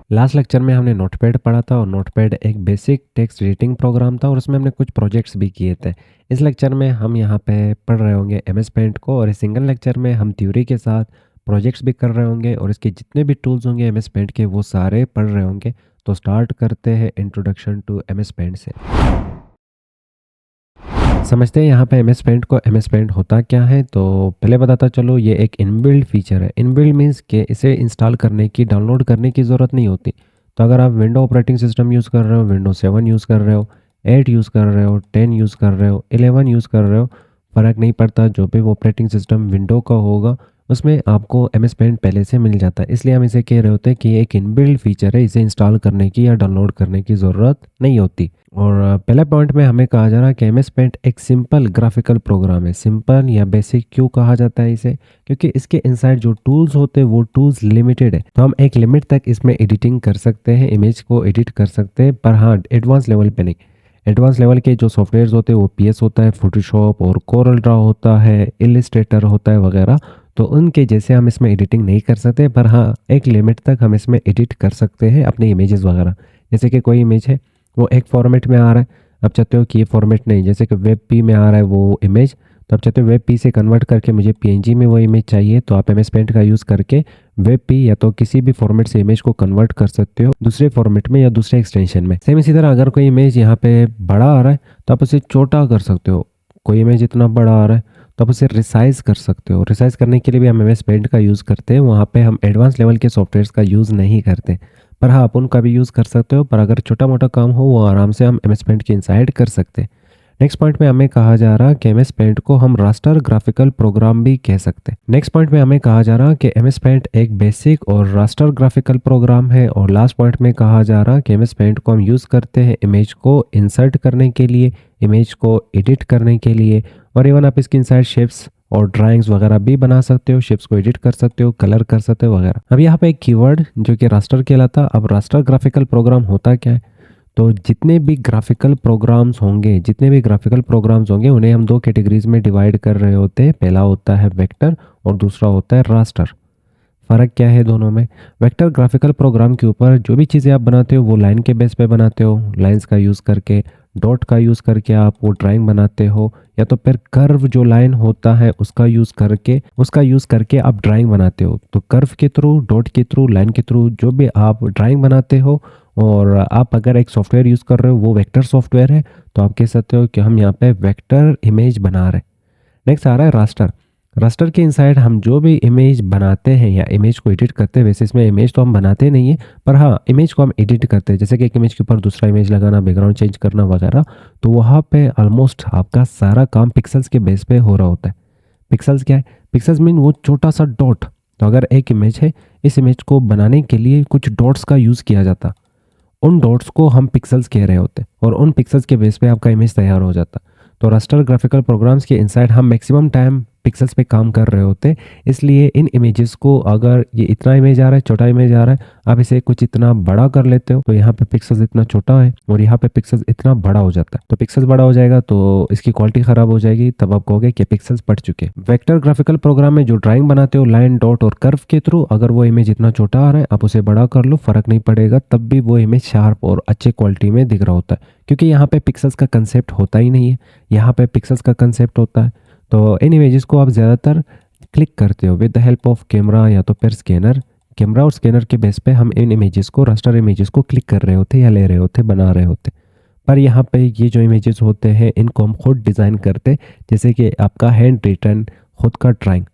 Last lecture में हमने notepad पढ़ा था और नोटपैड एक बेसिक टेक्स्ट एडिटिंग प्रोग्राम था और उसमें हमने कुछ प्रोजेक्ट्स भी किए थे। इस लेक्चर में हम यहाँ पे पढ़ रहे होंगे एमएस पेंट को और इस सिंगल लेक्चर में हम थ्योरी के साथ प्रोजेक्ट्स भी कर रहे होंगे और इसके जितने भी टूल्स होंगे एमएस पेंट के वो सारे पढ़ रहे होंगे। तो स्टार्ट करते हैं इंट्रोडक्शन टू एमएस पेंट से। समझते हैं यहाँ पे एमएस पेंट को। एमएस पेंट होता क्या है, तो पहले बताता चलो, ये एक इनबिल्ड फीचर है। इनबिल्ड मीन्स कि इसे इंस्टॉल करने की, डाउनलोड करने की ज़रूरत नहीं होती। तो अगर आप विंडो ऑपरेटिंग सिस्टम यूज़ कर रहे हो, विंडो 7 यूज़ कर रहे हो, 8 यूज़ कर रहे हो, 10 यूज़ कर रहे हो, 11 यूज़ कर रहे हो, फ़र्क नहीं पड़ता। जो भी ऑपरेटिंग सिस्टम विंडो का होगा उसमें आपको एमएस पेंट पहले से मिल जाता है। इसलिए हम इसे कह रहे होते हैं कि ये एक इनबिल्ड फीचर है, इसे इंस्टॉल करने की या डाउनलोड करने की ज़रूरत नहीं होती। और पहले पॉइंट में हमें कहा जा रहा है कि एमएस पेंट एक सिंपल ग्राफिकल प्रोग्राम है। सिंपल या बेसिक क्यों कहा जाता है इसे? क्योंकि इसके इनसाइड जो टूल्स होते हैं वो टूल्स लिमिटेड है। तो हम एक लिमिट तक इसमें एडिटिंग कर सकते हैं, इमेज को एडिट कर सकते हैं, पर हाँ एडवांस लेवल पे नहीं। एडवांस लेवल के जो सॉफ्टवेयर्स होते हैं वो पीएस होता है, फोटोशॉप और कोरल ड्रा होता है, इलिस्ट्रेटर होता है वगैरह। तो उनके जैसे हम इसमें एडिटिंग नहीं कर सकते, पर हाँ एक लिमिट तक हम इसमें एडिट कर सकते हैं अपनी इमेजेस वगैरह। जैसे कि कोई इमेज है वो एक फॉर्मेट में आ रहा है, अब चाहते हो कि ये फॉर्मेट नहीं, जैसे कि वेब पी में आ रहा है वो इमेज, तो आप चाहते हो वेब पी से कन्वर्ट करके मुझे पीएनजी में वो इमेज चाहिए, तो आप एमएस पेंट का यूज़ करके वेब पी या तो किसी भी फॉर्मेट से इमेज को कन्वर्ट कर सकते हो दूसरे फॉर्मेट में या दूसरे एक्सटेंशन में। सेम इसी तरह अगर कोई इमेज यहाँ पे बड़ा आ रहा है तो आप उसे छोटा कर सकते हो। कोई इमेज इतना बड़ा आ रहा है तो आप उसे रिसाइज कर सकते हो। रिसाइज करने के लिए भी हम एमएस पेंट का यूज़ करते हैं, वहाँ पे हम एडवांस लेवल के सॉफ्टवेयर्स का यूज़ नहीं करते। पर हाँ आप उनका भी यूज़ कर सकते हो, पर अगर छोटा मोटा काम हो वो आराम से हम एमएस पेंट के इनसाइड कर सकते हैं। नेक्स्ट पॉइंट में हमें कहा जा रहा कि एमएस पेंट को हम रास्टर ग्राफिकल प्रोग्राम भी कह सकते हैं। नेक्स्ट पॉइंट में हमें कहा जा रहा कि एमएस पेंट एक बेसिक और रास्टर ग्राफिकल प्रोग्राम है। और लास्ट पॉइंट में कहा जा रहा कि एमएस पेंट को हम यूज़ करते हैं इमेज को इंसर्ट करने के लिए, इमेज को एडिट करने के लिए, और इवन आप इसके इनसाइड शेप्स और ड्राइंग्स वगैरह भी बना सकते हो, शेप्स को एडिट कर सकते हो, कलर कर सकते हो वगैरह। अब यहाँ पे एक कीवर्ड जो कि रास्टर कहलाता। अब रास्टर ग्राफिकल प्रोग्राम होता क्या है, तो जितने भी ग्राफिकल प्रोग्राम्स होंगे उन्हें हम दो कैटेगरीज में डिवाइड कर रहे होते हैं। पहला होता है वेक्टर और दूसरा होता है रास्टर। फ़र्क क्या है दोनों में? वेक्टर ग्राफिकल प्रोग्राम के ऊपर जो भी चीज़ें आप बनाते हो वो लाइन के बेस पे बनाते हो, लाइंस का यूज़ करके, डॉट का यूज़ करके आप वो ड्राइंग बनाते हो, या तो फिर कर्व जो लाइन होता है उसका यूज़ करके आप ड्राइंग बनाते हो। तो कर्व के थ्रू, डॉट के थ्रू, लाइन के थ्रू जो भी आप ड्राइंग बनाते हो, और आप अगर एक सॉफ्टवेयर यूज़ कर रहे हो वो वेक्टर सॉफ्टवेयर है, तो आप कह सकते हो कि हम यहाँ पे वेक्टर इमेज बना रहे हैं। नेक्स्ट आ रहा है रास्टर। रास्टर के इनसाइड हम जो भी इमेज बनाते हैं या इमेज को एडिट करते हैं, वैसे इसमें इमेज तो हम बनाते नहीं है, पर हाँ इमेज को हम एडिट करते हैं। जैसे कि एक इमेज के ऊपर दूसरा इमेज लगाना, बैकग्राउंड चेंज करना वगैरह, तो वहाँ पे ऑलमोस्ट आपका सारा काम पिक्सल्स के बेस पे हो रहा होता है। पिक्सल्स क्या है? पिक्सल्स मीन वो छोटा सा डॉट। तो अगर एक इमेज है, इस इमेज को बनाने के लिए कुछ डॉट्स का यूज़ किया जाता, उन डॉट्स को हम पिक्सल्स कह रहे होते, और उन पिक्सल्स के बेस पे आपका इमेज तैयार हो जाता। तो रास्टर ग्राफिकल प्रोग्राम्स के इनसाइड हम मैक्सिमम टाइम पिक्सल्स पे काम कर रहे होते। इसलिए इन इमेजेस को, अगर ये इतना इमेज आ रहा है, छोटा इमेज आ रहा है, आप इसे कुछ इतना बड़ा कर लेते हो, तो यहाँ पे पिक्सल्स इतना छोटा है और यहाँ पे पिक्सल्स इतना बड़ा हो जाता है। तो पिक्सल्स बड़ा हो जाएगा तो इसकी क्वालिटी खराब हो जाएगी, तब आप कहोगे कि पिक्सल्स बढ़ चुके हैं। वेक्टर ग्राफिकल प्रोग्राम में जो ड्राइंग बनाते हो लाइन, डॉट और कर्व के थ्रू, अगर वो इमेज इतना छोटा आ रहा है आप उसे बड़ा कर लो, फर्क नहीं पड़ेगा, तब भी वो इमेज शार्प और अच्छे क्वालिटी में दिख रहा होता है। क्योंकि यहाँ पे पिक्सल्स का कंसेप्ट होता ही नहीं है, यहाँ पे पिक्सल्स का कंसेप्ट होता है। तो इन इमेजेस को आप ज़्यादातर क्लिक करते हो with the help of camera या तो फिर स्कैनर। कैमरा और स्कैनर के बेस पे हम इन इमेजेस को, रास्टर इमेजेस को क्लिक कर रहे होते या ले रहे होते, बना रहे होते। पर यहाँ पे ये जो इमेजेस होते हैं इनको हम खुद डिज़ाइन करते। जैसे कि आपका हैंड रिटन खुद का ड्राइंग,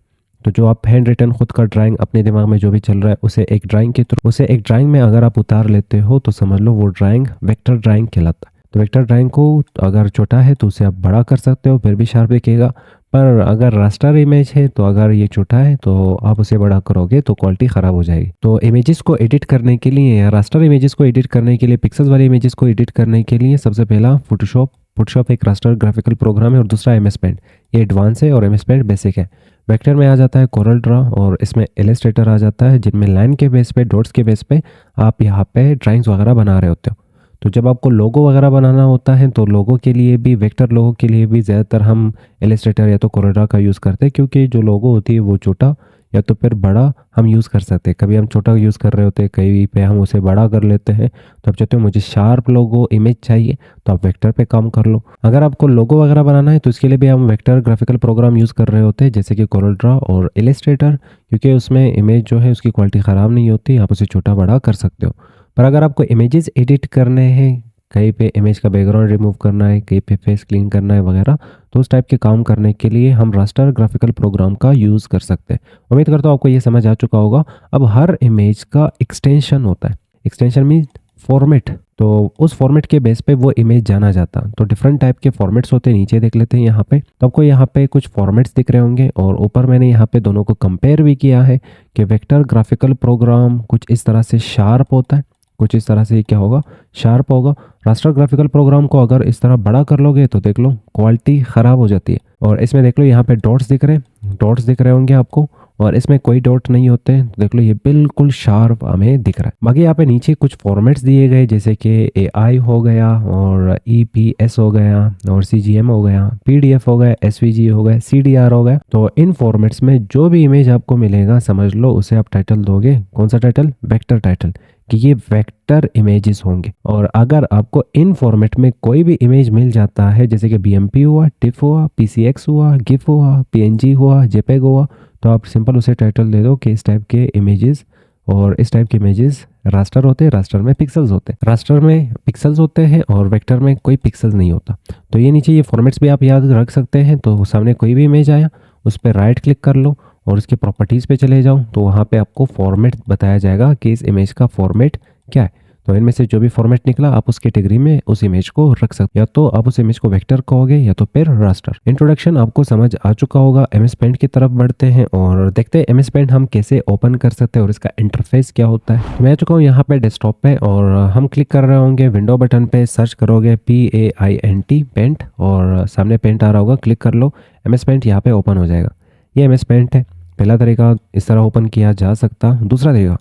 तो जो आप हैंड रिटन खुद का ड्राइंग अपने दिमाग में जो भी चल रहा है उसे एक ड्राइंग में अगर आप उतार लेते हो, तो समझ लो वो ड्राइंग वेक्टर ड्राइंग कहलाता है। तो वेक्टर ड्राइंग को अगर छोटा है तो उसे आप बड़ा कर सकते हो, फिर भी शार्प दिखेगा। पर अगर रास्टर इमेज है तो अगर ये छोटा है तो आप उसे बड़ा करोगे तो क्वालिटी ख़राब हो जाएगी। तो इमेजेस को एडिट करने के लिए, या रास्टर इमेजेस को एडिट करने के लिए, पिक्सल्स वाली इमेजेस को एडिट करने के लिए सबसे पहला फोटोशॉप एक रास्टर ग्राफिकल प्रोग्राम है, और दूसरा एमएस पेंट। ये एडवांस है और एमएस पेंट बेसिक है। वेक्टर में आ जाता है कोरल ड्रा, और इसमें इलस्ट्रेटर आ जाता है, जिनमें लाइन के बेस पे, डॉट्स के बेस पे आप यहाँ पे ड्राइंग्स वगैरह बना रहे होते हो। तो जब आपको लोगो वगैरह बनाना होता है तो लोगो के लिए भी, वेक्टर लोगो के लिए भी ज़्यादातर हम इलस्ट्रेटर या तो कोरल ड्रा का यूज़ करते हैं, क्योंकि जो लोगो होती है वो छोटा या तो फिर बड़ा हम यूज़ कर सकते हैं। कभी हम छोटा यूज़ कर रहे होते हैं, कहीं पे हम उसे बड़ा कर लेते हैं। तो आप चाहते हो मुझे शार्प लोगो इमेज चाहिए, तो आप वेक्टर पे काम कर लो। अगर आपको लोगो वगैरह बनाना है तो इसके लिए भी हम वेक्टर ग्राफिकल प्रोग्राम यूज़ कर रहे होते हैं, जैसे कि कोरल ड्रॉ और इलस्ट्रेटर, क्योंकि उसमें इमेज जो है उसकी क्वालिटी ख़राब नहीं होती, आप उसे छोटा बड़ा कर सकते हो। पर अगर आपको इमेजेस एडिट करने हैं, कहीं पे इमेज का बैकग्राउंड रिमूव करना है, कहीं पे फेस क्लीन करना है वगैरह, तो उस टाइप के काम करने के लिए हम रास्टर ग्राफिकल प्रोग्राम का यूज़ कर सकते हैं। उम्मीद करता हूँ आपको ये समझ आ चुका होगा। अब हर इमेज का एक्सटेंशन होता है, एक्सटेंशन मीन फॉर्मेट, तो उस फॉर्मेट के बेस पे वो इमेज जाना जाता। तो डिफरेंट टाइप के फॉर्मेट्स होते हैं, नीचे देख लेते हैं यहाँ पे। तो आपको यहाँ पे कुछ फॉर्मेट्स दिख रहे होंगे और ऊपर मैंने यहाँ पे दोनों को कंपेयर भी किया है कि वेक्टर ग्राफिकल प्रोग्राम कुछ इस तरह से शार्प होता है, कुछ इस तरह से क्या होगा, शार्प होगा। रास्टर ग्राफिकल प्रोग्राम को अगर इस तरह बड़ा कर लोगे तो देख लो क्वालिटी ख़राब हो जाती है। और इसमें देख लो यहाँ पे डॉट्स दिख रहे हैं, डॉट्स दिख रहे होंगे आपको, और इसमें कोई डॉट नहीं होते हैं। तो देख लो ये बिल्कुल शार्प हमें दिख रहा है। बाकी यहाँ पे नीचे कुछ फॉर्मेट्स दिए गए, जैसे कि AI हो गया और EPS हो गया और CGM हो गया, PDF हो गया, SVG हो गया, CDR हो गया। तो इन फॉर्मेट्स में जो भी इमेज आपको मिलेगा समझ लो उसे आप टाइटल दोगे। कौन सा टाइटल? वेक्टर टाइटल, कि ये वेक्टर इमेजेस होंगे। और अगर आपको इन फॉर्मेट में कोई भी इमेज मिल जाता है, जैसे कि BMP हुआ, TIFF हुआ, PCX हुआ, GIF हुआ, PNG हुआ, JPEG हुआ, तो आप सिंपल उसे टाइटल दे दो कि इस टाइप के इमेजेस, और इस टाइप के इमेजेस रास्टर होते हैं, रास्टर में पिक्सल्स होते हैं, रास्टर में पिक्सल्स होते हैं और वेक्टर में कोई पिक्सल्स नहीं होता। तो ये नीचे ये फॉर्मेट्स भी आप याद रख सकते हैं। तो सामने कोई भी इमेज आया उस पर राइट क्लिक कर लो और उसके प्रॉपर्टीज़ पे चले जाओ, तो वहाँ पे आपको फॉर्मेट बताया जाएगा कि इस इमेज का फॉर्मेट क्या है। तो इनमें से जो भी फॉर्मेट निकला आप उस कैटेगरी में उस इमेज को रख सकते, या तो आप उस इमेज को वेक्टर कहोगे या तो फिर रास्टर। इंट्रोडक्शन आपको समझ आ चुका होगा। MS पेंट की तरफ बढ़ते हैं और देखते हैं MS पेंट हम कैसे ओपन कर सकते हैं और इसका इंटरफेस क्या होता है। तो मैं आ चुका हूँ यहाँ पे डेस्कटॉप पे और हम क्लिक कर रहे होंगे विंडो बटन पे, सर्च करोगे PAINT पेंट और सामने पेंट आ रहा होगा, क्लिक कर लो, MS पेंट यहाँ पे ओपन हो जाएगा। ये MS पेंट है। पहला तरीका इस तरह ओपन किया जा सकता। दूसरा तरीका,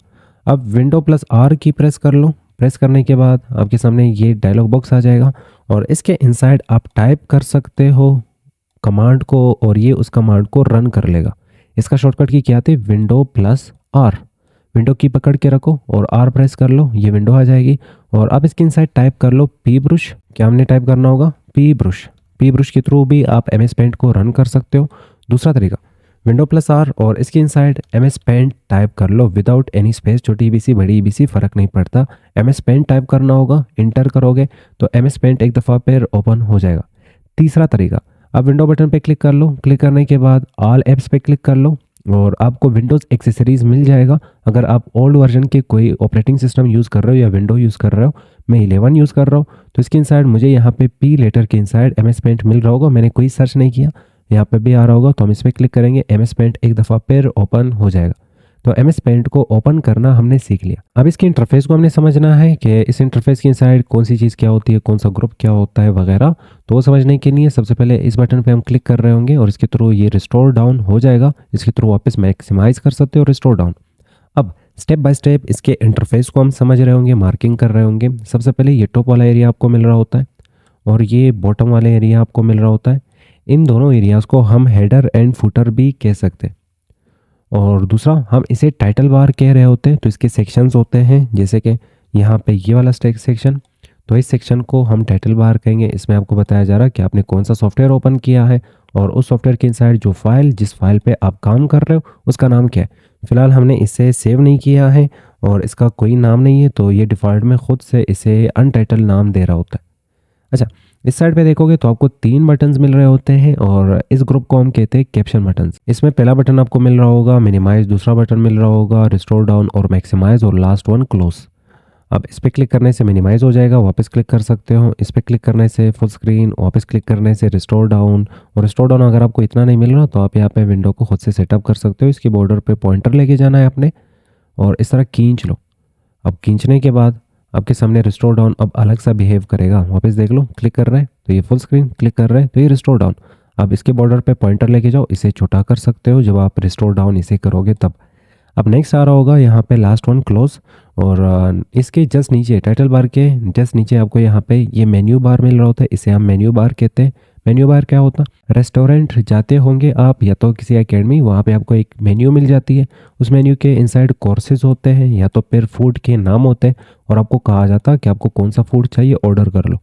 अब Window+R की प्रेस कर लो। प्रेस करने के बाद आपके सामने ये डायलॉग बॉक्स आ जाएगा और इसके इनसाइड आप टाइप कर सकते हो कमांड को और ये उस कमांड को रन कर लेगा। इसका शॉर्टकट की क्या आती है? Window+R। विंडो की पकड़ के रखो और R प्रेस कर लो, ये विंडो आ जाएगी। और आप इसके इनसाइड टाइप कर लो pBrush। क्या हमने टाइप करना होगा? pBrush। pBrush के थ्रू भी आप MS पेंट को रन कर सकते हो। दूसरा तरीका, Window+R और इसके इनसाइड MS पेंट टाइप कर लो विदाउट एनी स्पेस, छोटी EBC बड़ी EBC फ़र्क नहीं पड़ता। MS पेंट टाइप करना होगा, इंटर करोगे तो MS पेंट एक दफ़ा फिर ओपन हो जाएगा। तीसरा तरीका, आप विंडो बटन पे क्लिक कर लो, क्लिक करने के बाद ऑल ऐप्स पे क्लिक कर लो और आपको विंडोज़ एक्सेसरीज़ मिल जाएगा। अगर आप ओल्ड वर्जन के कोई ऑपरेटिंग सिस्टम यूज़ कर रहे हो या विंडो यूज़ कर रहे हो, मैं 11 यूज़ कर रहा हूँ, तो इसके इनसाइड मुझे यहाँ पे P लेटर के इनसाइड MS पेंट मिल रहा होगा। मैंने कोई सर्च नहीं किया, यहाँ पे भी आ रहा होगा, तो हम इस पर क्लिक करेंगे, MS पेंट एक दफ़ा फिर ओपन हो जाएगा। तो MS पेंट को ओपन करना हमने सीख लिया। अब इसके इंटरफेस को हमने समझना है कि इस इंटरफेस की इनसाइड कौन सी चीज़ क्या होती है, कौन सा ग्रुप क्या होता है वगैरह। तो वो समझने के लिए सबसे पहले इस बटन पे हम क्लिक कर रहे होंगे और इसके थ्रू ये रिस्टोर डाउन हो जाएगा। इसके थ्रू वापस मैक्सिमाइज कर सकते हो रिस्टोर डाउन। अब स्टेप बाय स्टेप इसके इंटरफेस को हम समझ रहे होंगे, मार्किंग कर रहे होंगे। सबसे पहले ये टॉप वाला एरिया आपको मिल रहा होता है और ये बॉटम वाले एरिया आपको मिल रहा होता है। इन दोनों एरियाज़ को हम हेडर एंड फुटर भी कह सकते हैं। और दूसरा, हम इसे टाइटल बार कह रहे होते हैं। तो इसके सेक्शंस होते हैं, जैसे कि यहाँ पे ये वाला सेक्शन, तो इस सेक्शन को हम टाइटल बार कहेंगे। इसमें आपको बताया जा रहा है कि आपने कौन सा सॉफ्टवेयर ओपन किया है और उस सॉफ्टवेयर के इनसाइड जो फाइल, जिस फाइल पे आप काम कर रहे हो उसका नाम क्या है। फिलहाल हमने इसे सेव नहीं किया है और इसका कोई नाम नहीं है, तो ये डिफ़ॉल्ट में खुद से इसे अनटाइटल नाम दे रहा होता है। अच्छा, इस साइड पे देखोगे तो आपको 3 बटन्स मिल रहे होते हैं और इस ग्रुप को हम कहते हैं कैप्शन बटन्स। इसमें पहला बटन आपको मिल रहा होगा मिनिमाइज, दूसरा बटन मिल रहा होगा रिस्टोर डाउन और मैक्सिमाइज, और लास्ट वन क्लोज। अब इस पर क्लिक करने से मिनिमाइज हो जाएगा, वापस क्लिक कर सकते हो। इस पर क्लिक करने से फुल स्क्रीन, वापस क्लिक करने से रिस्टोर डाउन। और रिस्टोर डाउन अगर आपको इतना नहीं मिल रहा तो आप यहाँ पे विंडो को खुद से सेटअप कर सकते हो। इसकी बॉर्डर पे पॉइंटर लेके जाना है आपने और इस तरह खींच लो। अब खींचने के बाद आपके सामने रिस्टोर डाउन अब अलग सा बिहेव करेगा। वापस देख लो, क्लिक कर रहे हैं तो ये फुल स्क्रीन, क्लिक कर रहे हैं तो ये रिस्टोर डाउन। अब इसके बॉर्डर पे पॉइंटर लेके जाओ, इसे छोटा कर सकते हो जब आप रिस्टोर डाउन इसे करोगे तब। अब नेक्स्ट आ रहा होगा यहाँ पे लास्ट वन क्लोज, और इसके जस्ट नीचे टाइटल बार के जस्ट नीचे आपको यहाँ पे ये मेन्यू बार मिल रहा होता है, इसे हम मेन्यू बार कहते हैं। मेन्यू बार क्या होता? रेस्टोरेंट जाते होंगे आप या तो किसी एकेडमी, वहाँ पे आपको एक मेन्यू मिल जाती है। उस मेन्यू के इनसाइड कोर्सेज होते हैं या तो फिर फूड के नाम होते हैं और आपको कहा जाता है कि आपको कौन सा फूड चाहिए, ऑर्डर कर लो।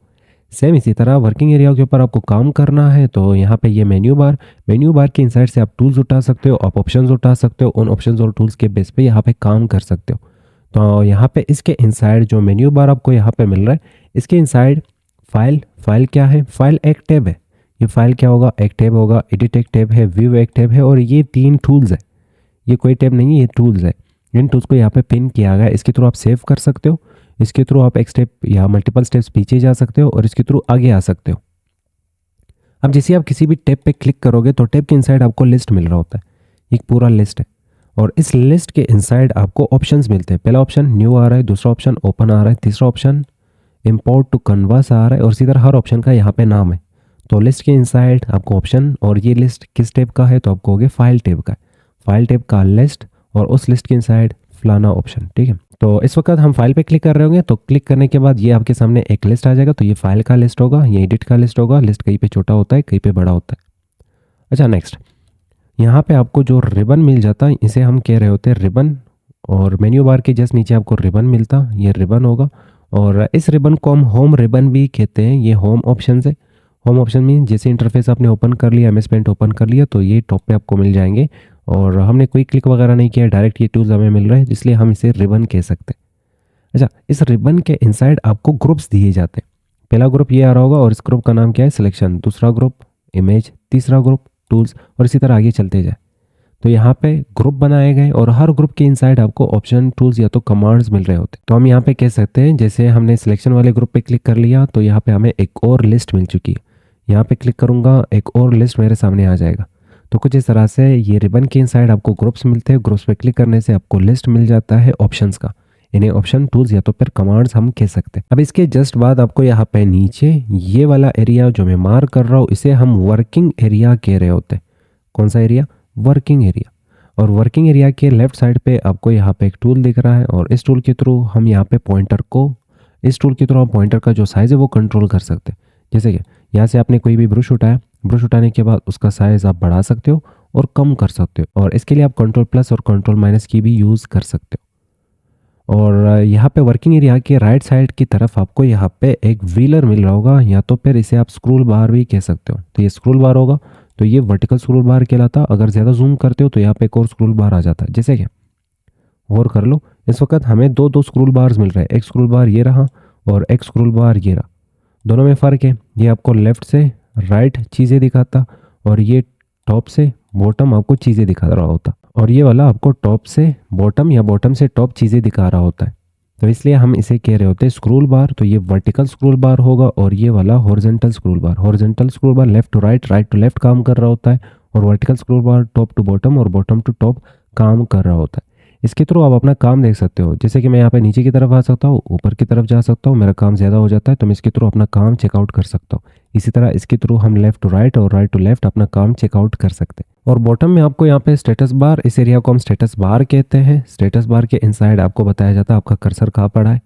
सेम इसी तरह वर्किंग एरिया के ऊपर आपको काम करना है तो यहाँ पे ये मेन्यू बार के इनसाइड से आप टूल्स उठा सकते हो, आप ऑप्शंस उठा सकते हो, उन ऑप्शंस और टूल्स के बेस पे यहाँ पे काम कर सकते हो। तो यहाँ पे इसके इनसाइड जो मेन्यू बार आपको यहाँ पे मिल रहा है, इसके इनसाइड फाइल क्या है? फाइल एक टैब है। ये फाइल क्या होगा? एक टैब होगा। एडिट एक टैब है, व्यू एक टैब है और ये 3 टूल्स है। ये कोई टैब नहीं है, ये टूल्स है। इन टूल्स को यहाँ पे पिन किया गया है। इसके थ्रू आप सेव कर सकते हो, इसके थ्रू आप एक स्टेप या मल्टीपल स्टेप्स पीछे जा सकते हो और इसके थ्रू आगे आ सकते हो। अब जैसे आप किसी भी टैब पे क्लिक करोगे तो टैब के इनसाइड आपको लिस्ट मिल रहा होता है, एक पूरा लिस्ट है। और इस लिस्ट के इनसाइड आपको ऑप्शंस मिलते हैं। पहला ऑप्शन न्यू आ रहा है, दूसरा ऑप्शन ओपन आ रहा है, तीसरा ऑप्शन इंपोर्ट टू कन्वर्स आ रहा है और इसी तरह हर ऑप्शन का यहाँ पे नाम है। तो लिस्ट के इनसाइड आपको ऑप्शन, और ये लिस्ट किस टैब का है? तो आपको होगे फाइल टैब का। फाइल टैब का लिस्ट और उस लिस्ट के इनसाइड फलाना ऑप्शन, ठीक है। तो इस वक्त हम फाइल पे क्लिक कर रहे होंगे तो क्लिक करने के बाद ये आपके सामने एक लिस्ट आ जाएगा। तो ये फाइल का लिस्ट होगा, ये एडिट का लिस्ट होगा। लिस्ट कहीं पे छोटा होता है, कहीं पे बड़ा होता है। अच्छा, नेक्स्ट यहाँ पे आपको जो रिबन मिल जाता है इसे हम कह रहे होते हैं रिबन। और मेन्यू बार के जस्ट नीचे आपको रिबन मिलता, ये रिबन होगा। और इस रिबन को हम होम रिबन भी कहते हैं। ये होम ऑप्शन है। होम ऑप्शन में जैसे इंटरफेस आपने ओपन कर लिया, एमएस पेंट ओपन कर लिया तो ये टॉप पे आपको मिल जाएंगे। और हमने कोई क्लिक वगैरह नहीं किया, डायरेक्ट ये टूल्स हमें मिल रहे हैं, इसलिए हम इसे रिबन कह सकते हैं। अच्छा, इस रिबन के इनसाइड आपको ग्रुप्स दिए जाते हैं। पहला ग्रुप ये आ रहा होगा और इस ग्रुप का नाम क्या है? सिलेक्शन। दूसरा ग्रुप इमेज, तीसरा ग्रुप टूल्स और इसी तरह आगे चलते जाए। तो यहाँ पे ग्रुप बनाए गए और हर ग्रुप के इनसाइड आपको ऑप्शन, टूल्स या तो कमांड्स मिल रहे होते हैं। तो हम यहाँ पे कह सकते हैं जैसे हमने सिलेक्शन वाले ग्रुप पे क्लिक कर लिया तो यहाँ पे हमें एक और लिस्ट मिल चुकी है। यहाँ पे क्लिक करूँगा, एक और लिस्ट मेरे सामने आ जाएगा। तो कुछ इस तरह से ये रिबन के इनसाइड आपको ग्रुप्स मिलते हैं। ग्रुप्स पे क्लिक करने से आपको लिस्ट मिल जाता है ऑप्शंस का। इन्हें ऑप्शन, टूल्स या तो फिर कमांड्स हम कह सकते हैं। अब इसके जस्ट बाद आपको यहाँ पे नीचे ये वाला एरिया जो मैं मार्क कर रहा हूँ इसे हम वर्किंग एरिया कह रहे होते हैं। कौन सा एरिया? Working area. और वर्किंग एरिया के लेफ्ट साइड पे आपको यहाँ पे एक टूल दिख रहा है और इस टूल के थ्रू हम यहाँ पे पॉइंटर को, इस टूल के थ्रू हम पॉइंटर का जो साइज़ है वो कंट्रोल कर सकते हैं। जैसे कि यहाँ से आपने कोई भी ब्रश उठाया, ब्रश उठाने के बाद उसका साइज़ आप बढ़ा सकते हो और कम कर सकते हो। और इसके लिए आप कंट्रोल प्लस और कंट्रोल माइनस की भी यूज़ कर सकते हो। और यहाँ पे वर्किंग एरिया के राइट साइड की तरफ आपको यहाँ पे एक व्हीलर मिल रहा होगा या तो फिर इसे आप स्क्रोल बार भी कह सकते हो। तो ये स्क्रोल बार होगा, तो ये वर्टिकल स्क्रोल बार कहलाता। अगर ज़्यादा जूम करते हो तो यहाँ पे एक और स्क्रोल बार आ जाता है। जैसे कि और कर लो, इस वक्त हमें दो दो स्क्रोल बार्स मिल रहे हैं। एक स्क्रोल बार ये रहा और एक स्क्रोल बार ये रहा। दोनों में फ़र्क है, ये आपको लेफ़्ट से राइट चीज़ें दिखाता और ये टॉप से बॉटम आपको चीज़ें दिखा रहा होता। और ये वाला आपको टॉप से बॉटम या बॉटम से टॉप चीज़ें दिखा रहा होता है। तो इसलिए हम इसे कह रहे होते हैं स्क्रोल बार। तो ये वर्टिकल स्क्रोल बार होगा और ये वाला horizontal scroll bar. Horizontal scroll bar left to right, right to left काम कर रहा होता है और vertical scroll bar top to bottom और बॉटम टू टॉप काम कर रहा होता है। इसके थ्रू आप अपना काम देख सकते हो। जैसे कि मैं यहाँ पे नीचे की तरफ आ सकता हूँ, ऊपर की तरफ जा सकता हूँ, मेरा काम ज़्यादा हो जाता है तो मैं इसके थ्रू अपना काम चेकआउट कर सकता हूँ। इसी तरह इसके थ्रू हम लेफ्ट टू राइट और राइट टू लेफ्ट अपना काम चेकआउट कर सकते हैं। और बॉटम में आपको यहाँ पे स्टेटस बार, इस एरिया को हम स्टेटस बार कहते हैं। स्टेटस बार के इनसाइड आपको बताया जाता है आपका कर्सर कहाँ पड़ा है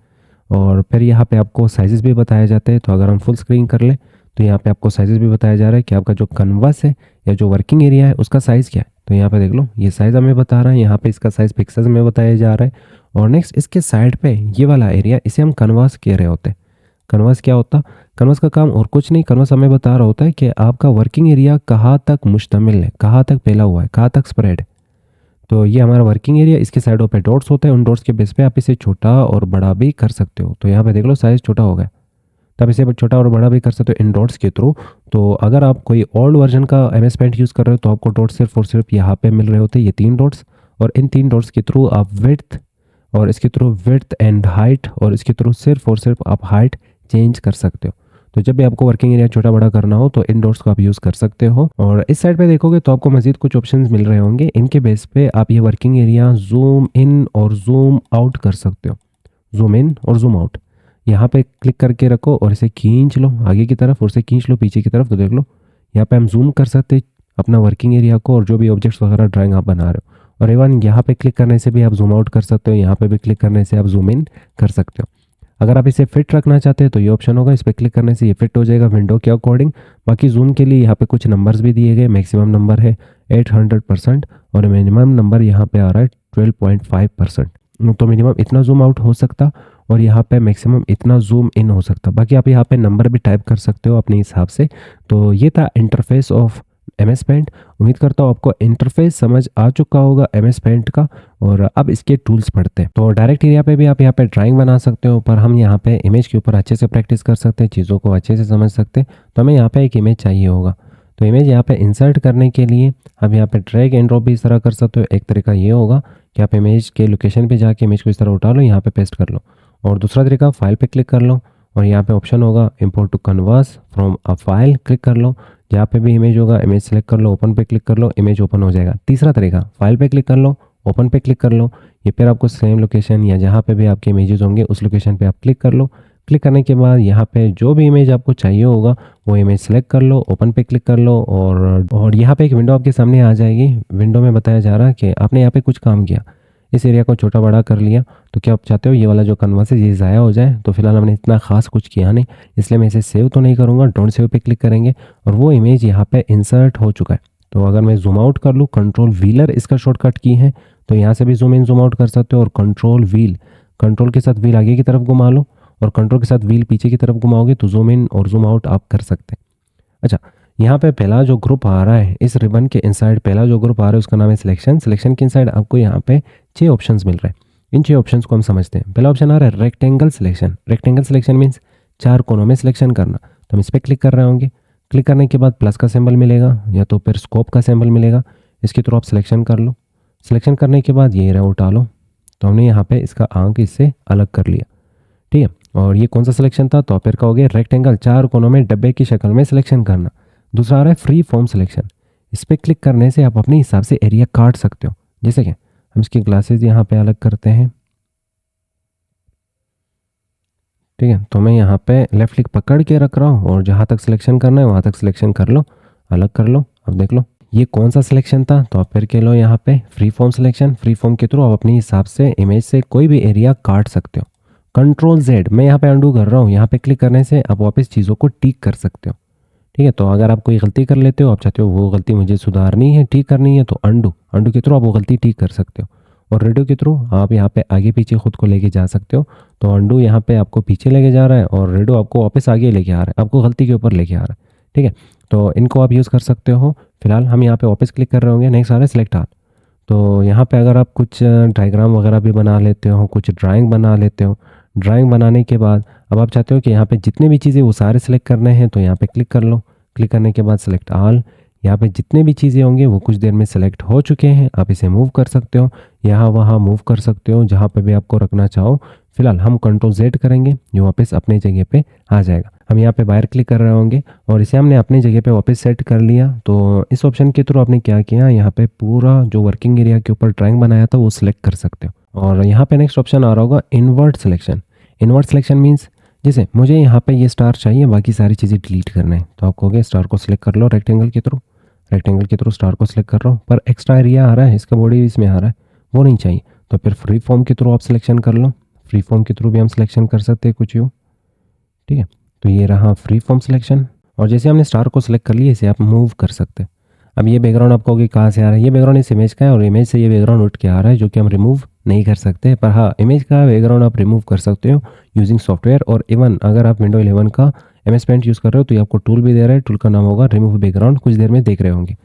और फिर यहाँ पे आपको साइजेस भी बताए जाते हैं। तो अगर हम फुल स्क्रीन कर लें तो यहाँ पे आपको साइजेस भी बताया जा रहा है कि आपका जो कन्वर्स है या जो वर्किंग एरिया है उसका साइज़ क्या है। तो यहाँ पे देख लो, ये साइज़ हमें बता रहा है, यहाँ पे इसका साइज़ पिक्सेल्स में बताया जा रहा है। और नेक्स्ट इसके साइड पे ये वाला एरिया, इसे हम कन्वर्स कह रहे होते हैं। कन्वर्स क्या होता? कन्वर्स का काम और कुछ नहीं, कन्वर्स हमें बता रहा होता है कि आपका वर्किंग एरिया कहाँ तक मुश्तमिल है, कहाँ तक फैला हुआ है, कहाँ तक स्प्रेड है। तो ये हमारा वर्किंग एरिया, इसके साइडों पे डॉट्स होते हैं, उन डॉट्स के बेस पे आप इसे छोटा और बड़ा भी कर सकते हो। तो यहाँ पे देख लो साइज़ छोटा हो गया, तब इसे छोटा और बड़ा भी कर सकते हो इन डॉट्स के थ्रू। तो अगर आप कोई ओल्ड वर्जन का एमएस पेंट यूज़ कर रहे हो तो आपको डॉट्स सिर्फ और सिर्फ यहाँ पे मिल रहे होते हैं, ये 3 डॉट्स। और इन 3 डॉट्स के थ्रू आप विड्थ और इसके थ्रू विड्थ एंड हाइट और इसके थ्रू सिर्फ और सिर्फ आप हाइट चेंज कर सकते हो। तो जब भी आपको वर्किंग एरिया छोटा बड़ा करना हो तो इन डॉट्स को आप यूज़ कर सकते हो। और इस साइड पे देखोगे तो आपको मजीद कुछ ऑप्शंस मिल रहे होंगे। इनके बेस पे आप ये वर्किंग एरिया जूम इन और जूम आउट कर सकते हो। जूम इन और जूम आउट यहाँ पे क्लिक करके रखो और इसे खींच लो आगे की तरफ और इसे खींच लो पीछे की तरफ। तो देख लो यहाँ पे हम जूम कर सकते हैं अपना वर्किंग एरिया को और जो भी ऑब्जेक्ट्स वगैरह ड्राइंग आप बना रहे हो। और इवन यहाँ पे क्लिक करने से भी आप जूम आउट कर सकते हो, यहाँ पे भी क्लिक करने से आप जूम इन कर सकते हो। अगर आप इसे फिट रखना चाहते हैं तो ये ऑप्शन होगा, इस पर क्लिक करने से ये फिट हो जाएगा विंडो के अकॉर्डिंग। बाकी जूम के लिए यहाँ पे कुछ नंबर्स भी दिए गए, मैक्सिमम नंबर है 800% और मिनिमम नंबर यहाँ पे आ रहा है 12.5%। तो मिनिमम इतना जूम आउट हो सकता और यहाँ पे मैक्सिमम इतना जूम इन हो सकता। बाकी आप यहाँ पे नंबर भी टाइप कर सकते हो अपने हिसाब से। तो ये था इंटरफेस ऑफ MS पेंट। उम्मीद करता हूँ आपको इंटरफेस समझ आ चुका होगा MS पेंट का। और अब इसके टूल्स पढ़ते हैं। तो डायरेक्ट एरिया पे भी आप यहाँ पे ड्राइंग बना सकते हो, पर हम यहाँ पे इमेज के ऊपर अच्छे से प्रैक्टिस कर सकते हैं, चीज़ों को अच्छे से समझ सकते हैं। तो हमें यहाँ पे एक इमेज चाहिए होगा, तो इमेज यहाँ पे इंसर्ट करने के लिए हम यहाँ पे ड्रैग एंड ड्रॉप भी इस तरह कर सकते हो। एक तरीका ये होगा कि आप इमेज के लोकेशन पे जाके इमेज को इस तरह उठा लो, यहाँ पे पेस्ट कर लो। और दूसरा तरीका, फाइल पे क्लिक कर लो और यहाँ पे ऑप्शन होगा import to canvas from a file, click कर लो। जहाँ पे भी इमेज होगा इमेज सेलेक्ट कर लो, ओपन पे क्लिक कर लो, इमेज ओपन हो जाएगा। तीसरा तरीका, फाइल पे क्लिक कर लो, ओपन पे क्लिक कर लो। ये फिर आपको सेम लोकेशन या जहाँ पे भी आपके इमेजेस होंगे उस लोकेशन पे आप क्लिक कर लो। क्लिक करने के बाद यहाँ पे जो भी इमेज आपको चाहिए होगा वो इमेज सेलेक्ट कर लो, ओपन पे क्लिक कर लो और यहाँ पे एक विंडो आपके सामने आ जाएगी। विंडो में बताया जा रहा है कि आपने यहाँ पे कुछ काम किया, इस एरिया को छोटा बड़ा कर लिया। तो क्या आप चाहते हो ये वाला जो कन्वर्स है ये ज़ाया हो जाए? तो फिलहाल हमने इतना खास कुछ किया नहीं, इसलिए मैं इसे सेव तो नहीं करूँगा। डोंट सेव पे क्लिक करेंगे और वो इमेज यहाँ पे इंसर्ट हो चुका है। तो अगर मैं जूम आउट कर लूँ, कंट्रोल व्हीलर इसका शॉर्टकट की है, तो यहाँ से भी जूम इन जूम आउट कर सकते हो। और कंट्रोल व्हील, कंट्रोल के साथ व्हील आगे की तरफ घुमा लो और कंट्रोल के साथ व्हील पीछे की तरफ घुमाओगे तो जूम इन और जूम आउट आप कर सकते हैं। अच्छा, यहाँ पे पहला जो ग्रुप आ रहा है इस रिबन के इनसाइड, पहला जो ग्रुप आ रहा है उसका नाम है सिलेक्शन। सिलेक्शन के इनसाइड आपको यहाँ पे 6 ऑप्शंस मिल रहे हैं। इन 6 ऑप्शंस को हम समझते हैं। पहला ऑप्शन आ रहा है rectangle selection. Rectangle selection means 4 कोनों में सिलेक्शन करना। तो हम इस पर क्लिक कर रहे होंगे। क्लिक करने के बाद प्लस का सिंबल मिलेगा या तो फिर स्कोप का सिंबल मिलेगा, इसके थ्रू आप सिलेक्शन कर लो। सिलेक्शन करने के बाद ये रहा उठा लो, तो हमने यहाँ पे इसका आंक इससे अलग कर लिया, ठीक है। और ये कौन सा सिलेक्शन था? तो फिर का हो गया रेक्टेंगल, 4 कोनों में डब्बे की शक्ल में सिलेक्शन करना। दूसरा आ रहा है फ्री फॉर्म सिलेक्शन। इस पर क्लिक करने से आप अपने हिसाब से एरिया काट सकते हो। जैसे कि हम इसकी ग्लासेस यहाँ पे अलग करते हैं, ठीक है। तो मैं यहाँ पे लेफ्ट क्लिक पकड़ के रख रहा हूँ और जहाँ तक सिलेक्शन करना है वहाँ तक सिलेक्शन कर लो, अलग कर लो। अब देख लो ये कौन सा सिलेक्शन था? तो आप फिर के लो यहाँ पे free form selection. Free form के थ्रू आप अपने हिसाब से इमेज से कोई भी एरिया काट सकते हो। कंट्रोल Z, मैं यहाँ पे अंडू कर रहा हूँ, यहाँ पे क्लिक करने से आप वापस चीज़ों को टिक कर सकते हो, ठीक है। तो अगर आप कोई गलती कर लेते हो, आप चाहते हो वो गलती मुझे सुधारनी है, ठीक करनी है, तो अंडू के थ्रू आप वो गलती ठीक कर सकते हो। और रेडियो के थ्रू आप यहाँ पे आगे पीछे खुद को लेके जा सकते हो। तो अंडू यहाँ पे आपको पीछे लेके जा रहा है और रेडियो आपको वापस आगे लेके आ रहा है, आपको गलती के ऊपर लेके आ रहा है, ठीक है। तो इनको आप यूज़ कर सकते हो। फिलहाल हम यहाँ पे वापस क्लिक कर रहे होंगे। नेक्स्ट आ रहा है सिलेक्ट ऑल। तो यहाँ पे अगर आप कुछ डायग्राम वगैरह भी बना लेते हो, कुछ ड्राइंग बना लेते हो, ड्राइंग बनाने के बाद अब आप चाहते हो कि यहाँ पे जितने भी चीज़ें वो सारे सिलेक्ट करने हैं, तो यहाँ पे क्लिक कर लो। क्लिक करने के बाद सिलेक्ट ऑल। यहाँ पे जितने भी चीज़ें होंगे वो कुछ देर में सिलेक्ट हो चुके हैं। आप इसे मूव कर सकते हो, यहाँ वहाँ मूव कर सकते हो, जहाँ पे भी आपको रखना चाहो। फिलहाल हम कंट्रोल Z करेंगे, ये वापस अपने जगह पे आ जाएगा। हम यहाँ पे बाहर क्लिक कर रहे होंगे और इसे हमने अपनी जगह पे वापस सेट कर लिया। तो इस ऑप्शन के थ्रू आपने क्या किया, यहाँ पे पूरा जो वर्किंग एरिया के ऊपर ड्राइंग बनाया था वो सिलेक्ट कर सकते हो। और यहाँ पे नेक्स्ट ऑप्शन आ रहा होगा invert selection. Invert selection means जैसे मुझे यहाँ पे ये स्टार चाहिए, बाकी सारी चीज़ें डिलीट करना है, तो आप कहोगे स्टार को सिलेक्ट कर लो रेक्टेंगल के थ्रू। रेक्टेंगल के थ्रू स्टार को सिलेक्ट कर रहा हूँ, पर एक्स्ट्रा एरिया आ रहा है, इसका बॉडी इसमें आ रहा है, वो नहीं चाहिए। तो फिर फ्री फॉर्म के थ्रू आप सिलेक्शन कर लो। फ्री फॉर्म के थ्रू भी हम सिलेक्शन कर सकते हैं कुछ यूँ, ठीक है। तो ये रहा फ्री फॉर्म सिलेक्शन। और जैसे हमने स्टार को सिलेक्ट कर लिया, इसे आप मूव कर सकते हैं। अब ये बैकग्राउंड आप कहोगे कहाँ से आ रहा है? ये बैकग्राउंड इस इमेज का है और इमेज से ये बैकग्राउंड उठ के आ रहा है, जो कि हम रिमूव नहीं कर सकते। पर हाँ, इमेज का बैकग्राउंड आप रिमूव कर सकते हो यूजिंग सॉफ्टवेयर। और इवन अगर आप विंडो 11 का MS पेंट यूज़ कर रहे हो तो ये आपको टूल भी दे रहा है। टूल का नाम होगा रिमूव बैकग्राउंड, कुछ देर में देख रहे होंगे।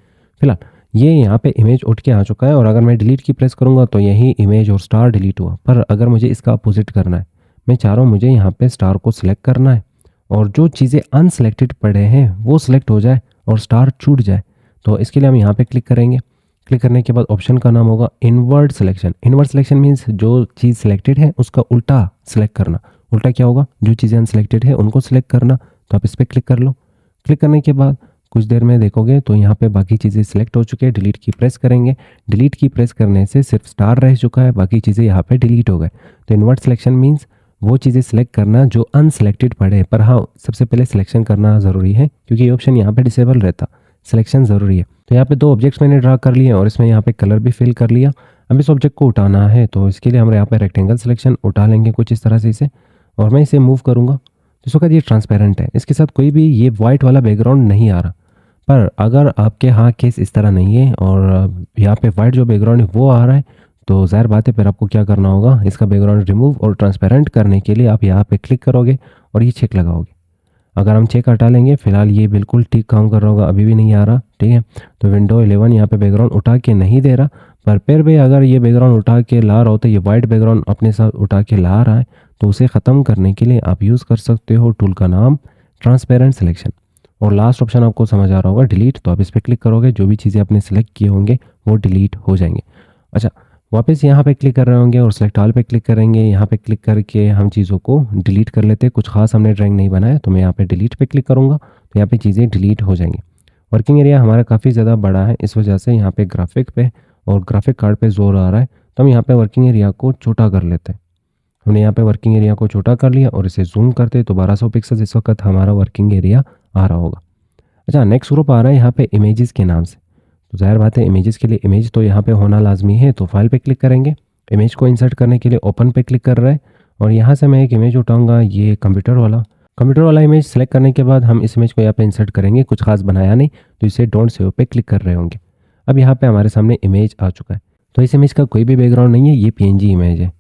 फिलहाल ये यहाँ पे इमेज उठ के आ चुका है और अगर मैं डिलीट की प्रेस करूँगा तो यही इमेज और स्टार डिलीट हुआ। पर अगर मुझे इसका अपोजिट करना है, मैं चाह रहा हूँ मुझे यहाँ पे स्टार को सिलेक्ट करना है और जो चीज़ें अनसेलेक्टेड पड़े हैं वो सिलेक्ट हो जाए और स्टार छूट जाए। तो इसके लिए हम यहाँ पे क्लिक करेंगे। क्लिक करने के बाद ऑप्शन का नाम होगा invert selection. Invert selection means जो चीज़ सिलेक्टेड है उसका उल्टा सिलेक्ट करना। उल्टा क्या होगा? जो चीज़ें अनसेलेक्टेड है उनको सिलेक्ट करना। तो आप इस पर क्लिक कर लो। क्लिक करने के बाद कुछ देर में देखोगे तो यहाँ पे बाकी चीज़ें सिलेक्ट हो चुके हैं। डिलीट की प्रेस करेंगे। डिलीट की प्रेस करने से सिर्फ स्टार रह चुका है, बाकी चीज़ें यहाँ पे डिलीट हो गए। तो इनवर्ट सिलेक्शन मीन्स वो चीज़ें सिलेक्ट करना जो अनसेलेक्टेड पड़े। पर हाँ, सबसे पहले सिलेक्शन करना ज़रूरी है क्योंकि ये ऑप्शन यहाँ पे डिसेबल रहता, सिलेक्शन ज़रूरी है। तो यहाँ पे 2 ऑब्जेक्ट्स मैंने ड्रा कर लिए और इसमें यहाँ पे कलर भी फिल कर लिया। अब इस ऑब्जेक्ट को उठाना है तो इसके लिए हम यहाँ पे रेक्टेंगल सिलेक्शन उठा लेंगे कुछ इस तरह से इसे। और मैं इसे मूव करूँगा तो इस वक्त ये ट्रांसपेरेंट है, इसके साथ कोई भी ये वाइट वाला बैकग्राउंड नहीं आ रहा। पर अगर आपके यहाँ केस इस तरह नहीं है और यहाँ पे वाइट जो बैकग्राउंड है वो आ रहा है, तो ज़ाहिर बात है फिर आपको क्या करना होगा, इसका बैकग्राउंड रिमूव और ट्रांसपेरेंट करने के लिए आप यहाँ पे क्लिक करोगे और ये चेक लगाओगे। अगर हम चेक हटा लेंगे, फिलहाल ये बिल्कुल ठीक काम कर रहा होगा, अभी भी नहीं आ रहा, ठीक है। तो विंडो 11 यहाँ पे बैकग्राउंड उठा के नहीं दे रहा, पर फिर भी अगर ये बैकग्राउंड उठा के ला रहा होता है, ये वाइट बैकग्राउंड अपने साथ उठा के ला रहा है, तो उसे ख़त्म करने के लिए आप यूज़ कर सकते हो टूल का नाम ट्रांसपेरेंट सिलेक्शन। और लास्ट ऑप्शन आपको समझ आ रहा होगा डिलीट, तो आप इस पर क्लिक करोगे, जो भी चीज़ें आपने सेलेक्ट किए होंगे वो डिलीट हो जाएंगे। अच्छा, वापस यहाँ पे क्लिक कर रहे होंगे और सेलेक्ट ऑल पे क्लिक करेंगे। यहाँ पे क्लिक करके हम चीज़ों को डिलीट कर लेते हैं। कुछ खास हमने ड्राइंग नहीं बनाया, तो मैं यहाँ पे डिलीट पे क्लिक करूँगा तो यहाँ पे चीज़ें डिलीट हो जाएंगी। वर्किंग एरिया हमारा काफ़ी ज़्यादा बड़ा है, इस वजह से यहाँ पे ग्राफिक पे और ग्राफिक कार्ड पे जोर आ रहा है, तो हम यहाँ पे वर्किंग एरिया को छोटा कर लेते हैं। हमने यहाँ पे वर्किंग एरिया को छोटा कर लिया और इसे जूम करते तो 1200 पिक्सल इस वक्त हमारा वर्किंग एरिया आ रहा होगा। अच्छा, नेक्स्ट ग्रुप आ रहा है यहाँ पे इमेजेस के नाम से। तो ज़ाहिर बात है इमेजेस के लिए इमेज तो यहाँ पे होना लाजमी है, तो फाइल पे क्लिक करेंगे। इमेज को इंसर्ट करने के लिए ओपन पे क्लिक कर रहे हैं और यहाँ से मैं एक इमेज उठाऊंगा, ये कंप्यूटर वाला इमेज सेलेक्ट करने के बाद हम इस इमेज को यहाँ पे इंसर्ट करेंगे। कुछ खास बनाया नहीं, तो इसे डोंट सेव पे क्लिक कर रहे होंगे। अब यहाँ पे हमारे सामने इमेज आ चुका है। तो इस इमेज का कोई भी बैकग्राउंड नहीं है, ये पीएनजी इमेज है।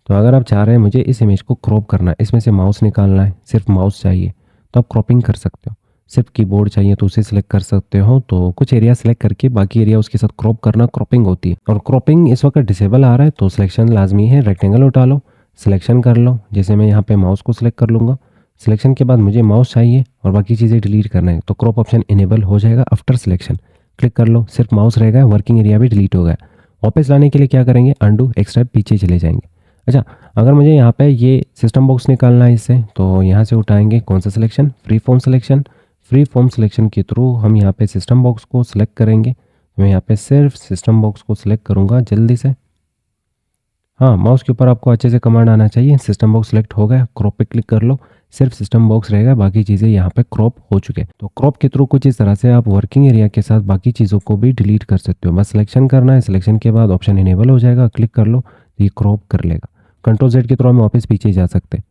तो अगर आप चाह रहे हैं मुझे इस इमेज को क्रॉप करना है, इसमें से माउस निकालना है, सिर्फ माउस चाहिए, तो आप क्रॉपिंग कर सकते हो। सिर्फ कीबोर्ड चाहिए तो उसे सिलेक्ट कर सकते हो। तो कुछ एरिया सेलेक्ट करके बाकी एरिया उसके साथ क्रॉप करना क्रॉपिंग होती है। और क्रॉपिंग इस वक्त डिसेबल आ रहा है, तो सिलेक्शन लाजमी है। रेक्टेंगल उठा लो, सिलेक्शन कर लो, जैसे मैं यहाँ पे माउस को सिलेक्ट कर लूँगा। सिलेक्शन के बाद मुझे माउस चाहिए और बाकी चीज़ें डिलीट करना है, तो क्रॉप ऑप्शन इनेबल हो जाएगा आफ्टर सिलेक्शन। क्लिक कर लो, सिर्फ माउस रहेगा, वर्किंग एरिया भी डिलीट हो गया। वापस लाने के लिए क्या करेंगे, अंडू, एक स्टेप पीछे चले जाएंगे। अच्छा, अगर मुझे यहाँ पे ये सिस्टम बॉक्स निकालना है इससे, तो यहाँ से उठाएंगे कौन सा selection, free form selection. Free form selection के थ्रू हम यहाँ पे सिस्टम बॉक्स को सिलेक्ट करेंगे। मैं यहाँ पे सिर्फ सिस्टम बॉक्स को सिलेक्ट करूँगा जल्दी से। हाँ, माउस के ऊपर आपको अच्छे से कमांड आना चाहिए। सिस्टम बॉक्स सिलेक्ट हो गया, क्रॉप पे क्लिक कर लो, सिर्फ सिस्टम बॉक्स रहेगा, बाकी चीज़ें यहाँ पे क्रॉप हो चुके हैं। तो क्रॉप के थ्रू कुछ इस तरह से आप वर्किंग एरिया के साथ बाकी चीज़ों को भी डिलीट कर सकते हो। बस सिलेक्शन करना है, सिलेक्शन के बाद ऑप्शन इनेबल हो जाएगा, क्लिक कर लो तो ये क्रॉप कर लेगा। कंट्रोल जेड के थ्रू हम वापस पीछे जा सकते हैं।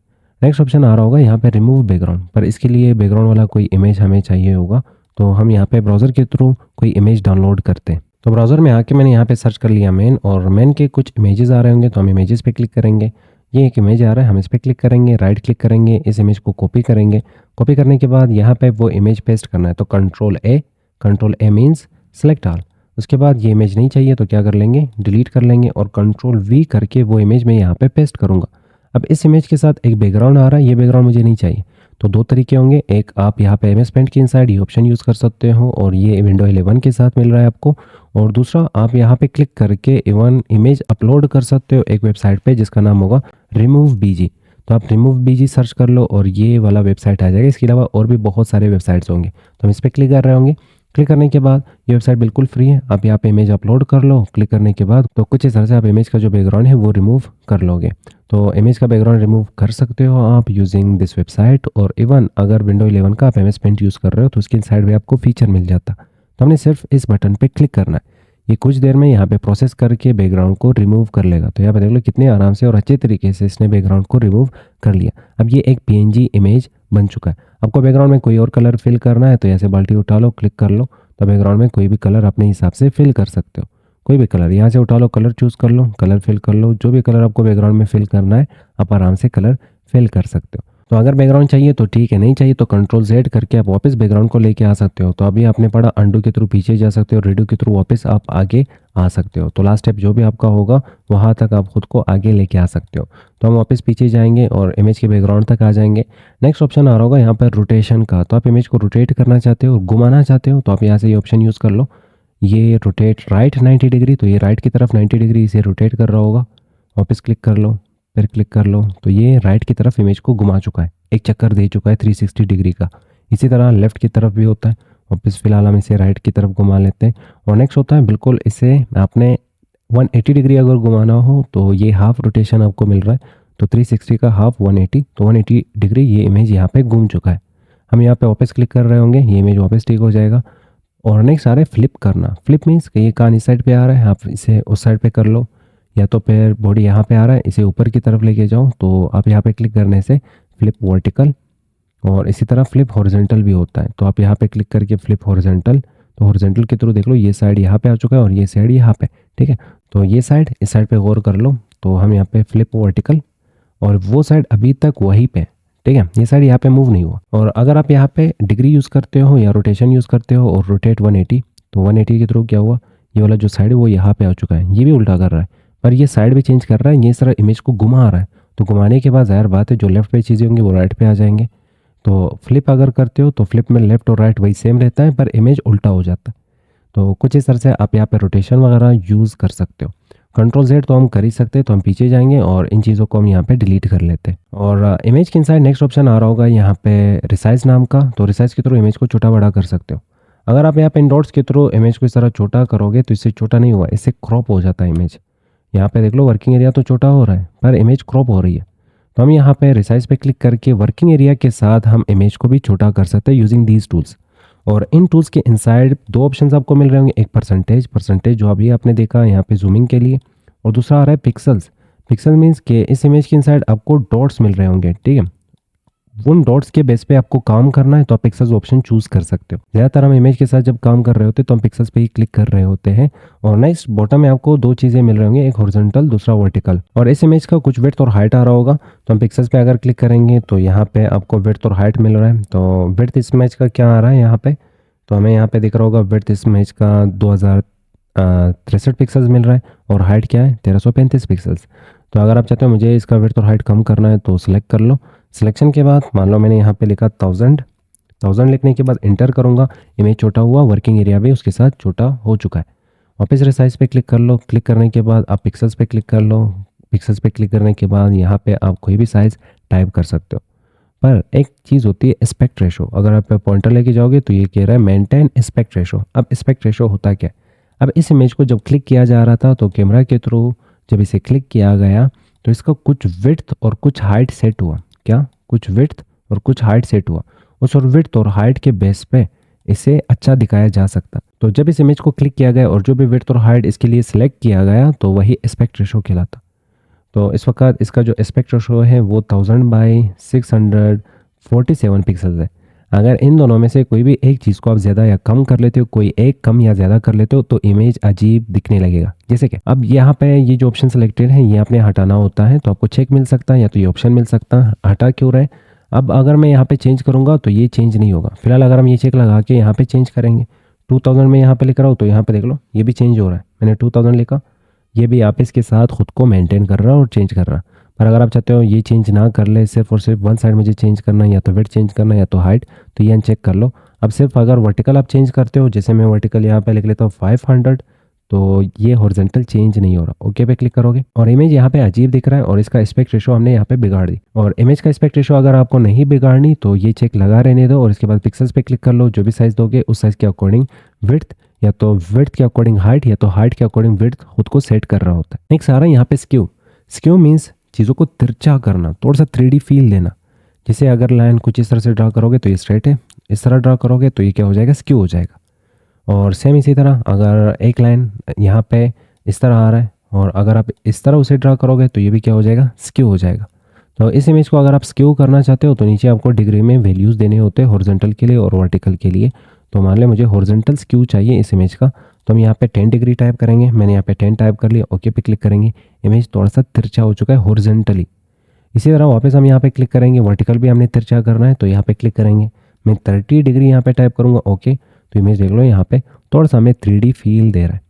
नेक्स्ट ऑप्शन आ रहा होगा यहाँ पे रिमूव बैकग्राउंड, पर इसके लिए बैकग्राउंड वाला कोई इमेज हमें चाहिए होगा, तो हम यहाँ पे ब्राउज़र के थ्रू कोई इमेज डाउनलोड करते हैं। तो ब्राउज़र में आके मैंने यहाँ पे सर्च कर लिया मेन, और मेन के कुछ इमेजेस आ रहे होंगे, तो हम इमेजेस पे क्लिक करेंगे। ये एक इमेज आ रहा है, हम इस पे क्लिक करेंगे, राइट क्लिक करेंगे, इस इमेज को कॉपी करेंगे। कॉपी करने के बाद यहाँ पे वो इमेज पेस्ट करना है, तो कंट्रोल ए मीन्स सेलेक्ट ऑल। उसके बाद ये इमेज नहीं चाहिए तो क्या कर लेंगे, डिलीट कर लेंगे, और कंट्रोल वी करके वो इमेज मैं यहाँ पे पेस्ट करूँगा। अब इस इमेज के साथ एक बैकग्राउंड आ रहा है, ये बैकग्राउंड मुझे नहीं चाहिए, तो दो तरीके होंगे। एक, आप यहाँ पे एमएस पेंट के इनसाइड ये ऑप्शन यूज़ कर सकते हो और ये विंडो 11 के साथ मिल रहा है आपको। और दूसरा, आप यहाँ पे क्लिक करके इवन इमेज अपलोड कर सकते हो एक वेबसाइट पे जिसका नाम होगा रिमूव बीजी। तो आप रिमूव बीजी सर्च कर लो और ये वाला वेबसाइट आ जाएगा। इसके अलावा और भी बहुत सारे वेबसाइट्स होंगे, तो हम इस पर क्लिक कर रहे होंगे। क्लिक करने के बाद ये वेबसाइट बिल्कुल फ्री है, आप यहाँ पे इमेज अपलोड कर लो। क्लिक करने के बाद तो कुछ इस तरह से आप इमेज का जो बैकग्राउंड है वो रिमूव कर लोगे। तो इमेज का बैकग्राउंड रिमूव कर सकते हो आप यूजिंग दिस वेबसाइट। और इवन अगर विंडो 11 का आप एमएस पेंट यूज़ कर रहे हो तो उसके साइड में आपको फीचर मिल जाता। तो हमने सिर्फ इस बटन पे क्लिक करना है, ये कुछ देर में यहाँ पे प्रोसेस करके बैकग्राउंड को रिमूव कर लेगा। तो यहाँ पे देख लो कितने आराम से और अच्छे तरीके से इसने बैकग्राउंड को रिमूव कर लिया। अब ये एक पीएनजी इमेज बन चुका है। आपको बैकग्राउंड में कोई और कलर फिल करना है तो ऐसे बाल्टी उठा लो, क्लिक कर लो, तो बैकग्राउंड में कोई भी कलर अपने हिसाब से फिल कर सकते हो। कोई भी कलर यहाँ से उठा लो, कलर चूज़ कर लो, कलर फिल कर लो। जो भी कलर आपको बैकग्राउंड में फिल करना है आप आराम से कलर फिल कर सकते हो। तो अगर बैकग्राउंड चाहिए तो ठीक है, नहीं चाहिए तो कंट्रोल जेड करके आप वापस बैकग्राउंड को लेके आ सकते हो। तो अभी आपने पढ़ा अंडू के थ्रू पीछे जा सकते हो, रेडियो के थ्रू वापस आप आगे आ सकते हो। तो लास्ट स्टेप जो भी आपका होगा वहाँ तक आप खुद को आगे लेके आ सकते हो। तो हम वापस पीछे जाएंगे और इमेज के बैकग्राउंड तक आ जाएंगे। नेक्स्ट ऑप्शन आ रहा होगा यहाँ पर रोटेशन का, तो आप इमेज को रोटेट करना चाहते हो और घुमाना चाहते हो तो आप यहाँ से ये ऑप्शन यूज़ कर लो, ये रोटेट राइट 90 डिग्री। तो ये राइट की तरफ 90 डिग्री इसे रोटेट कर रहा होगा। वापस क्लिक कर लो, फिर क्लिक कर लो, तो ये राइट की तरफ इमेज को घुमा चुका है, एक चक्कर दे चुका है 360 डिग्री का। इसी तरह लेफ्ट की तरफ भी होता है। वापस फिलहाल हम इसे राइट की तरफ घुमा लेते हैं। और नेक्स्ट होता है बिल्कुल इसे आपने 180 डिग्री अगर घुमाना हो तो ये हाफ रोटेशन आपको मिल रहा है। तो 360 का हाफ 180, तो 180 डिग्री ये इमेज यहाँ पे घूम चुका है। हम यहाँ पे वापस क्लिक कर रहे होंगे, ये इमेज वापस ठीक हो जाएगा। और नेक्स्ट आ रहा है फ्लिप करना। फ्लिप मीन्स कि ये कान इस साइड पे आ रहा है, आप इसे उस साइड पे कर लो, या तो पैर बॉडी यहाँ पे आ रहा है, इसे ऊपर की तरफ लेके जाओ। तो आप यहाँ पे क्लिक करने से फ्लिप वर्टिकल और इसी तरह फ्लिप हॉरिजॉन्टल भी होता है। तो आप यहाँ पे क्लिक करके फ्लिप हॉरिजॉन्टल, तो हॉरिजॉन्टल के थ्रू देख लो ये साइड यहाँ पे आ चुका है और ये साइड यहाँ पे, ठीक है। तो ये साइड, इस साइड पे गौर कर लो, तो हम यहाँ पे फ्लिप वर्टिकल और वो साइड अभी तक वहीं पे, ठीक है, ये साइड यहाँ पे मूव नहीं हुआ। और अगर आप यहाँ पे डिग्री यूज़ करते हो या रोटेशन यूज़ करते हो और रोटेट 180, तो 180 के थ्रू क्या हुआ, ये वाला जो साइड है वो यहाँ पे आ चुका है, ये भी उल्टा कर रहा है, पर ये साइड भी चेंज कर रहा है, ये सारा इमेज को घुमा रहा है। तो घुमाने के बाद ज़ाहिर बात है जो लेफ्ट पे चीज़ें होंगी वो राइट पे आ जाएंगे। तो फ्लिप अगर करते हो तो फ्लिप में लेफ्ट और राइट वही सेम रहता है, पर इमेज उल्टा हो जाता है। तो कुछ इस तरह से आप यहाँ पे रोटेशन वगैरह यूज़ कर सकते हो। कंट्रोल Z तो हम कर ही सकते हैं, तो हम पीछे जाएंगे और इन चीज़ों को हम यहाँ पे डिलीट कर लेते हैं। और इमेज के इनसाइड नेक्स्ट ऑप्शन आ रहा होगा यहाँ पे रिसाइज नाम का, तो रिसाइज के थ्रू इमेज को छोटा बड़ा कर सकते हो। अगर आप यहाँ पे इन डॉट्स के थ्रू इमेज को इस तरह छोटा करोगे तो इससे छोटा नहीं हुआ, इससे क्रॉप हो जाता है इमेज। यहाँ पे देख लो वर्किंग एरिया तो छोटा हो रहा है पर इमेज क्रॉप हो रही है। तो हम यहाँ पे रिसाइज पे क्लिक करके वर्किंग एरिया के साथ हम इमेज को भी छोटा कर सकते हैं यूजिंग दीज टूल्स। और इन टूल्स के इनसाइड दो ऑप्शंस आपको मिल रहे होंगे, एक परसेंटेज जो अभी आपने देखा यहाँ पे जूमिंग के लिए, और दूसरा आ रहा है पिक्सल्स। पिक्सल मीन्स के इस इमेज के इनसाइड आपको डॉट्स मिल रहे होंगे, ठीक है। उन डॉट्स के बेस पे आपको काम करना है तो आप पिक्सल्स ऑप्शन चूज कर सकते हो। ज़्यादातर हम इमेज के साथ जब काम कर रहे होते हैं तो हम पिक्सल्स पे ही क्लिक कर रहे होते हैं। और नेक्स्ट बॉटम में आपको दो चीज़ें मिल रही होंगी, एक हॉरिजॉन्टल दूसरा वर्टिकल। और इस इमेज का कुछ विड्थ और हाइट आ रहा होगा, तो हम पिक्सल्स पे अगर क्लिक करेंगे तो यहाँ पे आपको विड्थ और हाइट मिल रहा है। तो विड्थ इस इमेज का क्या आ रहा है यहाँ पे, तो हमें यहाँ पे दिख रहा होगा विड्थ इस इमेज का 2063 पिक्सल्स मिल रहा है और हाइट क्या है 1335 पिक्सल्स। तो अगर आप चाहते हो मुझे इसका विड्थ और हाइट कम करना है तो सिलेक्ट कर लो। सिलेक्शन के बाद मान लो मैंने यहाँ पे लिखा 1000 लिखने के बाद इंटर करूँगा, इमेज छोटा हुआ, वर्किंग एरिया भी उसके साथ छोटा हो चुका है। वापस रिसाइज पे क्लिक कर लो, क्लिक करने के बाद आप पिक्सल्स पे क्लिक कर लो। पिक्सल्स पे क्लिक करने के बाद यहाँ पे आप कोई भी साइज़ टाइप कर सकते हो। पर एक चीज़ होती है एस्पेक्ट रेशो, अगर आप पॉइंटर लेके जाओगे तो ये कह रहा है मेंटेन एस्पेक्ट रेशो। अब एस्पेक्ट रेशो होता क्या है, अब इस इमेज को जब क्लिक किया जा रहा था तो कैमरा के थ्रू जब इसे क्लिक किया गया तो इसका कुछ विड्थ और कुछ हाइट सेट हुआ। क्या, कुछ विड्थ और कुछ हाइट सेट हुआ। उस और विड्थ और हाइट के बेस पे इसे अच्छा दिखाया जा सकता। तो जब इस इमेज को क्लिक किया गया और जो भी विड्थ और हाइट इसके लिए सिलेक्ट किया गया तो वही एस्पेक्ट रेशो कहलाता। तो इस वक्त इसका जो एस्पेक्ट रेशो है वो 1000/647 पिक्सल्स है। अगर इन दोनों में से कोई भी एक चीज़ को आप ज़्यादा या कम कर लेते हो, कोई एक कम या ज़्यादा कर लेते हो तो इमेज अजीब दिखने लगेगा। जैसे कि अब यहाँ पे ये जो ऑप्शन सेलेक्टेड है ये आपने हटाना होता है, तो आपको चेक मिल सकता है या तो ये ऑप्शन मिल सकता है, हटा क्यों रहे। अब अगर मैं यहाँ पे चेंज करूँगा तो ये चेंज नहीं होगा। फिलहाल अगर हम ये चेक लगा के यहाँ पे चेंज करेंगे, 2000 में यहाँ पे लिख रहा हूँ तो यहाँ पे देख लो ये भी चेंज हो रहा है। मैंने 2000 लिखा, ये भी आप इसके साथ खुद को मेंटेन कर रहा है और चेंज कर रहा है। पर अगर आप चाहते हो ये चेंज ना कर ले, सिर्फ और सिर्फ वन साइड मुझे चेंज करना है, या तो विड्थ चेंज करना है या तो हाइट, तो ये अनचेक कर लो। अब सिर्फ अगर वर्टिकल आप चेंज करते हो, जैसे मैं वर्टिकल यहाँ पे लिख लेता हूँ 500, तो ये हॉरिजॉन्टल चेंज नहीं हो रहा। ओके पे क्लिक करोगे और इमेज यहाँ पे अजीब दिख रहा है और इसका एस्पेक्ट रेशो हमने यहाँ पे बिगाड़ दी। और इमेज का एस्पेक्ट रेशो अगर आपको नहीं बिगाड़नी तो ये चेक लगा रहने दो और इसके बाद पिक्सल्स पे क्लिक कर लो। जो भी साइज दोगे उस साइज के अकॉर्डिंग विड्थ, या तो विड्थ के अकॉर्डिंग हाइट, या तो हाइट के अकॉर्डिंग विड्थ खुद को सेट कर रहा होता है। नेक्स्ट आ रहा है यहाँ पे स्क्यू। स्क्यू मीन्स चीज़ों को तिरछा करना, थोड़ा सा 3D फील देना। जैसे अगर लाइन कुछ इस तरह से ड्रा करोगे तो ये स्ट्रेट है, इस तरह ड्रा करोगे तो ये क्या हो जाएगा, स्क्यू हो जाएगा। और सेम इसी तरह अगर एक लाइन यहाँ पे इस तरह आ रहा है और अगर आप इस तरह उसे ड्रा करोगे तो ये भी क्या हो जाएगा, स्क्यू हो जाएगा। तो इस इमेज को अगर आप स्क्यू करना चाहते हो तो नीचे आपको डिग्री में वैल्यूज़ देने होते हैं हॉरिजॉन्टल के लिए और वर्टिकल के लिए। तो मान लें मुझे हॉरिजॉन्टल स्क्यू चाहिए इस इमेज का, तो हम यहाँ पे 10 डिग्री टाइप करेंगे। मैंने यहाँ पे 10 टाइप कर लिया, ओके पे क्लिक करेंगे, इमेज थोड़ा सा तिरछा हो चुका है हॉरिजॉन्टली। इसी तरह वापस हम यहाँ पे क्लिक करेंगे, वर्टिकल भी हमने तिरछा करना है तो यहाँ पे क्लिक करेंगे। मैं 30 डिग्री यहाँ पे टाइप करूँगा, ओके। तो इमेज देख लो यहाँ पे थोड़ा सा हमें 3D फील दे रहा है।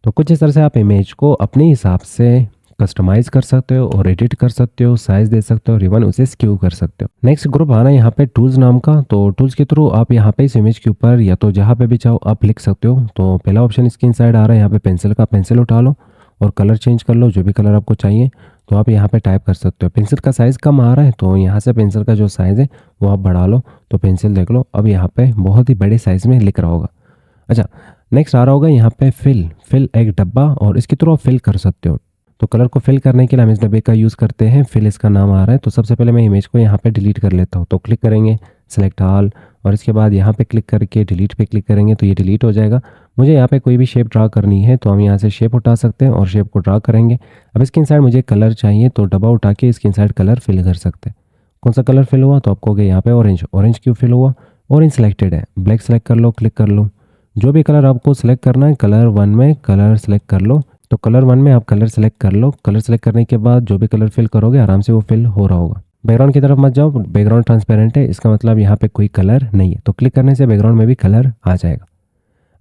तो कुछ इस तरह से आप इमेज को अपने हिसाब से कस्टमाइज़ कर सकते हो और एडिट कर सकते हो, साइज़ दे सकते हो और इवन उसे स्क्यू कर सकते हो। नेक्स्ट ग्रुप आना है यहाँ पे टूल्स नाम का। तो टूल्स के थ्रू आप यहाँ पे इस इमेज के ऊपर या तो जहाँ पे भी चाहो आप लिख सकते हो। तो पहला ऑप्शन इसके इनसाइड आ रहा है यहाँ पे पेंसिल का, पेंसिल उठा लो और कलर चेंज कर लो, जो भी कलर आपको चाहिए तो आप यहाँ पे टाइप कर सकते हो। पेंसिल का साइज़ कम आ रहा है तो यहाँ से पेंसिल का जो साइज़ है वो आप बढ़ा लो। तो पेंसिल देख लो अब यहाँ पे बहुत ही बड़े साइज़ में लिख रहा होगा। अच्छा, नेक्स्ट आ रहा होगा यहाँ पे फिल एक डब्बा और इसके थ्रू आप फिल कर सकते हो। तो कलर को फिल करने के लिए हम इस डब्बे का यूज़ करते हैं, फिल इसका नाम आ रहा है। तो सबसे पहले मैं इमेज को यहाँ पे डिलीट कर लेता हूँ। तो क्लिक करेंगे सेलेक्ट ऑल और इसके बाद यहाँ पे क्लिक करके डिलीट पे क्लिक करेंगे तो ये डिलीट हो जाएगा। मुझे यहाँ पे कोई भी शेप ड्रा करनी है तो हम यहाँ से शेप उठा सकते हैं और शेप को ड्रा करेंगे। अब इसके इनसाइड मुझे कलर चाहिए तो डब्बा उठा के इसके इनसाइड कलर फिल कर सकते हैं। कौन सा कलर फिल हुआ, तो आपको कहोगे यहाँ पे ऑरेंज। ऑरेंज क्यों फिल हुआ, ऑरेंज सिलेक्टेड है। ब्लैक सेलेक्ट कर लो, क्लिक कर लो। जो भी कलर आपको सिलेक्ट करना है कलर 1 में कलर सेलेक्ट कर लो। तो कलर 1 में आप कलर सेलेक्ट कर लो। कलर सेलेक्ट करने के बाद जो भी कलर फिल करोगे आराम से वो फिल हो रहा होगा। बैकग्राउंड की तरफ मत जाओ, बैकग्राउंड ट्रांसपेरेंट है, इसका मतलब यहाँ पे कोई कलर नहीं है। तो क्लिक करने से बैकग्राउंड में भी कलर आ जाएगा।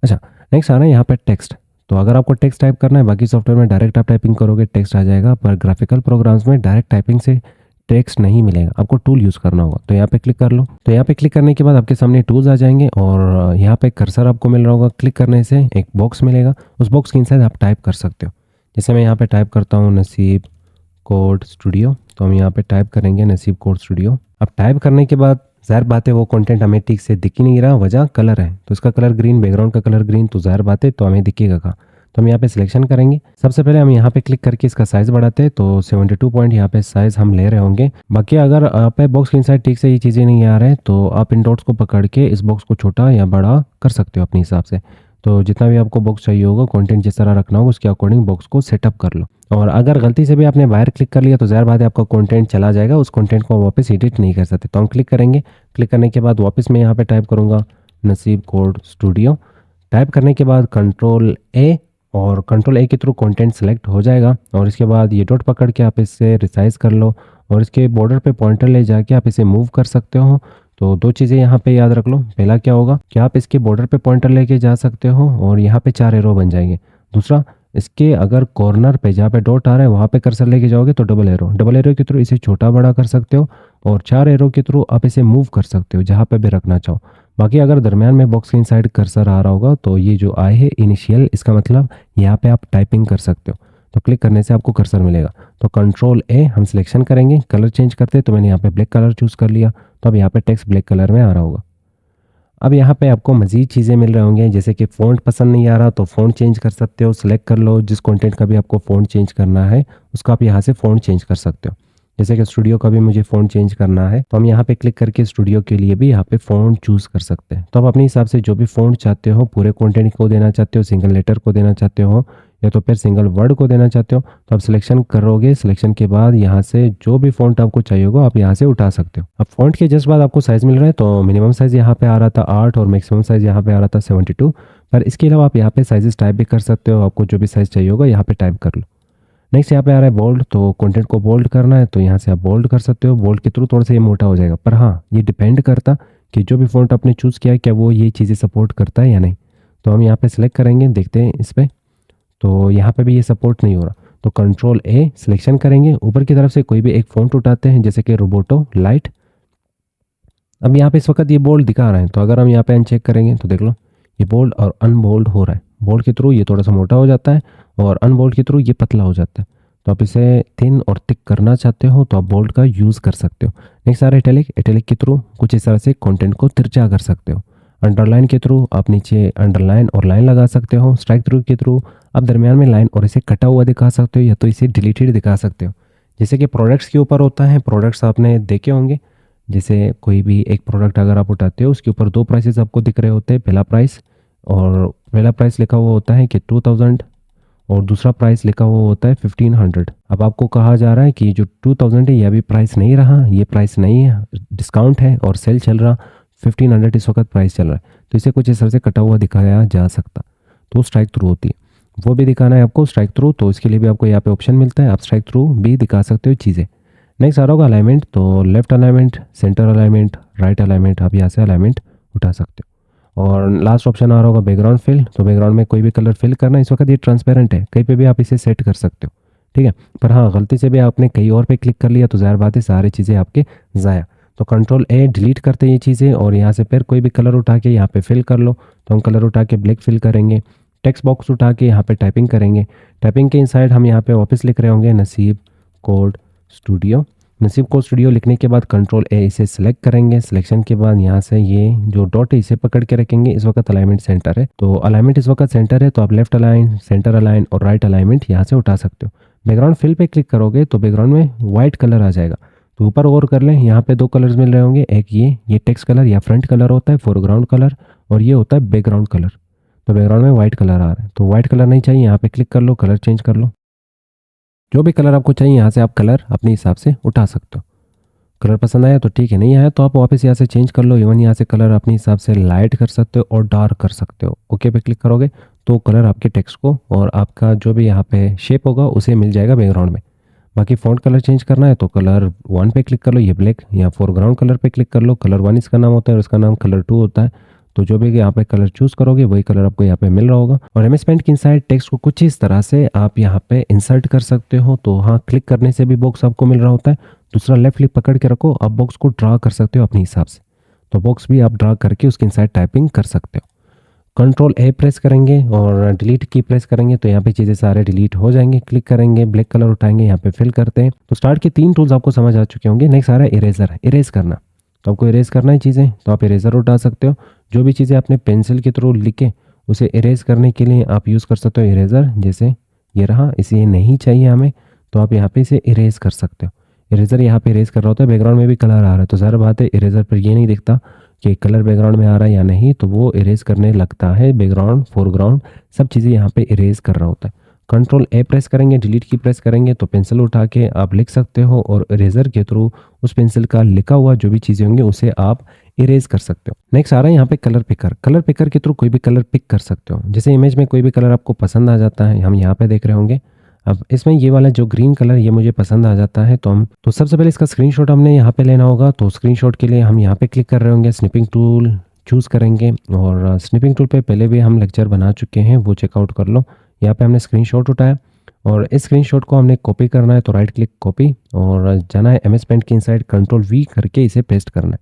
अच्छा, नेक्स्ट आ रहा है यहाँ पे टेक्स्ट। तो अगर आपको टेक्स्ट टाइप करना है, बाकी सॉफ्टवेयर में डायरेक्ट आप टाइपिंग करोगे टेक्स्ट आ जाएगा, पर ग्राफिकल प्रोग्राम्स में डायरेक्ट टाइपिंग से टेक्स्ट नहीं मिलेगा, आपको टूल यूज़ करना होगा। तो यहाँ पे क्लिक कर लो। तो यहाँ पे क्लिक करने के बाद आपके सामने टूल्स आ जाएंगे और यहाँ पे कर्सर आपको मिल रहा होगा। क्लिक करने से एक बॉक्स मिलेगा, उस बॉक्स के इनसाइड आप टाइप कर सकते हो। जैसे मैं यहाँ पे टाइप करता हूँ नसीब कोड स्टूडियो, तो हम यहाँ पे टाइप करेंगे नसीब कोड स्टूडियो। अब टाइप करने के बाद ज़ाहिर बात है वो कंटेंट हमें ठीक से दिख ही नहीं रहा, वजह कलर है। तो इसका कलर ग्रीन, बैकग्राउंड का कलर ग्रीन, तो ज़ाहिर बात है तो हमें दिखेगा कहाँ। तो हम यहाँ पे सिलेक्शन करेंगे। सबसे पहले हम यहाँ पे क्लिक करके इसका साइज़ बढ़ाते हैं, तो 72 पॉइंट यहाँ पे साइज़ हम ले रहे होंगे। बाकी अगर आप बॉक्स के इनसाइड ठीक से ये चीज़ें नहीं आ रहे तो आप इन डॉट्स को पकड़ के इस बॉक्स को छोटा या बड़ा कर सकते हो अपने हिसाब से। तो जितना भी आपको बॉक्स चाहिए होगा, कंटेंट जिस तरह रखना होगा उसके अकॉर्डिंग बॉक्स को सेटअप कर लो। और अगर गलती से भी आपने बाहर क्लिक कर लिया तो ज़ाहिर बात है आपका कंटेंट चला जाएगा, उस कंटेंट को वापस एडिट नहीं कर सकते। तो हम क्लिक करेंगे। क्लिक करने के बाद वापस मैं यहाँ पे टाइप करूँगा नसीब कोड स्टूडियो। टाइप करने के बाद कंट्रोल ए, और कंट्रोल ए के थ्रू कंटेंट सेलेक्ट हो जाएगा। और इसके बाद ये डॉट पकड़ के आप इसे रिसाइज कर लो और इसके बॉर्डर पे पॉइंटर ले जाके आप इसे मूव कर सकते हो। तो दो चीज़ें यहाँ पे याद रख लो। पहला क्या होगा कि आप इसके बॉर्डर पे पॉइंटर लेके जा सकते हो और यहाँ पे 4 एरो बन जाएंगे। दूसरा, इसके अगर कॉर्नर पे जहाँ पे डॉट आ रहा है वहाँ पे कर्सर लेके जाओगे तो डबल एरो के थ्रू इसे छोटा बड़ा कर सकते हो और 4 एरो के थ्रू आप इसे मूव कर सकते हो जहाँ पे भी रखना चाहो। बाकी अगर दरमियान में बॉक्स के इनसाइड कर्सर आ रहा होगा तो ये जो आए है इनिशियल, इसका मतलब यहाँ पे आप टाइपिंग कर सकते हो। तो क्लिक करने से आपको कर्सर मिलेगा। तो कंट्रोल ए हम सिलेक्शन करेंगे, कलर चेंज करते हैं। तो मैंने यहाँ पे ब्लैक कलर चूज़ कर लिया, तो अब यहाँ पे टेक्स्ट ब्लैक कलर में आ रहा होगा। अब यहाँ पे आपको मज़ीद चीज़ें मिल रहे होंगे, जैसे कि फ़ॉन्ट पसंद नहीं आ रहा तो फ़ॉन्ट चेंज कर सकते हो। सिलेक्ट कर लो जिस कंटेंट का भी आपको फ़ॉन्ट चेंज करना है उसका आप यहाँ से फ़ॉन्ट चेंज कर सकते हो। जैसे कि स्टूडियो का भी मुझे फ़ॉन्ट चेंज करना है तो हम यहाँ पे क्लिक करके स्टूडियो के लिए भी यहाँ पे फ़ॉन्ट चूज़ कर सकते हैं। तो आप अपने हिसाब से जो भी फ़ॉन्ट चाहते हो, पूरे कंटेंट को देना चाहते हो, सिंगल लेटर को देना चाहते हो या तो फिर सिंगल वर्ड को देना चाहते हो, तो आप सिलेक्शन करोगे। सिलेक्शन के बाद यहाँ से जो भी फ़ॉन्ट आपको चाहिए होगा आप यहाँ से उठा सकते हो। अब फ़ॉन्ट के जस्ट बाद आपको साइज़ मिल रहा है, तो मिनिमम साइज़ यहाँ पे आ रहा था 8 और मैक्सिमम साइज़ यहाँ पे आ रहा था 72। पर इसके अलावा आप यहाँ पे साइजेस टाइप भी कर सकते हो, आपको जो भी साइज़ चाहिए होगा यहाँ पे टाइप कर लो। नेक्स्ट यहाँ पे आ रहा है बोल्ड, तो कंटेंट को बोल्ड करना है तो यहाँ से आप बोल्ड कर सकते हो। बोल्ड के थ्रू थोड़ा सा ये मोटा हो जाएगा, पर हाँ ये डिपेंड करता कि जो भी फ़ॉन्ट आपने चूज़ किया है क्या वो ये चीज़ें सपोर्ट करता है या नहीं। तो हम यहाँ पे सिलेक्ट करेंगे, देखते हैं इस पर, तो यहाँ पे भी ये सपोर्ट नहीं हो रहा। तो कंट्रोल ए सिलेक्शन करेंगे, ऊपर की तरफ से कोई भी एक फ़ॉन्ट उठाते हैं जैसे कि रोबोटो लाइट। अब यहाँ पे इस वक्त ये बोल्ड दिखा रहा है, तो अगर हम यहाँ पे अनचेक करेंगे तो देख लो ये बोल्ड और अनबोल्ड हो रहा है। बोल्ड के थ्रू ये थोड़ा सा मोटा हो जाता है और अनबोल्ड के थ्रू ये पतला हो जाता है। तो आप इसे थिन और थिक करना चाहते हो तो आप बोल्ड का यूज़ कर सकते हो। नेक्स्ट आ रहा है इटैलिक। इटैलिक के थ्रू कुछ इस तरह से कंटेंट को तिरछा कर सकते हो। अंडरलाइन के थ्रू आप नीचे अंडरलाइन और लाइन लगा सकते हो। स्ट्राइक थ्रू के थ्रू आप दरमियान में लाइन और इसे कटा हुआ दिखा सकते हो या तो इसे डिलीटेड दिखा सकते हो। जैसे कि प्रोडक्ट्स के ऊपर होता है, प्रोडक्ट्स आपने देखे होंगे, जैसे कोई भी एक प्रोडक्ट अगर आप उठाते हो उसके ऊपर 2 प्राइसेस आपको दिख रहे होते हैं। पहला प्राइस लिखा हुआ होता है कि 2000 और दूसरा प्राइस लिखा हुआ होता है 1500। अब आपको कहा जा रहा है कि जो 2000 है ये अभी प्राइस नहीं रहा, ये प्राइस नहीं है, डिस्काउंट है और सेल चल रहा 1500 इस वक्त प्राइस चल रहा है। तो इसे कुछ इस तरह से कटा हुआ दिखाया जा सकता, तो स्ट्राइक थ्रू होती है। वो भी दिखाना है आपको स्ट्राइक थ्रू, तो इसके लिए भी आपको यहाँ पे ऑप्शन मिलता है, आप स्ट्राइक थ्रू भी दिखा सकते हो चीज़ें। नेक्स्ट आ रहा होगा अलाइनमेंट, तो left alignment, centre alignment, right alignment, आप यहाँ से अलाइनमेंट उठा सकते हो। और लास्ट ऑप्शन आ रहा होगा बैकग्राउंड फिल, तो बैकग्राउंड में कोई भी कलर फिल करना है। इस वक्त ये ट्रांसपेरेंट है, कहीं पे भी आप इसे सेट कर सकते हो, ठीक है। पर हाँ गलती से भी आपने कहीं और पे क्लिक कर लिया तो ज़ाहिर बात है सारी चीज़ें आपके ज़ाया। तो कंट्रोल ए डिलीट करते हैं ये चीज़ें और यहाँ से फिर कोई भी कलर उठा के यहाँ पे फिल कर लो। तो हम कलर उठा के ब्लैक फिल करेंगे। टेक्स्ट बॉक्स उठा के यहाँ पे टाइपिंग करेंगे। टाइपिंग के इनसाइड हम यहाँ पे वापस लिख रहे होंगे नसीब कोड स्टूडियो। नसीब कोड स्टूडियो लिखने के बाद कंट्रोल ए इसे सिलेक्ट करेंगे। सिलेक्शन के बाद यहाँ से ये जो डॉट है इसे पकड़ के रखेंगे। इस वक्त अलाइनमेंट सेंटर है, तो अलाइनमेंट इस वक्त सेंटर है, तो आप लेफ्ट अलाइन, सेंटर अलाइन और राइट अलाइनमेंट यहाँ से उठा सकते हो। बैकग्राउंड फिल पे क्लिक करोगे तो बैकग्राउंड में वाइट कलर आ जाएगा। तो ऊपर गौर कर लें, यहाँ पे 2 कलर्स मिल रहे होंगे, एक ये टेक्स्ट कलर या फ्रंट कलर होता है फोरग्राउंड कलर, और ये होता है बैकग्राउंड कलर। तो बैकग्राउंड में वाइट कलर आ रहा है, तो वाइट कलर नहीं चाहिए, यहाँ पे क्लिक कर लो, कलर चेंज कर लो। जो भी कलर आपको चाहिए यहाँ से आप कलर अपने हिसाब से उठा सकते हो। कलर पसंद आया तो ठीक है, नहीं आया तो आप वापस यहाँ से चेंज कर लो। इवन यहाँ से कलर अपने हिसाब से लाइट कर सकते हो और डार्क कर सकते हो। ओके पे क्लिक करोगे तो कलर आपके टेक्स्ट को और आपका जो भी यहाँ पे शेप होगा उसे मिल जाएगा बैकग्राउंड में। बाकी फ़ॉन्ट कलर चेंज करना है तो कलर 1 पे क्लिक कर लो, ये ब्लैक, या फोरग्राउंड कलर पे क्लिक कर लो। कलर 1 इसका नाम होता है और इसका नाम कलर 2 होता है। तो जो भी यहाँ पे कलर चूज़ करोगे वही कलर आपको यहाँ पे मिल रहा होगा। और एमएस पेंट के इनसाइड टेक्स्ट को कुछ इस तरह से आप यहाँ पे इंसर्ट कर सकते हो। तो हाँ, क्लिक करने से भी बॉक्स आपको मिल रहा होता है। दूसरा लेफ्ट क्लिक पकड़ के रखो, आप बॉक्स को ड्रा कर सकते हो अपने हिसाब से। तो बॉक्स भी आप ड्रा करके उसके इनसाइड टाइपिंग कर सकते हो। कंट्रोल ए प्रेस करेंगे और डिलीट की प्रेस करेंगे तो यहाँ पे चीज़ें सारे डिलीट हो जाएंगे। क्लिक करेंगे, ब्लैक कलर उठाएंगे, यहाँ पे फिल करते हैं। तो स्टार्ट के 3 टूल्स आपको समझ आ चुके होंगे। नेक्स्ट आ रहा है इरेजर, इरेज करना। तो आपको इरेज करना है चीज़ें तो आप इरेजर उठा सकते हो। जो भी चीज़ें आपने पेंसिल के थ्रू लिखे उसे इरेज करने के लिए आप यूज़ कर सकते हो इरेजर। जैसे ये रहा, इसे ये नहीं चाहिए हमें तो आप यहाँ पे इसे इरेज कर सकते हो। इरेजर यहाँ पे इरेज कर रहा होता है, बैकग्राउंड में भी कलर आ रहा है तो ज़ाहिर बात है इरेजर पर ये नहीं दिखता कि कलर बैकग्राउंड में आ रहा है या नहीं, तो वो इरेज करने लगता है। बैकग्राउंड, फोरग्राउंड सब चीज़ें यहाँ पे इरेज कर रहा होता है। कंट्रोल ए प्रेस करेंगे, डिलीट की प्रेस करेंगे तो पेंसिल उठा के आप लिख सकते हो और इरेजर के थ्रू उस पेंसिल का लिखा हुआ जो भी चीज़ें होंगी उसे आप इरेज कर सकते हो। नेक्स्ट आ रहा है यहाँ पे कलर पिकर। कलर पिकर के थ्रू कोई भी कलर पिक कर सकते हो। जैसे इमेज में कोई भी कलर आपको पसंद आ जाता है, हम यहाँ पे देख रहे होंगे। अब इसमें ये वाला जो ग्रीन कलर ये मुझे पसंद आ जाता है तो सबसे पहले इसका स्क्रीनशॉट हमने यहाँ पे लेना होगा। तो स्क्रीनशॉट के लिए हम यहाँ पे क्लिक कर रहे होंगे, स्निपिंग टूल चूज़ करेंगे और स्निपिंग टूल पे पहले भी हम लेक्चर बना चुके हैं, वो चेकआउट कर लो। यहाँ पे हमने स्क्रीनशॉट उठाया और इस स्क्रीनशॉट को हमने कॉपी करना है तो राइट क्लिक कॉपी और जाना है एमएस पेंट के इनसाइड, कंट्रोल वी करके इसे पेस्ट करना है।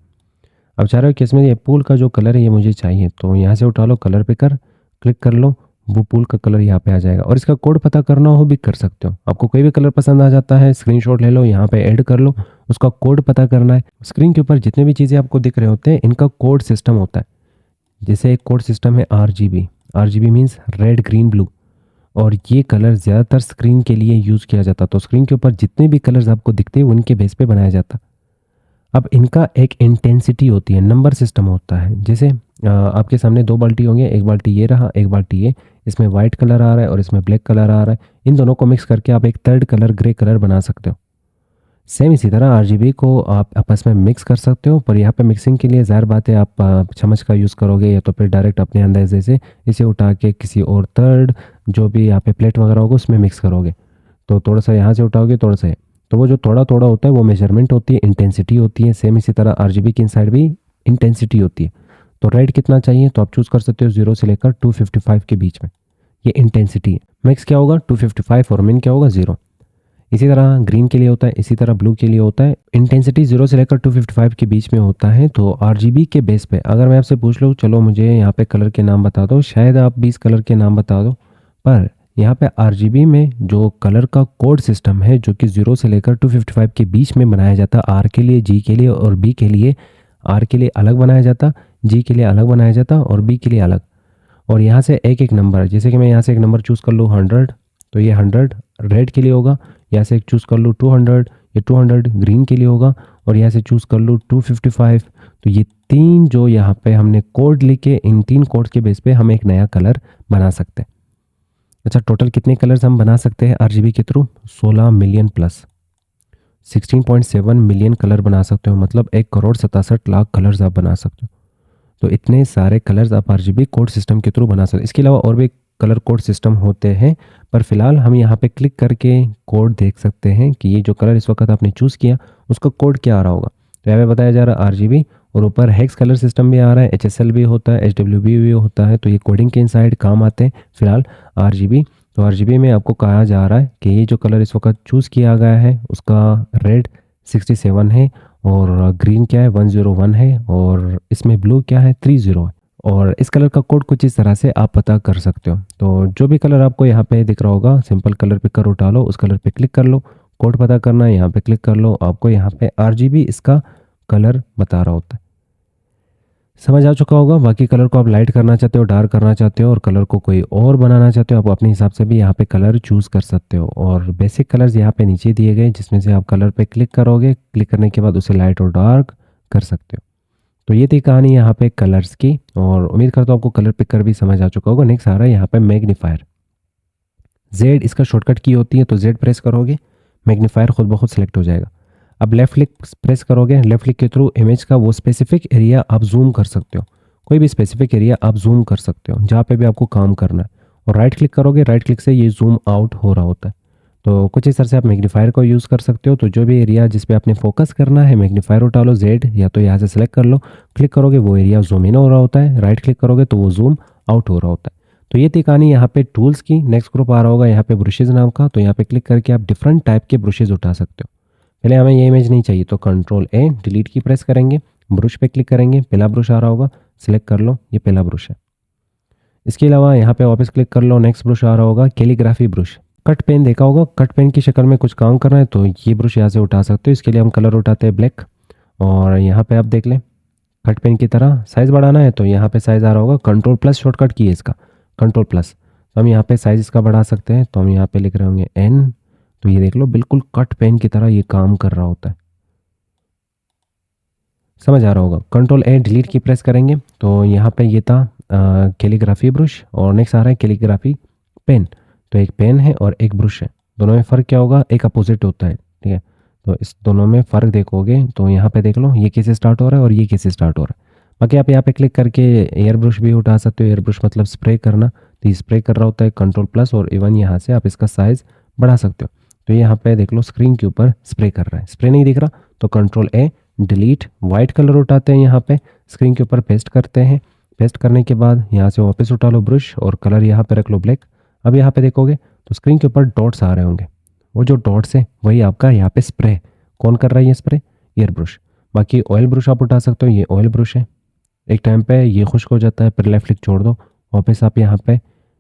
अब चाह रहे हो कि इसमें ये पूल का जो कलर है ये मुझे चाहिए तो यहाँ से उठा लो, कलर पिकर क्लिक कर लो, वो पूल का कलर यहाँ पे आ जाएगा। और इसका कोड पता करना हो भी कर सकते हो। आपको कोई भी कलर पसंद आ जाता है, स्क्रीनशॉट ले लो, यहाँ पे ऐड कर लो, उसका कोड पता करना है। स्क्रीन के ऊपर जितने भी चीज़ें आपको दिख रहे होते हैं इनका कोड सिस्टम होता है। जैसे एक कोड सिस्टम है RGB, RGB means red green blue, और ये कलर ज़्यादातर स्क्रीन के लिए यूज़ किया जाता। तो स्क्रीन के ऊपर जितने भी कलर्स आपको दिखते हैं उनके बेस पे बनाया जाता। अब इनका एक इंटेंसिटी होती है, नंबर सिस्टम होता है। जैसे आपके सामने 2 बाल्टी होंगे, एक बाल्टी ये रहा, एक बाल्टी ये, इसमें वाइट कलर आ रहा है और इसमें ब्लैक कलर आ रहा है। इन दोनों को मिक्स करके आप एक थर्ड कलर ग्रे कलर बना सकते हो। सेम इसी तरह RGB को आप आपस में मिक्स कर सकते हो, पर यहाँ पे मिक्सिंग के लिए ज़ाहिर बात है आप चम्मच का यूज़ करोगे या तो फिर डायरेक्ट अपने अंदाजे से इसे उठा के किसी और थर्ड जो भी यहाँ पे प्लेट वगैरह होगा उसमें मिक्स करोगे। तो थोड़ा सा यहाँ से उठाओगे, थोड़ा सा, तो वो जो थोड़ा थोड़ा होता है वो मेजरमेंट होती है, इंटेंसिटी होती है। सेम इसी तरह RGB की इनसाइड भी इंटेंसिटी होती है। तो रेड कितना चाहिए तो आप चूज़ कर सकते हो 0 से लेकर 255 के बीच में, ये इंटेंसिटी है। मैक्स क्या होगा 255 और मिन क्या होगा 0। इसी तरह ग्रीन के लिए होता है, इसी तरह ब्लू के लिए होता है। इंटेंसिटी 0 से लेकर 255 के बीच में होता है। तो RGB के बेस पे अगर मैं आपसे पूछ लूँ चलो मुझे यहाँ पे कलर के नाम बता दो, शायद आप 20 कलर के नाम बता दो, पर यहाँ पे RGB में जो कलर का कोड सिस्टम है जो कि 0 से लेकर 255 के बीच में बनाया जाता, R के लिए, G के लिए और B के लिए। R के लिए अलग बनाया जाता, G के लिए अलग बनाया जाता और B के लिए अलग। और यहाँ से एक एक नंबर, जैसे कि मैं यहाँ से एक नंबर चूज़ कर लूँ 100, तो ये 100 रेड के लिए होगा। यहाँ से एक चूज़ कर लूँ 200, ये 200 ग्रीन के लिए होगा। और यहाँ से चूज़ कर लूँ 255, तो ये 3 जो यहाँ पे हमने कोड लिखे, इन 3 कोड्स के बेस पे हम एक नया कलर बना सकते हैं। अच्छा, टोटल कितने कलर्स हम बना सकते हैं RGB के through? 16 million plus 16.7 million colour बना सकते हो, मतलब 1,67,00,000 कलर्स आप बना सकते हो। तो इतने सारे कलर्स आप RGB कोड सिस्टम के थ्रू बना सकते हो। इसके अलावा और भी कलर कोड सिस्टम होते हैं, पर फिलहाल हम यहाँ पे क्लिक करके कोड देख सकते हैं कि ये जो कलर इस वक्त आपने चूज़ किया उसका कोड क्या आ रहा होगा। तो यहाँ पे बताया जा रहा है RGB, और ऊपर हेक्स कलर सिस्टम भी आ रहा है, HSL भी होता है, HWB भी होता है। तो ये कोडिंग के इनसाइड काम आते हैं फिलहाल RGB। तो RGB में आपको कहा जा रहा है कि ये जो कलर इस वक्त चूज़ किया गया है उसका रेड 67 है और ग्रीन क्या है 101 है और इसमें ब्लू क्या है 30 है। और इस कलर का कोड कुछ इस तरह से आप पता कर सकते हो। तो जो भी कलर आपको यहाँ पे दिख रहा होगा, सिंपल कलर पिकर उठा लो, उस कलर पे क्लिक कर लो, कोड पता करना है यहाँ पे क्लिक कर लो, आपको यहाँ पे RGB इसका कलर बता रहा होता है। समझ आ चुका होगा। बाकी कलर को आप लाइट करना चाहते हो, डार्क करना चाहते हो और कलर को कोई और बनाना चाहते हो, आप अपने हिसाब से भी यहाँ पे कलर चूज़ कर सकते हो। और बेसिक कलर्स यहाँ पे नीचे दिए गए जिसमें से आप कलर पे क्लिक करोगे, क्लिक करने के बाद उसे लाइट और डार्क कर सकते हो। तो ये थी कहानी यहाँ पे कलर्स की, और उम्मीद करता हूँ आपको कलर पिकर भी समझ आ चुका होगा। नेक्स्ट आ रहा है यहाँ पे मैग्नीफायर। Z इसका शॉर्टकट की होती है, तो Z प्रेस करोगे, मैग्नीफायर खुद ब खुद सेलेक्ट हो जाएगा। अब लेफ़्ट क्लिक प्रेस करोगे, लेफ़्ट क्लिक के थ्रू इमेज का वो स्पेसिफिक एरिया आप ज़ूम कर सकते हो। कोई भी स्पेसिफिक एरिया आप ज़ूम कर सकते हो, जहाँ पे भी आपको काम करना है। और राइट क्लिक करोगे, राइट क्लिक से ये ज़ूम आउट हो रहा होता है। तो कुछ इस तरह से आप मैग्नीफायर को यूज़ कर सकते हो। तो जो भी एरिया जिस पे आपने फ़ोकस करना है, मैग्नीफायर उठा लो ज़ेड, या तो यहाँ से सेलेक्ट कर लो, क्लिक करोगे वो एरिया ज़ूम इन हो रहा होता है, राइट क्लिक करोगे तो वो ज़ूम आउट हो रहा होता है। तो ये थी कहानी यहाँ पे टूल्स की। नेक्स्ट ग्रुप आ रहा होगा यहाँ पे ब्रशेज़ नाम का, तो यहाँ पे क्लिक करके आप डिफरेंट टाइप के ब्रशेज़ उठा सकते हो। पहले हमें ये इमेज नहीं चाहिए तो कंट्रोल ए डिलीट की प्रेस करेंगे, ब्रश पे क्लिक करेंगे, पहला ब्रश आ रहा होगा, सिलेक्ट कर लो, ये पहला ब्रश है। इसके अलावा यहाँ पे वापस क्लिक कर लो, नेक्स्ट ब्रश आ रहा होगा कैलीग्राफी ब्रश। कट पेन देखा होगा, कट पेन की शक्ल में कुछ काम करना है तो ये ब्रश यहाँ से उठा सकते हो। इसके लिए हम कलर उठाते हैं ब्लैक, और यहाँ पे आप देख लें कट पेन की तरह साइज़ बढ़ाना है तो यहाँ पे साइज़ आ रहा होगा, कंट्रोल प्लस शॉर्टकट की है इसका, कंट्रोल प्लस। तो हम यहाँ पे साइज़ इसका बढ़ा सकते हैं, तो हम यहाँ पे लिख रहे होंगे एन। तो ये देख लो बिल्कुल कट पेन की तरह ये काम कर रहा होता है, समझ आ रहा होगा। कंट्रोल ए डिलीट की प्रेस करेंगे तो यहाँ पे ये था कैलीग्राफी ब्रश, और नेक्स्ट आ रहा है कैलीग्राफी पेन। तो एक पेन है और एक ब्रश है, दोनों में फ़र्क क्या होगा, एक अपोजिट होता है, ठीक है। तो इस दोनों में फ़र्क देखोगे तो यहाँ पे देख लो ये कैसे स्टार्ट हो रहा है और ये कैसे स्टार्ट हो रहा है। बाकी आप यहाँ पे क्लिक करके एयर ब्रश भी उठा सकते हो। एयर ब्रश मतलब स्प्रे करना, तो ये स्प्रे कर रहा होता है, कंट्रोल प्लस, और इवन यहाँ से आप इसका साइज़ बढ़ा सकते हो। तो यहाँ पे देख लो स्क्रीन के ऊपर स्प्रे कर रहा है, स्प्रे नहीं दिख रहा तो कंट्रोल ए डिलीट, वाइट कलर उठाते हैं, यहाँ पे स्क्रीन के ऊपर पेस्ट करते हैं। पेस्ट करने के बाद यहाँ से वापस उठा लो ब्रश और कलर यहाँ पे रख लो ब्लैक। अब यहाँ पे देखोगे तो स्क्रीन के ऊपर डॉट्स आ रहे होंगे, वो जो डॉट्स है वही आपका यहाँ पे स्प्रे। कौन कर रहा है ये स्प्रे, एयर ब्रश। बाकी ऑयल ब्रश आप उठा सकते हो, ये ऑयल ब्रश है। एक टाइम पे ये खुश्क हो जाता है, फिर लेफ्ट क्लिक छोड़ दो, वापस आप यहाँ पे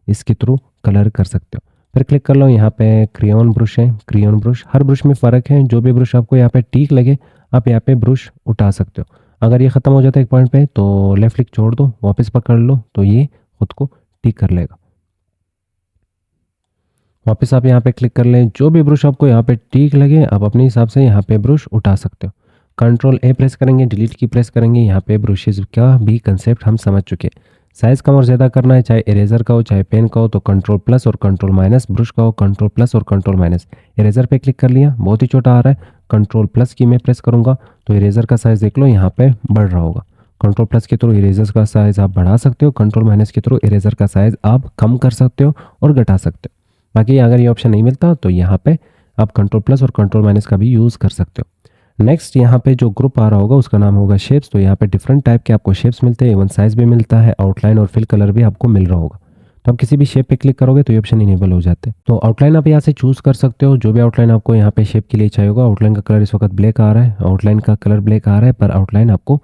इसके थ्रू कलर कर सकते हो। फिर क्लिक कर लो, यहाँ पे क्रेयॉन ब्रश है, क्रेयॉन ब्रश। हर ब्रश में फ़र्क है, जो भी ब्रश आपको यहाँ पे ठीक लगे आप यहाँ पे ब्रश उठा सकते हो। अगर ये ख़त्म हो जाता है एक पॉइंट पे तो लेफ्ट क्लिक छोड़ दो, वापस पकड़ लो, तो ये खुद को ठीक कर लेगा। वापस आप यहाँ पे क्लिक कर लें, जो भी ब्रश आपको यहाँ पे ठीक लगे आप अपने हिसाब से यहाँ पे ब्रश उठा सकते हो। कंट्रोल ए प्रेस करेंगे, डिलीट की प्रेस करेंगे, यहाँ पे ब्रशेज़ का भी कंसेप्ट हम समझ चुके हैं। साइज़ कम और ज़्यादा करना है, चाहे इरेज़र का हो चाहे पेन का हो, तो कंट्रोल प्लस और कंट्रोल माइनस। ब्रश का हो कंट्रोल प्लस और कंट्रोल माइनस। इरेज़र पे क्लिक कर लिया, बहुत ही छोटा आ रहा है, कंट्रोल प्लस की मैं प्रेस करूँगा तो इरेज़र का साइज़ देख लो यहाँ पे बढ़ रहा होगा। कंट्रोल प्लस के थ्रू इरेज़र का साइज़ आप बढ़ा सकते हो, कंट्रोल माइनस के थ्रू इरेज़र का साइज़ आप कम कर सकते हो और घटा सकते हो। बाकी अगर ये ऑप्शन नहीं मिलता तो यहाँ पे आप कंट्रोल प्लस और कंट्रोल माइनस का भी यूज़ कर सकते हो। नेक्स्ट यहाँ पे जो ग्रुप आ रहा होगा उसका नाम होगा शेप्स। तो यहाँ पे डिफरेंट टाइप के आपको शेप्स मिलते हैं, इवन साइज़ भी मिलता है, आउटलाइन और फिल कलर भी आपको मिल रहा होगा। तो आप किसी भी शेप पे क्लिक करोगे तो ये ऑप्शन इनेबल हो जाते हैं। तो आउटलाइन आप यहाँ से चूज़ कर सकते हो, जो भी आउटलाइन आपको यहाँ पे शेप के लिए चाहिए होगा। आउटलाइन का कलर इस वक्त ब्लैक आ रहा है, आउटलाइन का कलर ब्लैक आ रहा है, पर आउटलाइन आपको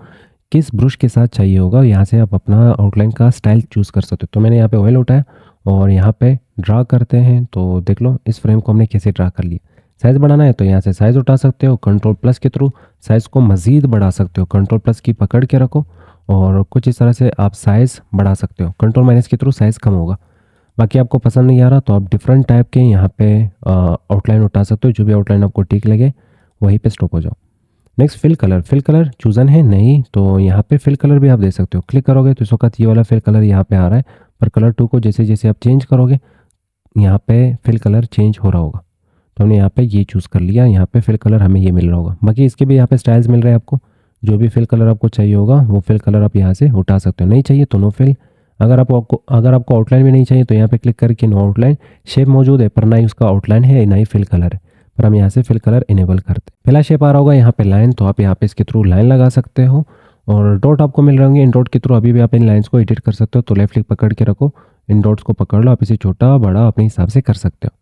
किस ब्रश के साथ चाहिए होगा यहाँ से आप अपना आउटलाइन का स्टाइल चूज़ कर सकते हो। तो मैंने यहाँ पे ऑयल उठाया और यहाँ पे ड्रा करते हैं, तो देख लो इस फ्रेम को हमने कैसे ड्रा कर लिया। साइज़ बढ़ाना है तो यहाँ से साइज़ उठा सकते हो, कंट्रोल प्लस के थ्रू साइज़ को मज़ीद बढ़ा सकते हो। कंट्रोल प्लस की पकड़ के रखो और कुछ इस तरह से आप साइज़ बढ़ा सकते हो। कंट्रोल माइनस के थ्रू साइज़ कम होगा। बाकी आपको पसंद नहीं आ रहा तो आप डिफरेंट टाइप के यहाँ पे आउटलाइन उठा सकते हो, जो भी आउटलाइन आपको ठीक लगे वहीं पे स्टॉप हो जाओ। Next fill colour, fill colour chosen है नहीं तो यहाँ पे फिल कलर भी आप दे सकते हो। क्लिक करोगे तो इस वक्त ये वाला फिल कलर यहाँ पे आ रहा है, पर कलर 2 को जैसे जैसे आप चेंज करोगे यहाँ पे फिल कलर चेंज हो रहा होगा। तो हमने यहाँ पे ये चूज़ कर लिया, यहाँ पे फिल कलर हमें ये मिल रहा होगा। बाकी इसके भी यहाँ पे स्टाइल्स मिल रहे हैं आपको, जो भी फिल कलर आपको चाहिए होगा वो फिल कलर आप यहाँ से उठा सकते हो। नहीं चाहिए तो नो फिल। अगर आपको आउटलाइन भी नहीं चाहिए तो यहाँ पे क्लिक करके नो आउटलाइन। शेप मौजूद है पर ना ही उसका आउटलाइन है ना ही फिल कलर है, पर हम यहाँ से फिल कलर इनेबल करते हैं। पहला शेप आ रहा होगा यहाँ पे लाइन, तो आप यहाँ पे इसके थ्रू लाइन लगा सकते हो। और डॉट आपको मिल रहे होंगे, इन डॉट के थ्रू अभी भी आप इन लाइन्स को एडिट कर सकते हो। तो लेफ्ट क्लिक पकड़ के रखो, इन डॉट्स को पकड़ लो, आप इसे छोटा बड़ा अपने हिसाब से कर सकते हो।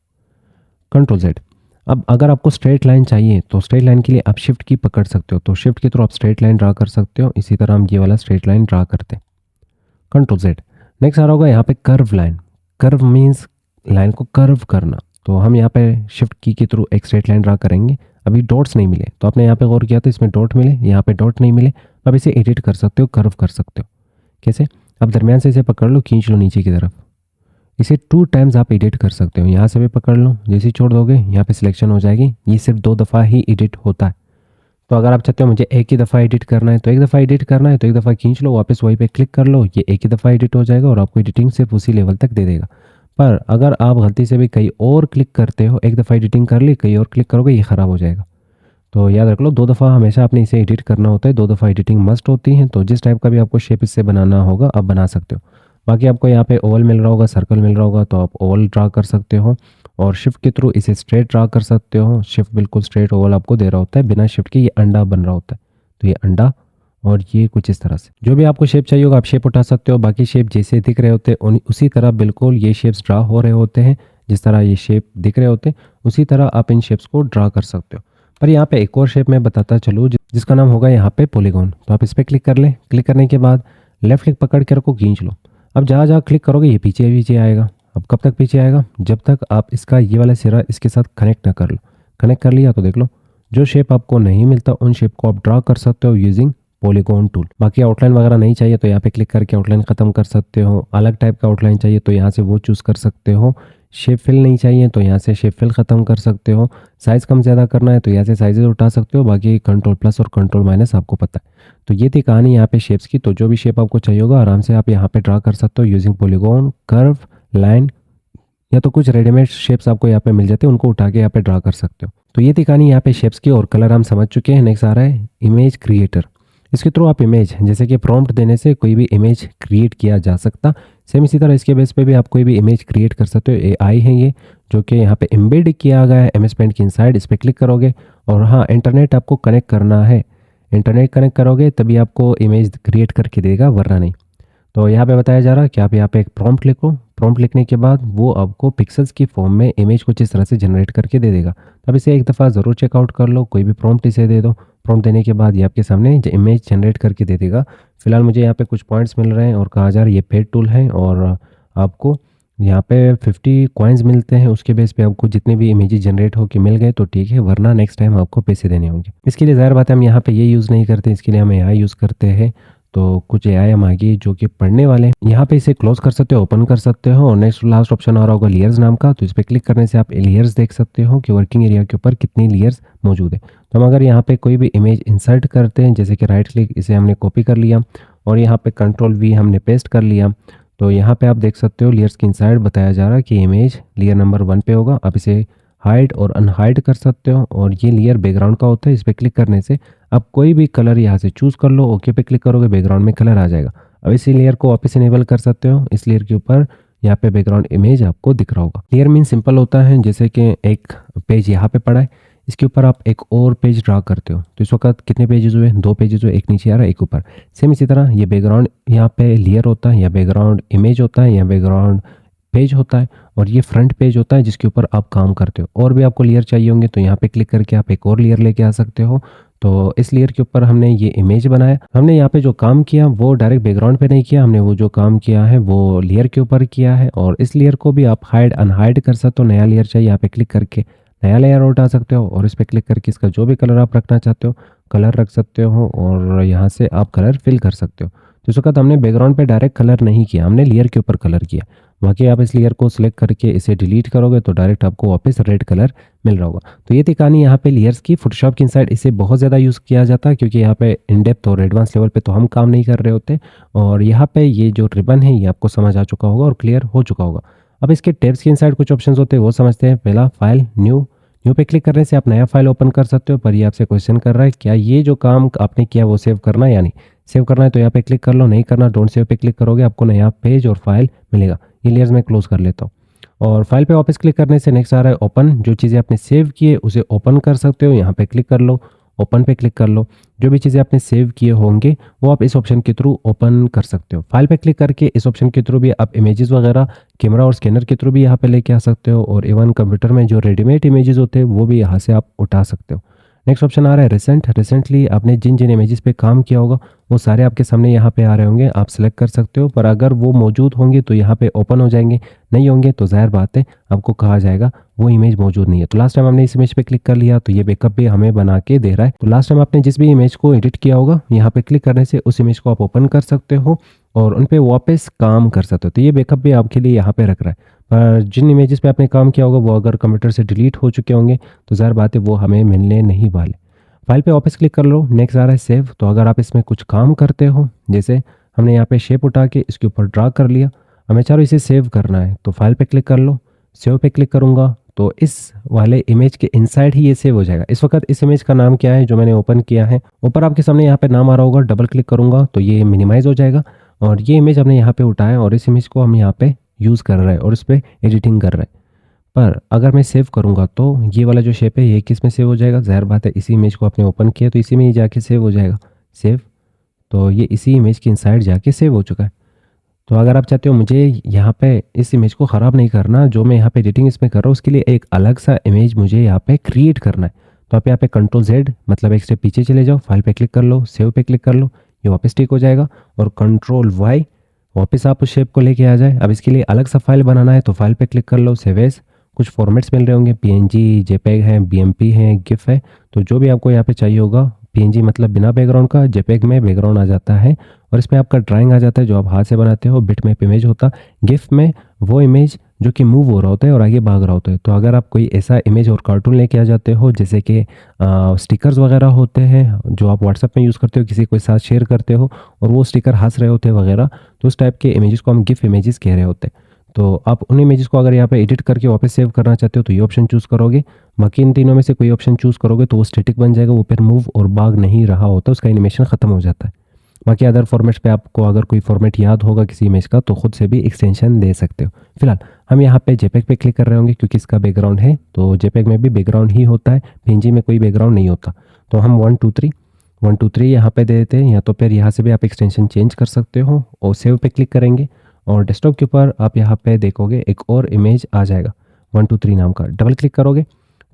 Control Z. अब अगर आपको स्ट्रेट लाइन चाहिए तो स्ट्रेट लाइन के लिए आप शिफ्ट की पकड़ सकते हो, तो शिफ्ट के थ्रू आप स्ट्रेट लाइन ड्रा कर सकते हो। इसी तरह हम ये वाला स्ट्रेट लाइन ड्रा करते हैं, कंट्रोल जेड। नेक्स्ट आ रहा होगा यहाँ पे curve line. Curve means line को कर्व करना, तो हम यहाँ पे शिफ्ट की के थ्रू एक स्ट्रेट लाइन ड्रा करेंगे। अभी डॉट्स नहीं मिले तो आपने यहाँ पे गौर किया तो इसमें डॉट मिले, यहाँ पे डॉट नहीं मिले। अब इसे एडिट कर सकते हो, कर्व कर सकते हो। कैसे, अब दरमियान से इसे पकड़ लो, खींच लो नीचे की तरफ। इसे 2 टाइम्स आप एडिट कर सकते हो, यहाँ से भी पकड़ लो, जैसे ही छोड़ दोगे यहाँ पे सिलेक्शन हो जाएगी। ये सिर्फ 2 दफ़ा ही एडिट होता है। तो अगर आप चाहते हो मुझे एक ही दफ़ा एडिट करना है तो एक दफ़ा एडिट करना है तो एक दफ़ा खींच लो, वापस वहीं पे क्लिक कर लो, ये एक ही दफ़ा एडिट हो जाएगा और आपको एडिटिंग सिर्फ उसी लेवल तक दे देगा। पर अगर आप गलती से भी कहीं और क्लिक करते हो, एक दफ़ा एडिटिंग कर ली, कहीं और क्लिक करोगे, ये ख़राब हो जाएगा। तो याद रख लो 2 दफ़ा हमेशा आपने इसे एडिट करना होता है, 2 दफ़ा एडिटिंग मस्ट होती है। तो जिस टाइप का भी आपको शेप इससे बनाना होगा आप बना सकते हो। बाकी आपको यहाँ पे ओवल मिल रहा होगा, सर्कल मिल रहा होगा, तो आप ओवल ड्रा कर सकते हो और शिफ्ट के थ्रू इसे स्ट्रेट ड्रा कर सकते हो। शिफ्ट बिल्कुल स्ट्रेट ओवल आपको दे रहा होता है, बिना शिफ्ट के ये अंडा बन रहा होता है। तो ये अंडा और ये कुछ इस तरह से जो भी आपको शेप चाहिए होगा आप शेप उठा सकते हो। बाकी शेप जैसे दिख रहे होते हैं उसी तरह बिल्कुल ये शेप्स ड्रा हो रहे होते हैं। जिस तरह ये शेप दिख रहे होते हैं उसी तरह आप इन शेप्स को ड्रा कर सकते हो। पर यहाँ पे एक और शेप मैं बताता चलूँ जिसका नाम होगा यहाँ पे पॉलीगॉन। तो आप इस पर क्लिक कर लें। क्लिक करने के बाद लेफ्ट क्लिक पकड़ के रखो, खींच लो। अब जहाँ जहाँ क्लिक करोगे ये पीछे पीछे आएगा। अब कब तक पीछे आएगा? जब तक आप इसका ये वाला सिरा इसके साथ कनेक्ट ना कर लो। कनेक्ट कर लिया तो देख लो जो शेप आपको नहीं मिलता उन शेप को आप ड्रा कर सकते हो यूजिंग पॉलीगॉन टूल। बाकी आउटलाइन वगैरह नहीं चाहिए तो यहाँ पे क्लिक करके आउटलाइन ख़त्म कर सकते हो। अलग टाइप का आउटलाइन चाहिए तो यहाँ से वो चूज़ कर सकते हो। शेप फिल नहीं चाहिए तो यहाँ से शेप फिल ख़त्म कर सकते हो। साइज़ कम ज़्यादा करना है तो यहाँ से साइजेस उठा सकते हो। बाकी कंट्रोल प्लस और कंट्रोल माइनस आपको पता है। तो ये थी कहानी यहाँ पे शेप्स की। तो जो भी शेप आपको चाहिए होगा आराम से आप यहाँ पे ड्रा कर सकते हो यूजिंग पॉलीगॉन, कर्व, लाइन या तो कुछ रेडीमेड शेप्स आपको यहाँ पे मिल जाते हैं, उनको उठा के यहाँ पे ड्रा कर सकते हो। तो ये थी कहानी यहाँ पे शेप्स की और कलर हम समझ चुके हैं। नेक्स्ट आ रहा है इमेज क्रिएटर। इसके थ्रू आप इमेज जैसे कि प्रॉम्प्ट देने से कोई भी इमेज क्रिएट किया जा सकता। सेम इसी तरह इसके बेस पे भी आप कोई भी इमेज क्रिएट कर सकते हो। एआई है ये जो कि यहाँ पे एम्बेड किया गया है एमएस पेंट की इनसाइड। इस पर क्लिक करोगे और हाँ इंटरनेट आपको कनेक्ट करना है। इंटरनेट कनेक्ट करोगे तभी आपको इमेज क्रिएट करके देगा, वरना नहीं। तो यहाँ पे बताया जा रहा है कि आप यहाँ पे एक प्रॉम्प्ट लिखो। प्रॉम्प्ट लिखने के बाद वो आपको पिक्सेल्स की फॉर्म में इमेज कुछ इस तरह से जनरेट करके दे देगा। अब इसे एक दफ़ा ज़रूर चेकआउट कर लो। कोई भी प्रॉम्प्ट इसे दे दो। प्रॉम्प्ट देने के बाद ये आपके सामने इमेज जनरेट करके दे देगा। फिलहाल मुझे यहाँ पे कुछ पॉइंट्स मिल रहे हैं और कहा जा रहा है ये पेड टूल है और आपको यहाँ पे 50 कॉइन्स मिलते हैं। उसके बेस पे आपको जितने भी इमेजेस जनरेट हो के मिल गए तो ठीक है, वरना नेक्स्ट टाइम आपको पैसे देने होंगे। इसके लिए ज़ाहिर बात है हम यहाँ पे ये यूज़ नहीं करते, इसके लिए हम एआई यूज़ करते हैं। तो कुछ एआई हम आगे जो कि पढ़ने वाले हैं। यहाँ पे इसे क्लोज कर सकते हो, ओपन कर सकते हो और नेक्स्ट लास्ट ऑप्शन आ रहा होगा लेयर्स नाम का। तो इस पर क्लिक करने से आप लेयर्स देख सकते हो कि वर्किंग एरिया के ऊपर कितनी लेयर्स मौजूद है। तो हम अगर यहाँ पे कोई भी इमेज इंसर्ट करते हैं जैसे कि राइट क्लिक, इसे हमने कॉपी कर लिया और यहाँ पे कंट्रोल वी हमने पेस्ट कर लिया। तो यहाँ पे आप देख सकते हो लेयर्स के इनसाइड बताया जा रहा है कि इमेज लेयर नंबर 1 पे होगा। आप इसे हाइड और अनहाइड कर सकते हो और ये लेयर बैकग्राउंड का होता है। इस पर क्लिक करने से आप कोई भी कलर यहाँ से चूज़ कर लो। ओके पे क्लिक करोगे बैकग्राउंड में कलर आ जाएगा। अब इसी लेयर को वापस इनेबल कर सकते हो। इस लेयर के ऊपर यहाँ पे बैकग्राउंड इमेज आपको दिख रहा होगा। लेयर मीन सिंपल होता है जैसे कि एक पेज यहाँ पे पड़ा है, इसके ऊपर आप एक और पेज ड्रा करते हो। तो इस वक्त कितने पेजेस हुए? 2 पेजेस हुए, एक नीचे आ रहा है एक ऊपर। सेम इसी तरह ये बैकग्राउंड यहाँ पे लेयर होता है या बैकग्राउंड इमेज होता है या बैकग्राउंड पेज होता है और ये फ्रंट पेज होता है जिसके ऊपर आप काम करते हो। और भी आपको लेयर चाहिए होंगे तो यहाँ पे क्लिक करके आप एक और लेयर लेके आ सकते हो। तो इस लेयर के ऊपर हमने ये इमेज बनाया। हमने यहाँ पे जो काम किया वो डायरेक्ट बैकग्राउंड पे नहीं किया, हमने वो जो काम किया है वो लेयर के ऊपर किया है। और इस लेयर को भी आप हाइड अनहाइड कर सकते हो। नया लेयर चाहिए यहाँ पे क्लिक करके नया लेयर उठा सकते हो और इस पर क्लिक करके इसका जो भी कलर आप रखना चाहते हो कलर रख सकते हो और यहाँ से आप कलर फिल कर सकते हो। तो इस वक्त हमने बैकग्राउंड पे डायरेक्ट कलर नहीं किया, हमने लेयर के ऊपर कलर किया। बाकी आप इस लेयर को सिलेक्ट करके इसे डिलीट करोगे तो डायरेक्ट आपको वापस रेड कलर मिल रहा होगा। तो ये थी कहानी यहाँ पे लेयर्स की। फोटोशॉप की इनसाइड इसे बहुत ज़्यादा यूज़ किया जाता है क्योंकि यहाँ पे इन डेप्थ और एडवांस लेवल पे तो हम काम नहीं कर रहे होते। और यहाँ पे ये जो रिबन है ये आपको समझ आ चुका होगा और क्लियर हो चुका होगा। अब इसके टैब्स की इनसाइड कुछ ऑप्शंस होते हैं वो समझते हैं। पहला फाइल न्यू। न्यू पे क्लिक करने से आप नया फाइल ओपन कर सकते हो। पर ये आपसे क्वेश्चन कर रहा है क्या ये जो काम आपने किया वो सेव करना है या नहीं। सेव करना है तो यहाँ पे क्लिक कर लो, नहीं करना डोंट सेव पे क्लिक करोगे आपको नया पेज और फाइल मिलेगा। ये लेयर्स मैं क्लोज कर लेता हूँ और फाइल पे वापस क्लिक करने से नेक्स्ट आ रहा है ओपन। जो चीज़ें आपने सेव की है उसे ओपन कर सकते हो। यहाँ पे क्लिक कर लो, ओपन पे क्लिक कर लो। जो भी चीज़ें आपने सेव किए होंगे वो आप इस ऑप्शन के थ्रू ओपन कर सकते हो। फाइल पे क्लिक करके इस ऑप्शन के थ्रू भी आप इमेजेस वगैरह कैमरा और स्कैनर के थ्रू भी यहाँ पे लेके आ सकते हो और इवन कंप्यूटर में जो रेडीमेड इमेजेस होते हैं वो भी यहाँ से आप उठा सकते हो। नेक्स्ट ऑप्शन आ रहा है रिसेंट। रिसेंटली आपने जिन जिन इमेजेस पे काम किया होगा वो सारे आपके सामने यहाँ पे आ रहे होंगे, आप सिलेक्ट कर सकते हो। पर अगर वो मौजूद होंगे तो यहाँ पे ओपन हो जाएंगे, नहीं होंगे तो जाहिर बात है आपको कहा जाएगा वो इमेज मौजूद नहीं है। तो लास्ट टाइम हमने इस इमेज पे क्लिक कर लिया तो ये बैकअप भी हमें बना के दे रहा है। तो लास्ट टाइम आपने जिस भी इमेज को एडिट किया होगा यहाँ पे क्लिक करने से उस इमेज को आप ओपन कर सकते हो और उन पे वापस काम कर सकते हो। तो ये बैकअप भी आपके लिए यहाँ पे रख रहा है। पर जिन इमेजेस पे आपने काम किया होगा वो अगर कंप्यूटर से डिलीट हो चुके होंगे तो ज़ाहिर बात है वो हमें मिलने नहीं वाले। फाइल पे वापस क्लिक कर लो। नेक्स्ट आ रहा है सेव। तो अगर आप इसमें कुछ काम करते हो जैसे हमने यहाँ पे शेप उठा के इसके ऊपर ड्रा कर लिया, हमें चाहो इसे सेव करना है तो फाइल पे क्लिक कर लो, सेव पे क्लिक करूँगा तो इस वाले इमेज के इनसाइड ही ये सेव हो जाएगा। इस वक्त इस इमेज का नाम क्या है जो मैंने ओपन किया है, ऊपर आपके सामने यहाँ पे नाम आ रहा होगा, डबल क्लिक करूँगा तो ये मिनिमाइज हो जाएगा और ये इमेज हमने यहाँ पे उठाया और इस इमेज को हम यहाँ पे यूज़ कर रहे हैं और इस पर एडिटिंग कर रहे हैं। पर अगर मैं सेव करूँगा तो ये वाला जो शेप है ये किस में सेव हो जाएगा, ज़ाहिर बात है इसी इमेज को आपने ओपन किया तो इसी में ही जाके सेव हो जाएगा। सेव, तो ये इसी इमेज के इनसाइड जाके सेव हो चुका है। तो अगर आप चाहते हो मुझे यहाँ पे इस इमेज को ख़राब नहीं करना, जो मैं यहाँ पे एडिटिंग इसमें कर रहा हूँ उसके लिए एक अलग सा इमेज मुझे यहाँ पे क्रिएट करना है, तो आप यहाँ पे कंट्रोल Z मतलब एक स्टेप पीछे चले जाओ, फाइल पे क्लिक कर लो, सेव पे क्लिक कर लो, ये वापस टिक हो जाएगा और कंट्रोल Y वापस आप उस शेप को लेके आ जाए। अब इसके लिए अलग सा फाइल बनाना है तो फाइल पे क्लिक कर लो, सेव एज, कुछ फॉर्मेट्स मिल रहे होंगे, PNG, JPEG है, BMP है, GIF है, तो जो भी आपको यहाँ पे चाहिए होगा। PNG मतलब बिना बैकग्राउंड का, JPEG में बैकग्राउंड आ जाता है और इसमें आपका ड्राइंग आ जाता है जो आप हाथ से बनाते हो, बिटमैप इमेज होता, गिफ में वो इमेज जो कि मूव हो रहा होता है और आगे भाग रहा होता है। तो अगर आप कोई ऐसा इमेज और कार्टून लेके आ जाते हो जैसे कि स्टिकर्स वगैरह होते हैं जो आप व्हाट्सएप में यूज़ करते हो, किसी के साथ शेयर करते हो और वो स्टिकर हंस रहे होते हैं वगैरह, तो उस टाइप के इमेजेस को हम गिफ इमेजेस कह रहे होते हैं। तो आप उन इमेजेस को अगर यहाँ पे एडिट करके वापस सेव करना चाहते हो तो ये ऑप्शन चूज़ करोगे, बाकी इन तीनों में से कोई ऑप्शन चूज़ करोगे तो वो स्टैटिक बन जाएगा, वो फिर मूव और भाग नहीं रहा होता, उसका एनिमेशन ख़त्म हो जाता है। बाकी अदर फॉर्मेट्स पे आपको अगर कोई फॉर्मेट याद होगा किसी इमेज का तो खुद से भी एक्सटेंशन दे सकते हो। फिलहाल हम यहाँ पे JPEG पे क्लिक कर रहे होंगे क्योंकि इसका बैकग्राउंड है, तो JPEG में भी बैकग्राउंड ही होता है, PNG में कोई बैकग्राउंड नहीं होता। तो हम 1 2 3 यहाँ पे दे देते हैं, या तो फिर यहाँ से भी आप एक्सटेंशन चेंज कर सकते हो और सेव पे क्लिक करेंगे और डेस्कटॉप के ऊपर आप यहाँ पे देखोगे एक और इमेज आ जाएगा 1 2 3 नाम का, डबल क्लिक करोगे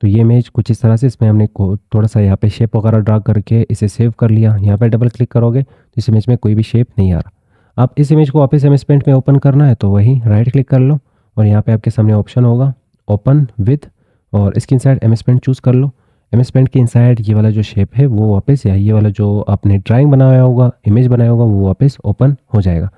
तो ये इमेज कुछ इस तरह से, इसमें हमने थोड़ा सा यहाँ पे शेप वगैरह ड्रा करके इसे सेव कर लिया। यहाँ पे डबल क्लिक करोगे तो इस इमेज में कोई भी शेप नहीं आ रहा। आप इस इमेज को वापस MS पेंट में ओपन करना है तो वही राइट क्लिक कर लो और यहाँ पे आपके सामने ऑप्शन होगा ओपन विद और इसके इनसाइड MS पेंट चूज़ कर लो। MS पेंट के इनसाइड ये वाला जो शेप है वो वापस, या ये वाला जो आपने ड्राइंग बनाया होगा, इमेज बनाया होगा, वो वापस ओपन हो जाएगा।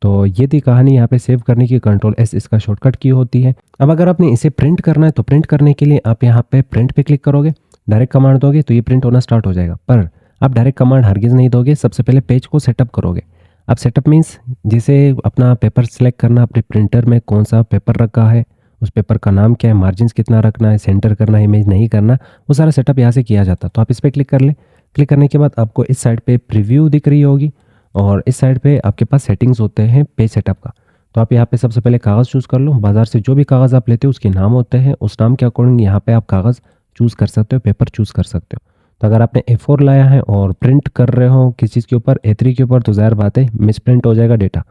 तो ये थी कहानी यहाँ पे सेव करने की, कंट्रोल S इसका शॉर्टकट की होती है। अब अगर आपने इसे प्रिंट करना है तो प्रिंट करने के लिए आप यहाँ पे प्रिंट पे क्लिक करोगे, डायरेक्ट कमांड दोगे तो ये प्रिंट होना स्टार्ट हो जाएगा। पर आप डायरेक्ट कमांड हरगिज़ नहीं दोगे, सबसे पहले पेज को सेटअप करोगे। अब सेटअप मीन्स जैसे अपना पेपर सेलेक्ट करना, अपने प्रिंटर में कौन सा पेपर रखा है, उस पेपर का नाम क्या है, मार्जिन कितना रखना है, सेंटर करना है, इमेज नहीं करना, वो सारा सेटअप यहाँ से किया जाता। तो आप इस पर क्लिक कर ले। क्लिक करने के बाद आपको इस साइड पे प्रीव्यू दिख रही होगी और इस साइड पे आपके पास सेटिंग्स होते हैं पेज सेटअप का। तो आप यहाँ पे सबसे पहले कागज़ चूज़ कर लो। बाज़ार से जो भी कागज़ आप लेते हो उसके नाम होते हैं, उस नाम के अकॉर्डिंग यहाँ पे आप कागज़ चूज़ कर सकते हो, पेपर चूज़ कर सकते हो। तो अगर आपने A4 लाया है और प्रिंट कर रहे हो किसी चीज़ के ऊपर, A3 के ऊपर, तो ज़ाहिर बात है मिस प्रिंट हो जाएगा डेटा।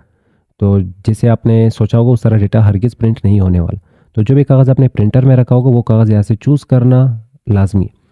तो जैसे आपने सोचा होगा उस तरह डेटा हरगिज़ प्रिंट नहीं होने वाला। तो जो भी कागज़ आपने प्रिंटर में रखा होगा वो कागज़ यहाँ से चूज़ करना लाजमी है।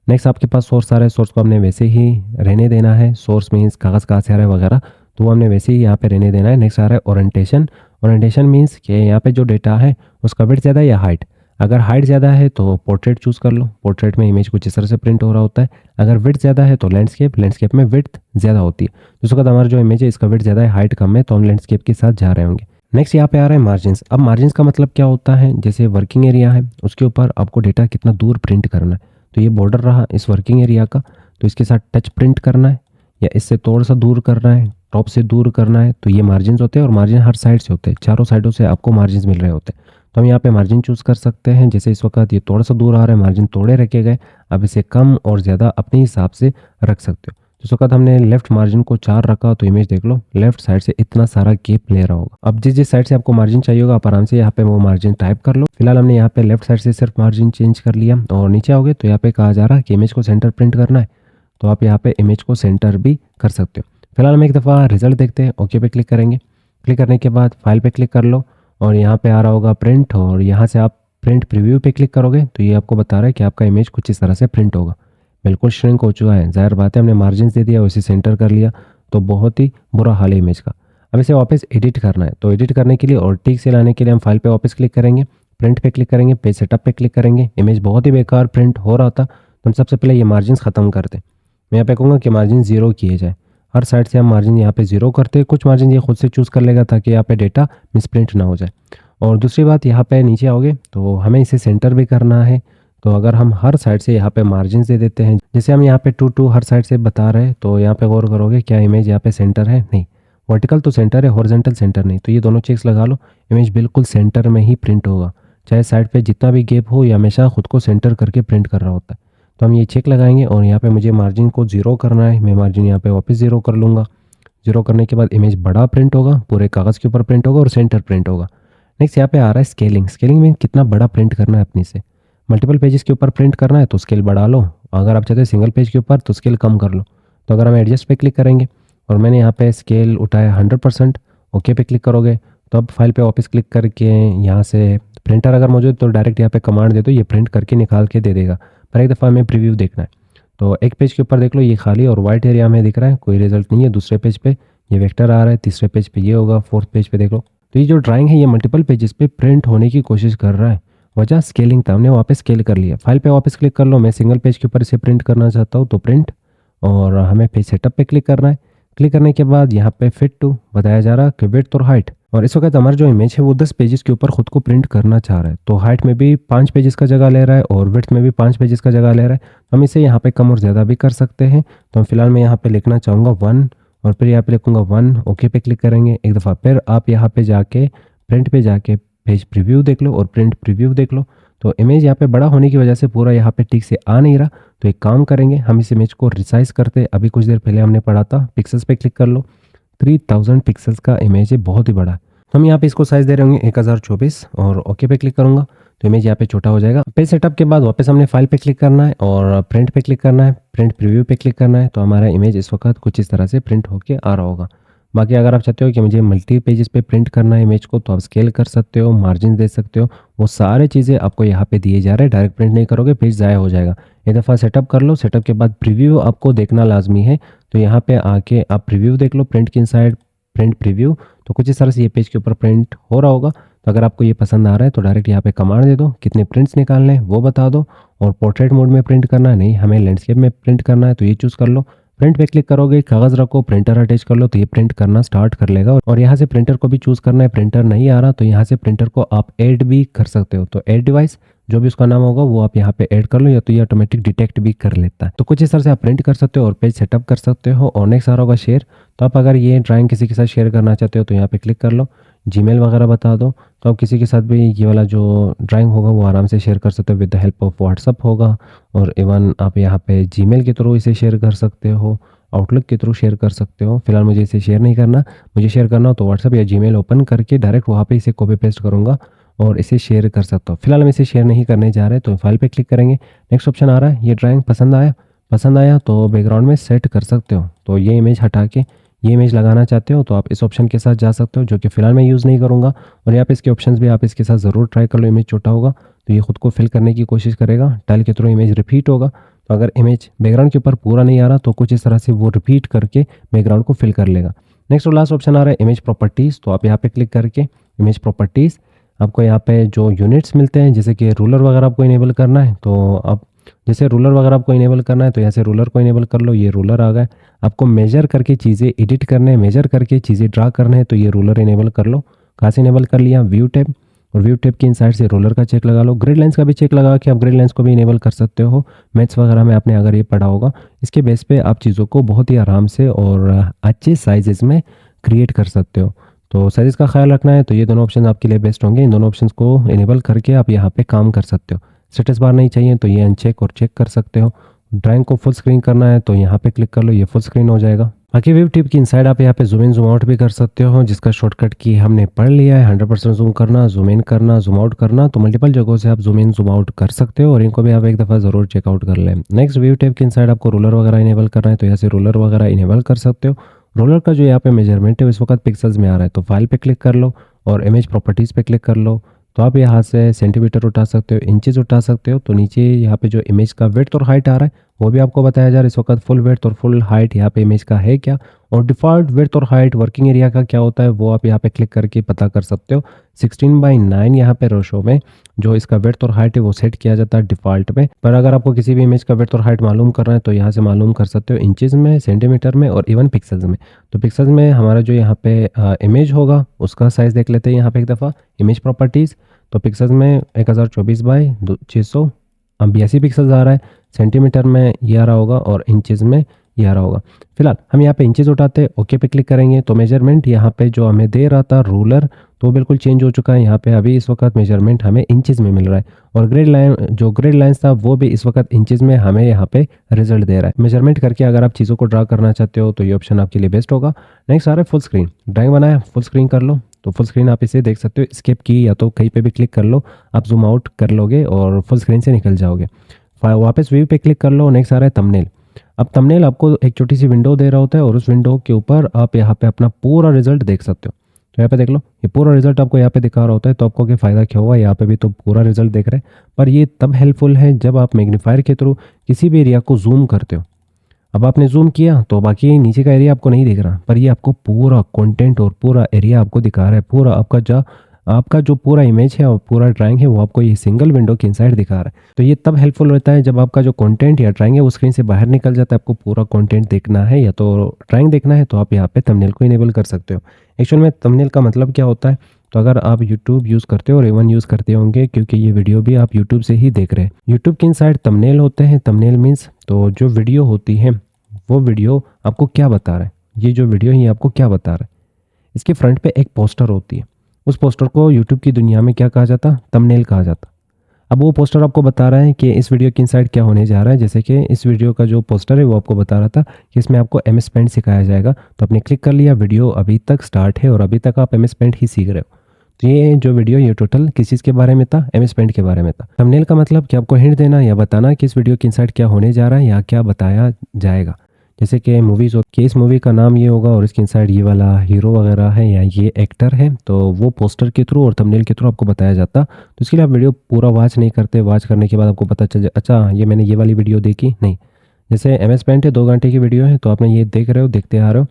नेक्स्ट आपके पास सोर्स आ रहा है, सोर्स को हमने वैसे ही रहने देना है। सोर्स मीन्स कागज़ कहाँ से आ रहा है वगैरह, तो वो हमने वैसे ही यहाँ पे रहने देना है। नेक्स्ट आ रहा है ओरिएंटेशन। ओरिएंटेशन मीन्स कि यहाँ पे जो डेटा है उसका विड्थ ज़्यादा है या हाइट। अगर हाइट ज़्यादा है तो पोर्ट्रेट चूज़ कर लो, पोर्ट्रेट में इमेज कुछ इस तरह से प्रिंट हो रहा होता है। अगर विड्थ ज़्यादा है तो लैंडस्केप, लैंडस्केप में विड्थ ज़्यादा होती है। तो उसके बाद हमारा जो इमेज है इसका विड्थ ज़्यादा है, हाइट कम है, तो हम लैंडस्केप के साथ जा रहे होंगे। नेक्स्ट यहाँ पे आ रहा है मार्जिन्स। अब मार्जिन्स का मतलब क्या होता है, जैसे वर्किंग एरिया है उसके ऊपर आपको डेटा कितना दूर प्रिंट करना है। तो ये बॉर्डर रहा इस वर्किंग एरिया का, तो इसके साथ टच प्रिंट करना है या इससे थोड़ा सा दूर करना है, टॉप से दूर करना है, तो ये मार्जिन्स होते हैं। और मार्जिन हर साइड से होते हैं, चारों साइडों से आपको मार्जिन्स मिल रहे होते हैं। तो हम यहाँ पे मार्जिन चूज़ कर सकते हैं। जैसे इस वक्त ये थोड़ा सा दूर आ रहा है, मार्जिन थोड़े रखे गए, अब इसे कम और ज़्यादा अपने हिसाब से रख सकते हो। तो इस वक्त हमने लेफ्ट मार्जिन को 4 रखा, तो इमेज देख लो लेफ्ट साइड से इतना सारा गैप ले रहा होगा। अब जिस जिस साइड से आपको मार्जिन चाहिए होगा आप आराम से यहाँ पे वो मार्जिन टाइप कर लो। फिलहाल हमने यहाँ पे लेफ्ट साइड से सिर्फ मार्जिन चेंज कर लिया और नीचे आओगे तो यहाँ पे कहा जा रहा है कि इमेज को सेंटर प्रिंट करना है, तो आप यहाँ पे इमेज को सेंटर भी कर सकते हो। फिलहाल हम एक दफ़ा रिजल्ट देखते हैं, ओके पे क्लिक करेंगे। क्लिक करने के बाद फाइल पे क्लिक कर लो और यहाँ पे आ रहा होगा प्रिंट, और यहाँ से आप प्रिंट प्रीव्यू पे क्लिक करोगे तो ये आपको बता रहा है कि आपका इमेज कुछ इस तरह से प्रिंट होगा। बिल्कुल श्रिंक हो चुका है, ज़ाहिर बात है हमने मार्जिन दे दिया, उसे सेंटर कर लिया, तो बहुत ही बुरा हाल है इमेज का। अब इसे वापस एडिट करना है, तो एडिट करने के लिए और ठीक से लाने के लिए हम फाइल पे वापस क्लिक करेंगे, प्रिंट पे क्लिक करेंगे, पेज सेटअप पे क्लिक करेंगे। इमेज बहुत ही बेकार प्रिंट हो रहा था, तो हम सबसे पहले ये मार्जिन ख़त्म करते हैं। मैं यहाँ पे कहूँगा कि मार्जिन 0 किए जाए, हर साइड से हम मार्जिन यहाँ पे 0 करते हैं। कुछ मार्जिन ये खुद से चूज़ कर लेगा ताकि यहाँ पे डेटा मिसप्रिंट ना हो जाए। और दूसरी बात, यहाँ पे नीचे आओगे तो हमें इसे सेंटर भी करना है, तो अगर हम हर साइड से यहाँ पे मार्जिन दे देते हैं, जैसे हम यहाँ पे 2 हर साइड से बता रहे हैं, तो यहाँ पे गौर करोगे क्या इमेज यहाँ पे सेंटर है, नहीं, वर्टिकल तो सेंटर है, हॉरिजॉन्टल सेंटर नहीं। तो ये दोनों चेक्स लगा लो, इमेज बिल्कुल सेंटर में ही प्रिंट होगा, चाहे साइड पे जितना भी गैप हो, ये हमेशा खुद को सेंटर करके प्रिंट कर रहा होता है। तो हम ये चेक लगाएंगे और यहाँ पे मुझे मार्जिन को 0 करना है। मैं मार्जिन यहाँ पे वापस 0 कर लूँगा। 0 करने के बाद इमेज बड़ा प्रिंट होगा, पूरे कागज़ के ऊपर प्रिंट होगा और सेंटर प्रिंट होगा। नेक्स्ट यहाँ पे आ रहा है स्केलिंग। स्केलिंग में कितना बड़ा प्रिंट करना है अपने से। मल्टीपल पेजेस के ऊपर प्रिंट करना है तो स्केल बढ़ा लो, अगर आप चाहते हो सिंगल पेज के ऊपर तो स्केल कम कर लो। तो अगर हम एडजस्ट पे क्लिक करेंगे और मैंने यहाँ पे स्केल उठाया 100%, ओके पे क्लिक करोगे तो अब फाइल पे वापस क्लिक करके यहाँ से प्रिंटर अगर मौजूद तो डायरेक्ट यहाँ पे कमांड दे दो, ये प्रिंट करके निकाल के दे देगा। पर एक दफ़ा हमें प्रीव्यू देखना है तो एक पेज के ऊपर देख लो, ये खाली और वाइट एरिया में दिख रहा है, कोई रिजल्ट नहीं है। दूसरे पेज पे ये वेक्टर आ रहा है, तीसरे पेज पे ये होगा, फोर्थ पेज पे देख लो। तो ये जो ड्राइंग है ये मल्टीपल पेजेस पे प्रिंट होने की कोशिश कर रहा है, वजह स्केलिंग था, हमने वापस स्केल कर लिया। फाइल पे वापस क्लिक कर लो, मैं सिंगल पेज के ऊपर इसे प्रिंट करना चाहता हूँ तो प्रिंट, और हमें पेज सेटअप पे क्लिक करना है। क्लिक करने के बाद यहाँ पे फिट टू बताया जा रहा है कि विड्थ और हाइट, और इस वक्त हमारा जो इमेज है वो 10 पेजेस के ऊपर खुद को प्रिंट करना चाह रहा है। तो हाइट में भी 5 पेजेस का जगह ले रहा है और विड्थ में भी 5 पेजेस का जगह ले रहा है। हम इसे यहाँ पे कम और ज़्यादा भी कर सकते हैं। तो फिलहाल मैं यहाँ पे लिखना चाहूँगा 1 और फिर यहाँ पे लिखूँगा 1, ओके पे क्लिक करेंगे एक दफ़ा। फिर आप यहाँ पे जाके प्रिंट पे जाके पेज प्रीव्यू देख लो और प्रिंट प्रीव्यू देख लो। तो इमेज यहाँ पे बड़ा होने की वजह से पूरा यहाँ पे ठीक से आ नहीं रहा। तो एक काम करेंगे, हम इस इमेज को रिसाइज करते, अभी कुछ देर पहले हमने पढ़ा था, पिक्सल्स पे क्लिक कर लो। 3000 पिक्सल्स का इमेज है, बहुत ही बड़ा। तो हम यहाँ पे इसको साइज़ दे रहे होंगे 1024 और ओके पे क्लिक करूँगा तो इमेज यहाँ पे छोटा हो जाएगा। पेज सेटअप के बाद वापस हमने फाइल पे क्लिक करना है और प्रिंट पे क्लिक करना है, प्रिंट प्रीव्यू पे क्लिक करना है। तो हमारा इमेज इस वक्त कुछ इस तरह से प्रिंट होके आ रहा होगा। बाकी अगर आप चाहते हो कि मुझे मल्टी पेजेस पे प्रिंट करना है इमेज को तो आप स्केल कर सकते हो, मार्जिन दे सकते हो, वो सारे चीज़ें आपको यहाँ पे दिए जा रहे हैं। डायरेक्ट प्रिंट नहीं करोगे, पेज ज़ाया हो जाएगा। एक दफ़ा सेटअप कर लो, सेटअप के बाद प्रीव्यू आपको देखना लाजमी है। तो यहाँ पे आके आप प्रीव्यू देख लो, प्रिंट के इनसाइड प्रिंट प्रीव्यू, तो कुछ इस तरह से ये पेज के ऊपर प्रिंट हो रहा होगा। तो अगर आपको ये पसंद आ रहा है तो डायरेक्ट यहाँ पे कमांड दे दो, कितने प्रिंट्स निकालने हैं वो बता दो, और पोर्ट्रेट मोड में प्रिंट करना है, नहीं हमें लैंडस्केप में प्रिंट करना है तो ये चूज़ कर लो। प्रिंट पे क्लिक करोगे, कागज़ रखो, प्रिंटर अटैच कर लो तो ये प्रिंट करना स्टार्ट कर लेगा। और यहाँ से प्रिंटर को भी चूज़ करना है, प्रिंटर नहीं आ रहा तो यहाँ से प्रिंटर को आप ऐड भी कर सकते हो। तो ऐड डिवाइस जो भी उसका नाम होगा वो आप यहाँ पे ऐड कर लो, या तो ये ऑटोमेटिक डिटेक्ट भी कर लेता है। तो कुछ इस तरह से आप प्रिंट कर सकते हो और पेज सेटअप कर सकते हो। और नेक्स्ट आ रहा होगा शेयर। तो आप अगर ये ड्राइंग किसी के साथ शेयर करना चाहते हो तो यहाँ पे क्लिक कर लो, जीमेल वगैरह बता दो, तो आप किसी के साथ भी ये वाला जो ड्राइंग होगा वो आराम से शेयर कर सकते हो। With the help of WhatsApp होगा, और इवन आप यहाँ पे जीमेल के थ्रू इसे शेयर कर सकते हो, आउटलुक के थ्रू शेयर कर सकते हो। फिलहाल मुझे इसे शेयर नहीं करना, मुझे शेयर करना हो तो व्हाट्सअप या जीमेल ओपन करके डायरेक्ट वहाँ पे इसे कॉपी पेस्ट करूँगा और इसे शेयर कर सकता हूँ। फिलहाल हम इसे शेयर नहीं करने जा रहे, तो फाइल पे क्लिक करेंगे। नेक्स्ट ऑप्शन आ रहा है, ये ड्राइंग पसंद आया तो बैकग्राउंड में सेट कर सकते हो। तो ये इमेज हटा के ये इमेज लगाना चाहते हो तो आप इस ऑप्शन के साथ जा सकते हो, जो कि फ़िलहाल मैं यूज़ नहीं करूँगा। और यहाँ पे इसके ऑप्शंस भी आप इसके साथ ज़रूर ट्राई कर लो। इमेज छोटा होगा तो ये खुद को फिल करने की कोशिश करेगा, टाइल के थ्रू इमेज रिपीट होगा। तो अगर इमेज बैकग्राउंड के ऊपर पूरा नहीं आ रहा तो कुछ इस तरह से वो रिपीट करके बैकग्राउंड को फिल कर लेगा। नेक्स्ट और लास्ट ऑप्शन आ रहा है इमेज प्रॉपर्टीज़। तो आप यहाँ पे क्लिक करके इमेज प्रॉपर्टीज़, आपको यहाँ पे जो यूनिट्स मिलते हैं, जैसे कि रूलर वगैरह आपको इनेबल करना है तो आप जैसे रूलर वगैरह आपको इनेबल करना है तो यहाँ से रूलर को इनेबल कर लो। ये रूलर आ गए। आपको मेजर करके चीज़ें एडिट करने हैं, मेजर करके चीज़ें ड्रा करने हैं तो ये रूलर इनेबल कर लो। कहाँ से इनेबल कर लिया, व्यू टैब, और व्यू टैब की इनसाइड से रूलर का चेक लगा लो। ग्रिड लाइन्स का भी चेक लगा के आप ग्रिड लाइन्स को भी इनेबल कर सकते हो। मैथ्स वगैरह में आपने अगर ये पढ़ा होगा, इसके बेस पे आप चीज़ों को बहुत ही आराम से और अच्छे साइजेस में क्रिएट कर सकते हो। तो साइज़ का ख्याल रखना है तो ये दोनों ऑप्शन आपके लिए बेस्ट होंगे। इन दोनों ऑप्शंस को इनेबल करके आप यहाँ पे काम कर सकते हो। स्टेटस बार नहीं चाहिए तो ये अनचेक और चेक कर सकते हो। ड्राइंग को फुल स्क्रीन करना है तो यहाँ पे क्लिक कर लो, ये फुल स्क्रीन हो जाएगा। बाकी व्यू टिप की इनसाइड आप यहाँ पे जूम इन जूम आउट भी कर सकते हो, जिसका शॉर्टकट की हमने पढ़ लिया है। 100% जूम करना, जूम इन करना, जूम आउट करना, तो मल्टीपल जगहों से आप जूम इन जूम आउट कर सकते हो और इनको भी आप एक दफ़ा ज़रूर चेकआउट कर लें। नेक्स्ट व्यू टिप की इनसाइड आपको रूलर वगैरह इनेबल करना है तो यहाँ से रूलर वगैरह इनेबल कर सकते हो। रोलर का जो यहाँ पे मेजरमेंट है इस वक्त पिक्सल्स में आ रहा है, तो फाइल पे क्लिक कर लो और इमेज प्रॉपर्टीज़ पे क्लिक कर लो। तो आप यहाँ से सेंटीमीटर उठा सकते हो, इंचेस उठा सकते हो। तो नीचे यहाँ पे जो इमेज का विड्थ और हाइट आ रहा है वो भी आपको बताया जा रहा है। इस वक्त फुल विड्थ और फुल हाइट यहाँ पे इमेज का है क्या, और डिफ़ॉल्ट विड्थ और हाइट वर्किंग एरिया का क्या होता है वो आप यहाँ पे क्लिक करके पता कर सकते हो। 16:9 यहाँ पे रेशो में जो इसका विड्थ और हाइट है वो सेट किया जाता है डिफ़ॉल्ट में। पर अगर आपको किसी भी इमेज का विड्थ और हाइट मालूम करना है तो यहाँ से मालूम कर सकते हो इंचेस में, सेंटीमीटर में और इवन पिक्सल्स में। तो पिक्सल्स में हमारा जो यहाँ पे इमेज होगा उसका साइज़ देख लेते हैं यहाँ पे एक दफ़ा। इमेज प्रॉपर्टीज़, तो पिक्सल्स में 1024x682 पिक्सल्स आ रहा है। सेंटीमीटर में ये आ रहा होगा और इंचेस में ये आ रहा होगा। फिलहाल हम यहाँ पे इंचेस उठाते हैं, ओके पे क्लिक करेंगे तो मेजरमेंट यहाँ पे जो हमें दे रहा था रूलर, तो बिल्कुल चेंज हो चुका है। यहाँ पे अभी इस वक्त मेजरमेंट हमें इंचेस में मिल रहा है, और ग्रिड लाइन्स था वो भी इस वक्त इंचेस में हमें यहाँ पे रिजल्ट दे रहा है। मेजरमेंट करके अगर आप चीज़ों को ड्रा करना चाहते हो तो ये ऑप्शन आपके लिए बेस्ट होगा। नेक्स्ट आ रहा है फुल स्क्रीन। ड्राइंग बनाया, फुल स्क्रीन कर लो। तो फुल स्क्रीन आप इसे देख सकते हो, स्केप की या तो कहीं पे भी क्लिक कर लो, आप जूम आउट कर लोगे और फुल स्क्रीन से निकल जाओगे। वापस व्यू पे क्लिक कर लो। नेक्स्ट आ रहा है थंबनेल। अब थंबनेल आपको एक छोटी सी विंडो दे रहा होता है, और उस विंडो के ऊपर आप यहाँ पे अपना पूरा रिजल्ट देख सकते हो। तो यहाँ पे देख लो, ये पूरा रिजल्ट आपको यहाँ पे दिखा रहा होता है। तो आपको क्या फ़ायदा क्या हुआ, यहाँ पे भी तो पूरा रिजल्ट देख रहे हैं। पर ये तब हेल्पफुल है जब आप मैग्नीफायर के थ्रू किसी भी एरिया को जूम करते हो। अब आपने जूम किया तो बाकी नीचे का एरिया आपको नहीं दिख रहा, पर ये आपको पूरा कंटेंट और पूरा एरिया आपको दिखा रहा है। पूरा आपका जो पूरा इमेज है और पूरा ड्राइंग है वो आपको ये सिंगल विंडो के इनसाइड दिखा रहा है। तो ये तब हेल्पफुल होता है जब आपका जो कंटेंट या ड्राइंग है वो स्क्रीन से बाहर निकल जाता है। आपको पूरा कंटेंट देखना है या तो ड्राइंग देखना है, तो आप यहाँ पे थंबनेल को इनेबल कर सकते हो। एक्चुअल में थंबनेल का मतलब क्या होता है, तो अगर आप यूट्यूब यूज़ करते हो और A1 यूज़ करते होंगे, क्योंकि ये वीडियो भी आप यूट्यूब से ही देख रहे हैं। यूट्यूब के इनसाइड थंबनेल होते हैं। थंबनेल मीन्स तो जो वीडियो होती है वो वीडियो आपको क्या बता रहा है। ये जो वीडियो है ये आपको क्या बता रहा है, इसके फ्रंट पे एक पोस्टर होती है। उस पोस्टर को यूट्यूब की दुनिया में क्या कहा जाता, थंबनेल कहा जाता। अब वो पोस्टर आपको बता रहा है कि इस वीडियो के इनसाइड क्या होने जा रहा है। जैसे कि इस वीडियो का जो पोस्टर है वो आपको बता रहा था कि इसमें आपको MS पेंट सिखाया जाएगा। तो आपने क्लिक कर लिया, वीडियो अभी तक स्टार्ट है और अभी तक आप MS पेंट ही सीख रहे हो। तो ये जो वीडियो ये टोटल किस चीज़ के बारे में था, MS पेंट के बारे में था। थंबनेल का मतलब कि आपको हिंट देना या बताना कि इस वीडियो के इनसाइड क्या होने जा रहा है या क्या बताया जाएगा। जैसे कि मूवीज़ हो कि इस मूवी का नाम ये होगा और इसके इनसाइड ये वाला हीरो वगैरह है या ये एक्टर है, तो वो पोस्टर के थ्रू और थंबनेल के थ्रू आपको बताया जाता। तो इसके लिए आप वीडियो पूरा वॉच नहीं करते, वॉच करने के बाद आपको पता चल जाए अच्छा ये मैंने ये वाली वीडियो देखी नहीं। जैसे MS पेंट है, 2 घंटे की वीडियो है, तो आपने ये देख रहे हो, देखते आ रहे हो,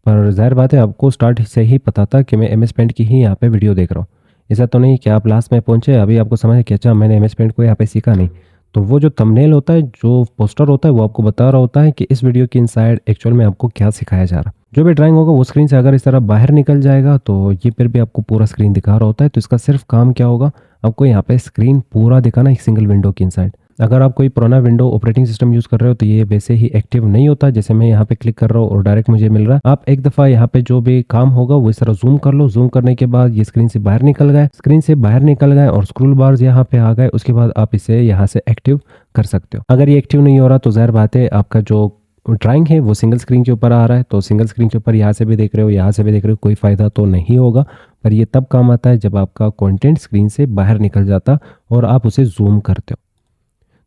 पर ज़ाहिर बात है आपको स्टार्ट से ही पता था कि मैं MS पेंट की ही यहाँ पे वीडियो देख रहा हूँ। ऐसा तो नहीं कि आप लास्ट में पहुँचे अभी आपको समझ कि अच्छा मैंने MS पेंट को यहाँ पे सीखा नहीं। तो वो जो थंबनेल होता है, जो पोस्टर होता है, वो आपको बता रहा होता है कि इस वीडियो के इनसाइड एक्चुअल में आपको क्या सिखाया जा रहा है। जो भी ड्राइंग होगा वो स्क्रीन से अगर इस तरह बाहर निकल जाएगा तो ये फिर भी आपको पूरा स्क्रीन दिखा रहा होता है। तो इसका सिर्फ काम क्या होगा, आपको यहाँ पे स्क्रीन पूरा दिखाना एक सिंगल विंडो के इनसाइड। अगर आप कोई पुराना विंडो ऑपरेटिंग सिस्टम यूज़ कर रहे हो तो ये वैसे ही एक्टिव नहीं होता। जैसे मैं यहाँ पे क्लिक कर रहा हूँ और डायरेक्ट मुझे मिल रहा है। आप एक दफ़ा यहाँ पे जो भी काम होगा वो इस तरह जूम कर लो। जूम करने के बाद ये स्क्रीन से बाहर निकल गए और स्क्रोल बार्स यहाँ पे आ गए। उसके बाद आप इसे यहाँ से एक्टिव कर सकते हो। अगर ये एक्टिव नहीं हो रहा तो ज़ाहिर बात है आपका जो ड्राइंग है वो सिंगल स्क्रीन के ऊपर आ रहा है। तो सिंगल स्क्रीन के ऊपर यहाँ से भी देख रहे हो, यहाँ से भी देख रहे हो, कोई फ़ायदा तो नहीं होगा। पर ये तब काम आता है जब आपका कंटेंट स्क्रीन से बाहर निकल जाता और आप उसे जूम करते हो।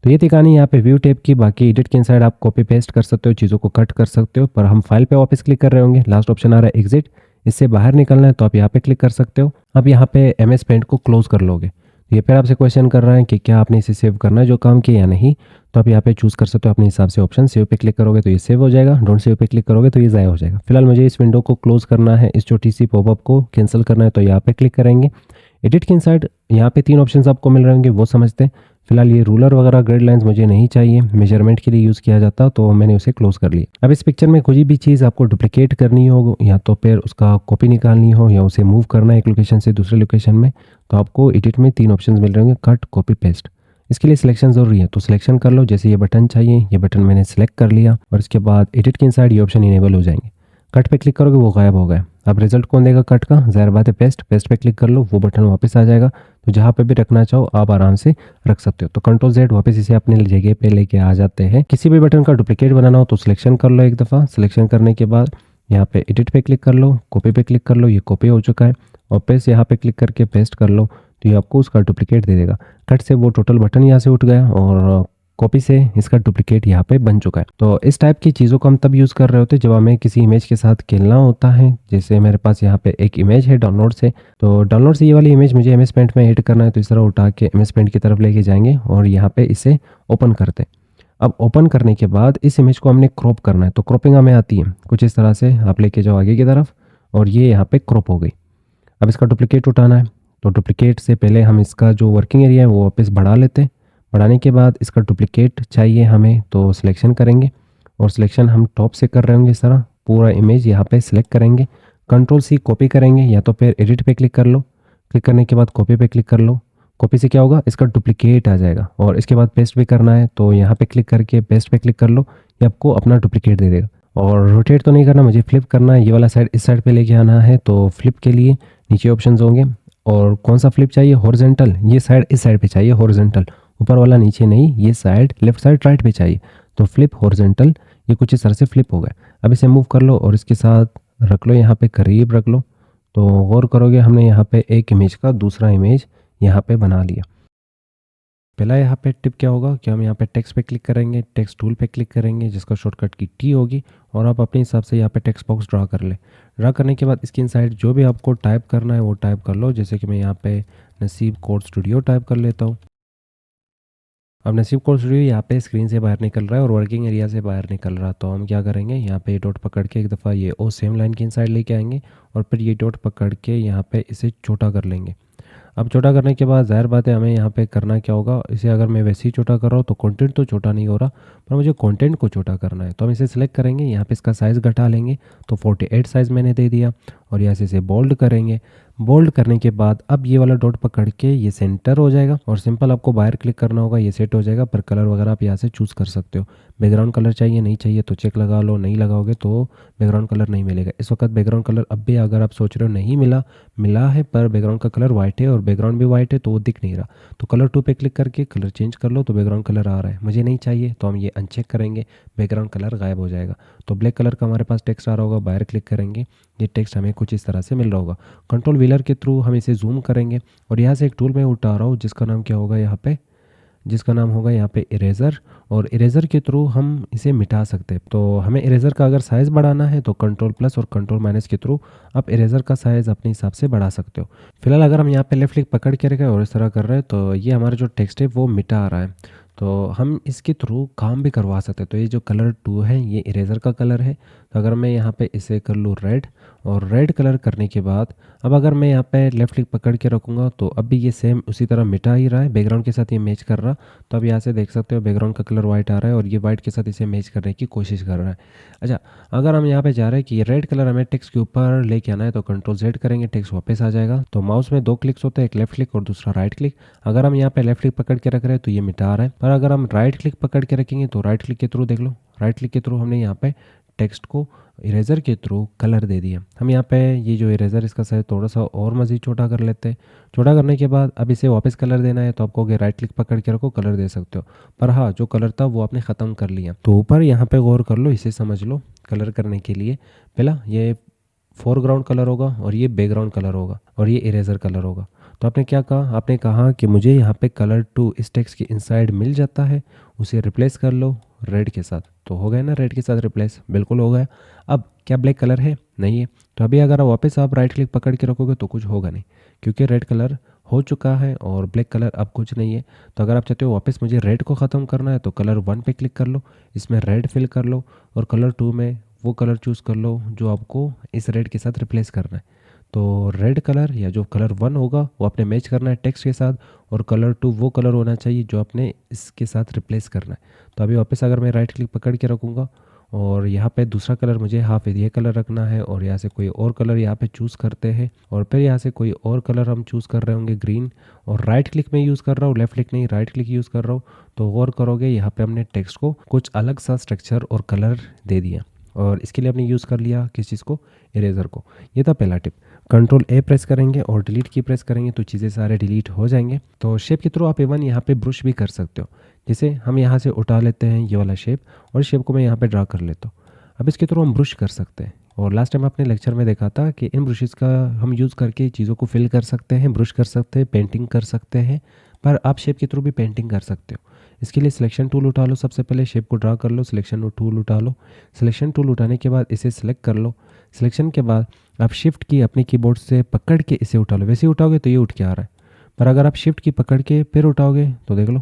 तो ये थी कहानी यहाँ पे व्यू टैब की। बाकी एडिट के इनसाइड आप कॉपी पेस्ट कर सकते हो, चीज़ों को कट कर सकते हो। पर हम फाइल पे वापस क्लिक कर रहे होंगे, लास्ट ऑप्शन आ रहा है एग्जिट, इससे बाहर निकलना है तो आप यहाँ पे क्लिक कर सकते हो। अब यहाँ पे MS पेंट को क्लोज कर लोगे। तो ये फिर आपसे क्वेश्चन कर रहा है कि क्या आपने इसे सेव करना है जो काम किया या नहीं। तो आप यहाँ पे चूज़ कर सकते हो अपने हिसाब से ऑप्शन। सेव पे क्लिक करोगे तो ये सेव हो जाएगा, डोंट सेव पे क्लिक करोगे तो ये ज़ाया हो जाएगा। फिलहाल मुझे इस विंडो को क्लोज करना है, इस छोटी सी पॉपअप को कैंसिल करना है, तो यहाँ पे क्लिक करेंगे। एडिट के इनसाइड यहाँ पे 3 ऑप्शंस आपको मिल रहे होंगे, वो समझते हैं। फिलहाल ये रूलर वगैरह ग्रिड लाइंस मुझे नहीं चाहिए, मेजरमेंट के लिए यूज़ किया जाता, तो मैंने उसे क्लोज कर लिया। अब इस पिक्चर में कोई भी चीज़ आपको डुप्लीकेट करनी हो या तो फिर उसका कॉपी निकालनी हो या उसे मूव करना है एक लोकेशन से दूसरे लोकेशन में, तो आपको एडिट में 3 ऑप्शंस मिल रहे होंगे, कट, कॉपी, पेस्ट। इसके लिए सिलेक्शन ज़रूरी है, तो सिलेक्शन कर लो। जैसे ये बटन चाहिए, ये बटन मैंने सेलेक्ट कर लिया और इसके बाद एडिट के इनसाइड ये ऑप्शन इनेबल हो जाएंगे। कट पे क्लिक करोगे वो गायब हो गया। अब रिजल्ट कौन देगा कट का, ज़ाहिर बात है पेस्ट पे क्लिक कर लो, वो बटन वापस आ जाएगा। तो जहाँ पे भी रखना चाहो आप आराम से रख सकते हो। तो Ctrl Z वापस इसे अपने जगह पे लेके आ जाते हैं। किसी भी बटन का डुप्लीकेट बनाना हो तो सिलेक्शन कर लो एक दफ़ा। सिलेक्शन करने के बाद यहाँ पे एडिट पे क्लिक कर लो, कॉपी पे क्लिक कर लो, ये कॉपी हो चुका है। और पेस्ट यहाँ पे क्लिक करके पेस्ट कर लो, तो ये आपको उसका डुप्लीकेट दे देगा। कट से वो टोटल बटन यहाँ से उठ गया और कॉपी से इसका डुप्लीकेट यहाँ पे बन चुका है। तो इस टाइप की चीज़ों को हम तब यूज़ कर रहे होते हैं जब हमें किसी इमेज के साथ खेलना होता है। जैसे मेरे पास यहाँ पे एक इमेज है डाउनलोड से, तो डाउनलोड से ये वाली इमेज मुझे MS पेंट में एड करना है। तो इस तरह उठा के MS पेंट की तरफ लेके जाएंगे और यहाँ पे इसे ओपन करते हैं। अब ओपन करने के बाद इस इमेज को हमने क्रॉप करना है, तो क्रॉपिंग हमें आती है कुछ इस तरह से। आप लेके जाओ आगे की तरफ और ये यहाँ पे क्रॉप हो गई। अब इसका डुप्लीकेट उठाना है, तो डुप्लीकेट से पहले हम इसका जो वर्किंग एरिया है वो वापस बढ़ा लेते हैं। बढ़ाने के बाद इसका डुप्लीकेट चाहिए हमें, तो सिलेक्शन करेंगे और सिलेक्शन हम टॉप से कर रहे होंगे। इस तरह पूरा इमेज यहाँ पे सिलेक्ट करेंगे, Ctrl C कॉपी करेंगे या तो फिर एडिट पे क्लिक कर लो। क्लिक करने के बाद कॉपी पे क्लिक कर लो। कॉपी से क्या होगा, इसका डुप्लीकेट आ जाएगा। और इसके बाद पेस्ट भी करना है, तो यहाँ पे क्लिक करके पेस्ट पे क्लिक कर लो, ये आपको अपना डुप्लीकेट दे देगा। और रोटेट तो नहीं करना, मुझे फ्लिप करना है, ये वाला साइड इस साइड पे लेके आना है। तो फ्लिप के लिए नीचे ऑप्शंस होंगे। और कौन सा फ्लिप चाहिए, हॉरिजॉन्टल, ये साइड इस साइड पे चाहिए हॉरिजॉन्टल, ऊपर वाला नीचे नहीं, ये साइड लेफ्ट साइड राइट पे चाहिए, तो फ्लिप हॉरिजॉन्टल, ये कुछ इस तरह से फ्लिप हो गया। अब इसे मूव कर लो और इसके साथ रख लो, यहाँ पे करीब रख लो। तो गौर करोगे हमने यहाँ पे एक इमेज का दूसरा इमेज यहाँ पे बना लिया। पहला यहाँ पे टिप क्या होगा कि हम यहाँ पे टेक्स्ट पे क्लिक करेंगे, टेक्स्ट टूल पे क्लिक करेंगे जिसका शॉर्टकट की टी होगी, और आप अपने हिसाब से यहाँ पे टेक्स्ट बॉक्स ड्रा कर ले। ड्रा करने के बाद इसके इनसाइड जो भी आपको टाइप करना है वो टाइप कर लो। जैसे कि मैं यहाँ पे नसीब कोड स्टूडियो टाइप कर लेता हूँ। अब नसीब कोड स्टूडियो यहाँ पे स्क्रीन से बाहर निकल रहा है और वर्किंग एरिया से बाहर निकल रहा है, तो हम क्या करेंगे, यहाँ पे डॉट पकड़ के एक दफ़ा ये ओ सेम लाइन के इनसाइड लेके आएंगे और फिर ये डॉट पकड़ के यहाँ पे इसे छोटा कर लेंगे। अब छोटा करने के बाद ज़ाहिर बात है हमें यहाँ पे करना क्या होगा, इसे अगर मैं वैसे ही छोटा कर रहा हूँ तो कंटेंट तो छोटा नहीं हो रहा, पर मुझे कंटेंट को छोटा करना है। तो हम इसे सिलेक्ट करेंगे, यहाँ पे इसका साइज़ घटा लेंगे, तो 48 साइज़ मैंने दे दिया, और यहाँ से इसे बोल्ड करेंगे। बोल्ड करने के बाद अब ये वाला डॉट पकड़ के ये सेंटर हो जाएगा, और सिंपल आपको बाहर क्लिक करना होगा, ये सेट हो जाएगा। पर कलर वगैरह आप यहाँ से चूज़ कर सकते हो। बैकग्राउंड कलर चाहिए, नहीं चाहिए तो चेक लगा लो, नहीं लगाओगे तो बैकग्राउंड कलर नहीं मिलेगा। इस वक्त बैकग्राउंड कलर अब भी अगर आप सोच रहे हो नहीं मिला, मिला है पर बैकग्राउंड का कलर वाइट है और बैकग्राउंड भी वाइट है तो वो दिख नहीं रहा, तो कलर टू पे क्लिक करके कलर चेंज कर लो, तो बैकग्राउंड कलर आ रहा है। मुझे नहीं चाहिए तो हम ये अनचेक करेंगे, बैकग्राउंड कलर गायब हो जाएगा। तो ब्लैक कलर का हमारे पास टेक्स्ट आ रहा होगा, बाहर क्लिक करेंगे, ये टेक्स्ट हमें कुछ इस तरह से मिल रहा होगा। कंट्रोल व्हीलर के थ्रू हम इसे जूम करेंगे, और यहाँ से एक टूल मैं उठा रहा हूँ जिसका नाम क्या होगा यहाँ पे, जिसका नाम होगा यहाँ पे इरेज़र, और इरेज़र के थ्रू हम इसे मिटा सकते हैं। तो हमें इरेज़र का अगर साइज़ बढ़ाना है तो कंट्रोल प्लस और कंट्रोल माइनस के थ्रू आप इरेज़र का साइज़ अपने हिसाब से बढ़ा सकते हो। फिलहाल अगर हम यहाँ पे लेफ्ट क्लिक पकड़ के रखें और इस तरह कर रहे हैं तो ये हमारा जो टेक्स्ट है वो मिटा आ रहा है, तो हम इसके थ्रू काम भी करवा सकते हैं। तो ये जो कलर टू है ये इरेज़र का कलर है, तो अगर मैं यहाँ पे इसे कर लूँ रेड, और रेड कलर करने के बाद अब अगर मैं यहाँ पे लेफ़्ट क्लिक पकड़ के रखूँगा तो अब भी ये सेम उसी तरह मिटा ही रहा है, बैकग्राउंड के साथ ये मैच कर रहा। तो अब यहाँ से देख सकते हो बैकग्राउंड का कलर वाइट आ रहा है और ये वाइट के साथ इसे मैच करने की कोशिश कर रहा है। अच्छा, अगर हम यहाँ पे जा रहे हैं कि ये रेड कलर हमें टेक्स्ट के ऊपर लेके आना है तो कंट्रोल जेड करेंगे, टेक्स्ट वापस आ जाएगा। तो माउस में दो क्लिक्स होते हैं, एक लेफ्ट क्लिक और दूसरा राइट क्लिक। अगर हम यहाँ पे लेफ्ट क्लिक पकड़ के रख रहे हैं तो ये मिटा रहा है, पर अगर हम राइट क्लिक पकड़ के रखेंगे तो राइट क्लिक के थ्रू देख लो, राइट क्लिक के थ्रू हमने यहाँ पे टेक्स्ट को इरेज़र के थ्रू कलर दे दिया। हम यहाँ पे ये जो इरेज़र इसका साइज थोड़ा सा और मज़ीद छोटा कर लेते हैं। छोटा करने के बाद अब इसे वापस कलर देना है तो आपको अगर राइट क्लिक पकड़ के रखो कलर दे सकते हो, पर हाँ जो कलर था वो आपने ख़त्म कर लिया। तो ऊपर यहाँ पे गौर कर लो, इसे समझ लो। कलर करने के लिए पहला ये फोरग्राउंड कलर होगा और ये बैकग्राउंड कलर होगा और ये इरेज़र कलर होगा। तो आपने क्या कहा, आपने कहा कि मुझे यहाँ पे कलर टू इस टेक्स्ट के इनसाइड मिल जाता है, उसे रिप्लेस कर लो रेड के साथ। तो हो गया ना रेड के साथ रिप्लेस, बिल्कुल हो गया। अब क्या ब्लैक कलर है, नहीं है, तो अभी अगर वापस आप राइट क्लिक पकड़ के रखोगे तो कुछ होगा नहीं, क्योंकि रेड कलर हो चुका है और ब्लैक कलर अब कुछ नहीं है। तो अगर आप चाहते हो वापस मुझे रेड को ख़त्म करना है तो कलर वन पे क्लिक कर लो, इसमें रेड फिल कर लो और कलर टू में वो कलर चूज़ कर लो जो आपको इस रेड के साथ रिप्लेस करना है। तो रेड कलर या जो कलर वन होगा वो आपने मैच करना है टेक्स्ट के साथ, और कलर टू वो कलर होना चाहिए जो आपने इसके साथ रिप्लेस करना है। तो अभी वापस अगर मैं राइट क्लिक पकड़ के रखूँगा और यहाँ पे दूसरा कलर मुझे हाफ ये कलर रखना है, और यहाँ से कोई और कलर यहाँ पे चूज़ करते हैं, और फिर यहाँ से कोई और कलर हम चूज़ कर रहे होंगे ग्रीन, और राइट क्लिक में यूज़ कर रहा हूँ, लेफ्ट क्लिक नहीं राइट क्लिक यूज़ कर रहा हूँ। तो गौर करोगे यहाँ पे हमने टेक्स्ट को कुछ अलग सा स्ट्रक्चर और कलर दे दिया, और इसके लिए हमने यूज़ कर लिया किस चीज़ को, इरेज़र को। ये था पहला टिप। कंट्रोल ए प्रेस करेंगे और डिलीट की प्रेस करेंगे तो चीज़ें सारे डिलीट हो जाएंगे। तो शेप के थ्रू आप इवन यहाँ पे ब्रश भी कर सकते हो, जैसे हम यहाँ से उठा लेते हैं ये वाला शेप, और शेप को मैं यहाँ पे ड्रा कर लेता हूँ। अब इसके थ्रू हम ब्रश कर सकते हैं, और लास्ट टाइम अपने लेक्चर में देखा था कि इन ब्रशेज़ का हम यूज़ करके चीज़ों को फिल कर सकते हैं, ब्रश कर सकते हैं, पेंटिंग कर सकते हैं, पर आप शेप के थ्रू भी पेंटिंग कर सकते हो। इसके लिए सिलेक्शन टूल उठा लो, सबसे पहले शेप को ड्रा कर लो, सिलेक्शन टूल उठा लो। सिलेक्शन टूल उठाने के बाद इसे सिलेक्ट कर लो। सिलेक्शन के बाद आप शिफ्ट की अपने कीबोर्ड से पकड़ के इसे उठा लो, वैसे ही उठाओगे तो ये उठ के आ रहा है, पर अगर आप शिफ्ट की पकड़ के फिर उठाओगे तो देख लो।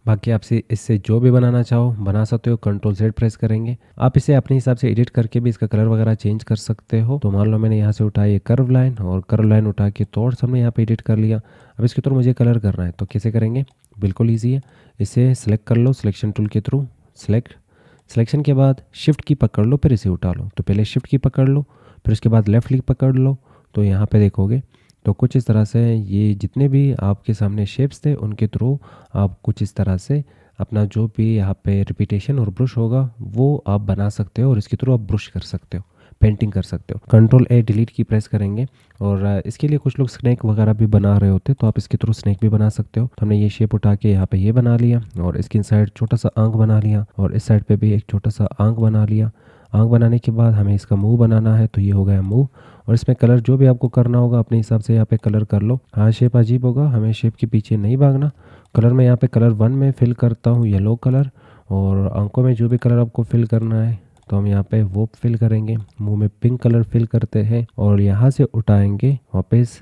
बाकी आपसे इससे जो भी बनाना चाहो बना सकते हो, कंट्रोल जेड प्रेस करेंगे। आप इसे अपने हिसाब से एडिट करके भी इसका कलर वगैरह चेंज कर सकते हो। तो मान लो मैंने यहाँ से उठाई कर्व लाइन, और कर्व लाइन उठा के थोड़ा सा हमने यहाँ पे एडिट कर लिया। अब इसके थ्रू मुझे कलर करना है तो कैसे करेंगे, बिल्कुल ईजी है। इसे सिलेक्ट कर लो सिलेक्शन टूल के थ्रू, सिलेक्शन के बाद शिफ्ट की पकड़ लो, फिर इसे उठा लो। तो पहले शिफ्ट की पकड़ लो, फिर उसके बाद लेफ्ट क्लिक पकड़ लो, तो यहाँ पे देखोगे तो कुछ इस तरह से ये जितने भी आपके सामने शेप्स थे उनके थ्रू आप कुछ इस तरह से अपना जो भी यहाँ पे रिपीटेशन और ब्रश होगा वो आप बना सकते हो, और इसके थ्रू आप ब्रश कर सकते हो। पेंटिंग कर सकते हो। Ctrl+A डिलीट की प्रेस करेंगे और इसके लिए कुछ लोग स्नैक वगैरह भी बना रहे होते, तो आप इसके थ्रू स्नैक भी बना सकते हो। तो हमने ये शेप उठा के यहाँ पे ये बना लिया और इसकी इन साइड छोटा सा आंख बना लिया और इस साइड पे भी एक छोटा सा आंख बना लिया। आंख बनाने के बाद हमें इसका मुंह बनाना है, तो ये हो गया मुंह। और इसमें कलर जो भी आपको करना होगा अपने हिसाब से यहाँ पे कलर कर लो। हाँ, शेप अजीब होगा, हमें शेप के पीछे नहीं भागना। कलर में यहाँ पे कलर 1 में फिल करता हूँ येलो कलर, और आंखों में जो भी कलर आपको फिल करना है तो हम यहाँ पे वो फिल करेंगे। मुंह में पिंक कलर फिल करते हैं और यहाँ से उठाएंगे वापस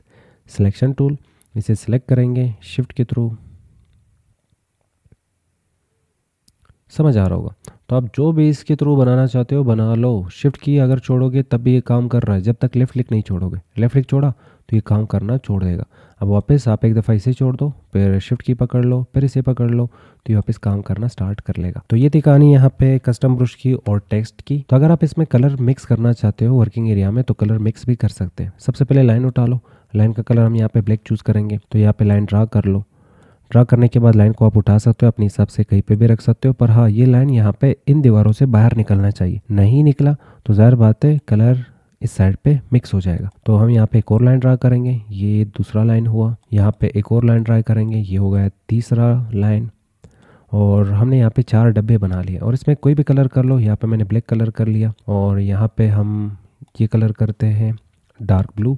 सिलेक्शन टूल, इसे सिलेक्ट करेंगे शिफ्ट के थ्रू। समझ आ रहा होगा। तो आप जो भी इसके थ्रू बनाना चाहते हो बना लो। शिफ्ट की अगर छोड़ोगे तब भी ये काम कर रहा है, जब तक लेफ्ट क्लिक नहीं छोड़ोगे। लेफ्ट क्लिक छोड़ा तो ये काम करना छोड़ देगा। अब वापस आप एक दफ़ा इसे छोड़ दो, फिर शिफ्ट की पकड़ लो, फिर इसे पकड़ लो, तो ये वापस काम करना स्टार्ट कर लेगा। तो ये थी कहानी यहाँ पे कस्टम ब्रश की और टेक्स्ट की। तो अगर आप इसमें कलर मिक्स करना चाहते हो वर्किंग एरिया में, तो कलर मिक्स भी कर सकते हैं। सबसे पहले लाइन उठा लो, लाइन का कलर हम यहाँ पे ब्लैक चूज़ करेंगे। तो यहाँ पे लाइन ड्रा कर लो। ड्रा करने के बाद लाइन को आप उठा सकते हो, अपने हिसाब से कहीं पे भी रख सकते हो। पर हाँ, ये लाइन यहाँ पे इन दीवारों से बाहर निकलना चाहिए। नहीं निकला तो ज़ाहिर बात है कलर इस साइड पे मिक्स हो जाएगा। तो हम यहाँ पे एक और लाइन ड्रा करेंगे, ये दूसरा लाइन हुआ। यहाँ पे एक और लाइन ड्रा करेंगे, ये हो गया तीसरा लाइन। और हमने यहाँ पे 4 डब्बे बना लिए और इसमें कोई भी कलर कर लो। यहाँ पे मैंने ब्लैक कलर कर लिया और यहाँ पे हम ये कलर करते हैं डार्क ब्लू।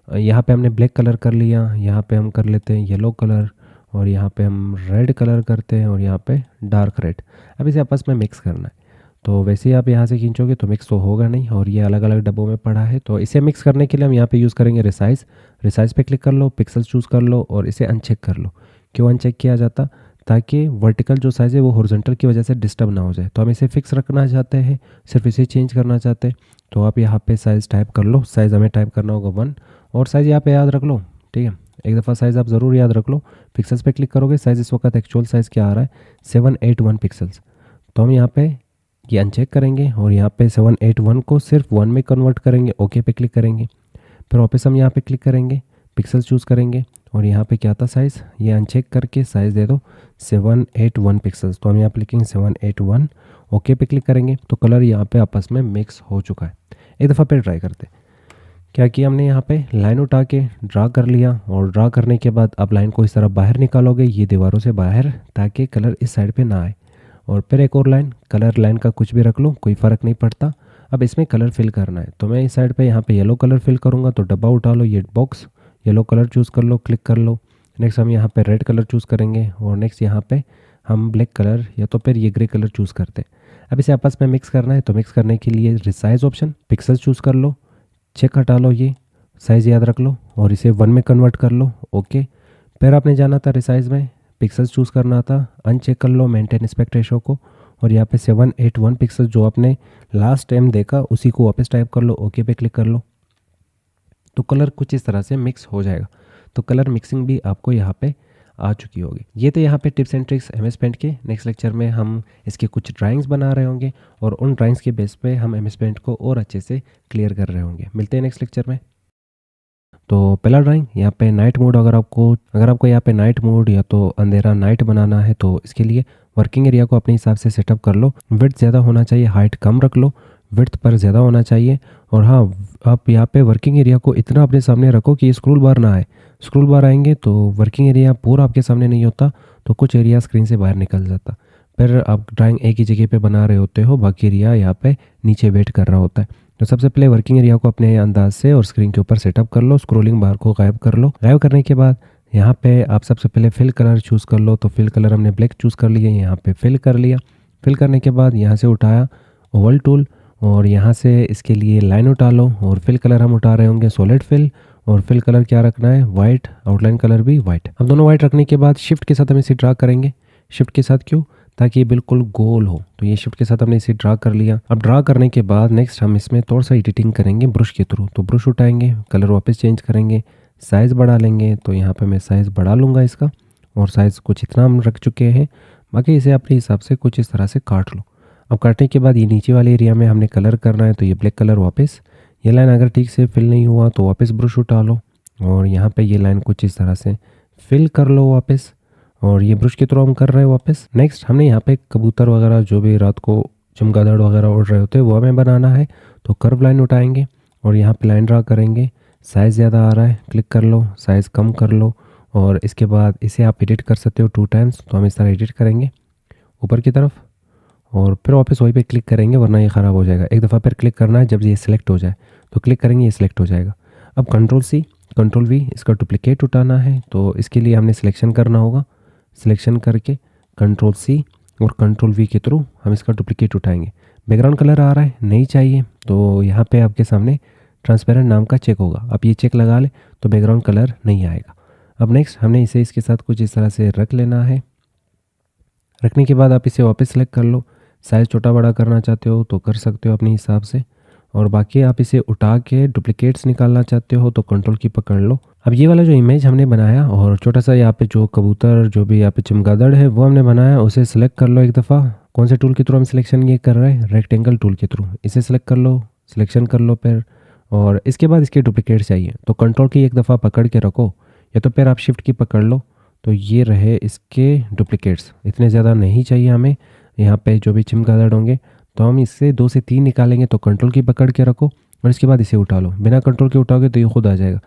यहाँ पे हमने ब्लैक कलर कर लिया, यहाँ पे हम कर लेते हैं येलो कलर और यहाँ पे हम रेड कलर करते हैं और यहाँ पे डार्क रेड। अब इसे आपस में मिक्स करना है। तो वैसे ही आप यहाँ से खींचोगे तो मिक्स तो होगा नहीं, और ये अलग अलग डब्बों में पड़ा है। तो इसे मिक्स करने के लिए हम यहाँ पे यूज़ करेंगे रिसाइज। रिसाइज पे क्लिक कर लो, पिक्सल्स चूज़ कर लो और इसे अनचेक कर लो। क्यों अनचेक किया जाता? ताकि वर्टिकल जो साइज़ है वो हॉरिजॉन्टल की वजह से डिस्टर्ब ना हो जाए। तो हम इसे फिक्स रखना चाहते हैं, सिर्फ इसे चेंज करना चाहते हैं, तो आप यहाँ पे साइज़ टाइप कर लो। साइज़ हमें टाइप करना होगा 1 और साइज़ यहाँ पे याद रख लो। ठीक है, एक दफ़ा साइज़ आप ज़रूर याद रख लो। पिक्सल्स पे क्लिक करोगे, साइज़ इस वक्त एक्चुअल साइज़ क्या आ रहा है 781 पिक्सल्स। तो हम यहाँ पे ये अनचेक करेंगे और यहाँ पे 781 को सिर्फ 1 में कन्वर्ट करेंगे। ओके पे क्लिक करेंगे, फिर वापस हम यहाँ पे क्लिक करेंगे, पिक्सल्स चूज़ करेंगे और यहाँ पे क्या था साइज़, ये अनचेक करके साइज़ दे दो 781 पिक्सल्स। तो हम यहाँ पे लिखेंगे 781, ओके पे क्लिक करेंगे। तो कलर यहाँ पे आपस में मिक्स हो चुका है। एक दफ़ा फिर ट्राई करते हैं। क्या किया हमने, यहाँ पे लाइन उठा के ड्रा कर लिया और ड्रा करने के बाद अब लाइन को इस तरह बाहर निकालोगे, ये दीवारों से बाहर, ताकि कलर इस साइड पे ना आए। और फिर एक और लाइन, कलर लाइन का कुछ भी रख लो, कोई फ़र्क नहीं पड़ता। अब इसमें कलर फिल करना है, तो मैं इस साइड पे यहाँ पे येलो कलर फिल करूँगा। तो डब्बा उठा लो, ये बॉक्स, येलो कलर चूज़ कर लो, क्लिक कर लो। नेक्स्ट हम यहाँ पे रेड कलर चूज़ करेंगे और नेक्स्ट यहाँ पे हम ब्लैक कलर या तो फिर ये ग्रे कलर चूज़ करते हैं। अब इसे आपस में मिक्स करना है, तो मिक्स करने के लिए रिसाइज ऑप्शन, पिक्सल चूज़ कर लो, चेक हटा लो, ये साइज़ याद रख लो और इसे 1 में कन्वर्ट कर लो। ओके, फिर आपने जाना था रिसाइज में, पिक्सल्स चूज़ करना था, अनचेक कर लो मेंटेन एस्पेक्ट रेशो को और यहाँ पे 781 पिक्सल जो आपने लास्ट टाइम देखा उसी को वापस टाइप कर लो। ओके पे क्लिक कर लो, तो कलर कुछ इस तरह से मिक्स हो जाएगा। तो कलर मिक्सिंग भी आपको यहाँ पे आ चुकी होगी। ये तो यहाँ पे tips and tricks MS paint के। नेक्स्ट लेक्चर में हम इसके कुछ ड्राइंग्स बना रहे होंगे और उन ड्राइंग्स के बेस पे हम MS पेंट को और अच्छे से क्लियर कर रहे होंगे। मिलते हैं नेक्स्ट लेक्चर में। तो पहला ड्राइंग यहाँ पे नाइट मोड, अगर आपको यहाँ पे नाइट मोड या तो अंधेरा नाइट बनाना है तो इसके लिए वर्किंग एरिया को अपने हिसाब से सेटअप कर लो। विड्थ ज़्यादा होना चाहिए, हाइट कम रख लो, विड्थ पर ज़्यादा होना चाहिए। और हाँ, आप यहाँ पे वर्किंग एरिया को इतना अपने सामने रखो कि स्क्रोल बार ना आए। स्क्रोल बार आएंगे तो वर्किंग एरिया पूरा आपके सामने नहीं होता, तो कुछ एरिया स्क्रीन से बाहर निकल जाता। फिर आप ड्राइंग एक ही जगह पे बना रहे होते हो, बाकी एरिया यहाँ पे नीचे वेट कर रहा होता है। तो सबसे पहले वर्किंग एरिया को अपने अंदाज से और स्क्रीन के ऊपर सेटअप कर लो। स्क्रोलिंग बार को गायब कर लो। गायब करने के बाद यहाँ पे आप सबसे पहले फिल कलर चूज़ कर लो। तो फिल कलर हमने ब्लैक चूज़ कर लिया, यहाँ पे फिल कर लिया। फिल करने के बाद यहाँ से उठाया ओवल टूल और यहाँ से इसके लिए लाइन उठा लो और फिल कलर हम उठा रहे होंगे सॉलिड फिल। और फिल कलर क्या रखना है, वाइट, आउटलाइन कलर भी वाइट। हम दोनों वाइट रखने के बाद शिफ्ट के साथ हम इसे ड्रा करेंगे। शिफ्ट के साथ क्यों, ताकि ये बिल्कुल गोल हो। तो ये शिफ्ट के साथ हमने इसे ड्रा कर लिया। अब ड्रा करने के बाद नेक्स्ट हम इसमें थोड़ा सा एडिटिंग करेंगे ब्रश के थ्रू। तो ब्रश उठाएंगे, कलर वापस चेंज करेंगे, साइज़ बढ़ा लेंगे। तो यहाँ पे मैं साइज़ बढ़ा लूँगा इसका, और साइज़ कुछ इतना हम रख चुके हैं। बाकी इसे अपने हिसाब से कुछ इस तरह से काट लो। अब काटने के बाद ये नीचे वाले एरिया में हमने कलर करना है, तो ये ब्लैक कलर वापस। ये लाइन अगर ठीक से फिल नहीं हुआ तो वापस ब्रश उठा लो और यहाँ पे ये लाइन कुछ इस तरह से फिल कर लो वापस, और ये ब्रश के थ्रू हम कर रहे हैं वापस। नेक्स्ट हमने यहाँ पे कबूतर वगैरह जो भी रात को चमगादड़ वगैरह उड़ रहे होते हैं वो हमें बनाना है। तो कर्व लाइन उठाएंगे और यहाँ पे लाइन ड्रा करेंगे। साइज़ ज़्यादा आ रहा है, क्लिक कर लो, साइज़ कम कर लो और इसके बाद इसे आप एडिट कर सकते हो 2 टाइम्स। तो हम इस तरह एडिट करेंगे ऊपर की तरफ और फिर वापस वहीं पे क्लिक करेंगे वरना ये ख़राब हो जाएगा। एक दफ़ा फिर क्लिक करना है, जब ये सिलेक्ट हो जाए तो क्लिक करेंगे, ये सिलेक्ट हो जाएगा। अब कंट्रोल सी कंट्रोल वी इसका डुप्लीकेट उठाना है, तो इसके लिए हमने सिलेक्शन करना होगा। सिलेक्शन करके कंट्रोल सी और कंट्रोल वी के थ्रू हम इसका डुप्लीकेट उठाएंगे। बैकग्राउंड कलर आ रहा है, नहीं चाहिए, तो यहाँ पे आपके सामने ट्रांसपेरेंट नाम का चेक होगा। आप ये चेक लगा लें तो बैकग्राउंड कलर नहीं आएगा। अब नेक्स्ट हमने इसे इसके साथ कुछ इस तरह से रख लेना है। रखने के बाद आप इसे वापस सेलेक्ट कर लो। साइज़ छोटा बड़ा करना चाहते हो तो कर सकते हो अपने हिसाब से, और बाकी आप इसे उठा के डुप्लीकेट्स निकालना चाहते हो तो कंट्रोल की पकड़ लो। अब ये वाला जो इमेज हमने बनाया और छोटा सा यहाँ पे जो कबूतर जो भी यहाँ पे चमगादड़ है वो हमने बनाया, उसे सिलेक्ट कर लो एक दफ़ा। कौन से टूल के थ्रू हम सिलेक्शन ये कर रहे हैं? रेक्टेंगल टूल के थ्रू। इसे सिलेक्ट कर लो, सिलेक्शन कर लो फिर, और इसके बाद इसके डुप्लीकेट चाहिए तो कंट्रोल की एक दफ़ा पकड़ के रखो या तो फिर आप शिफ्ट की पकड़ लो। तो ये रहे इसके डुप्लीकेट्स, इतने ज़्यादा नहीं चाहिए हमें। यहाँ पे जो भी चमगादड़ होंगे तो हम इससे 2 से 3 निकालेंगे। तो कंट्रोल की पकड़ के रखो और इसके बाद इसे उठा लो। बिना कंट्रोल के उठाओगे तो ये खुद आ जाएगा,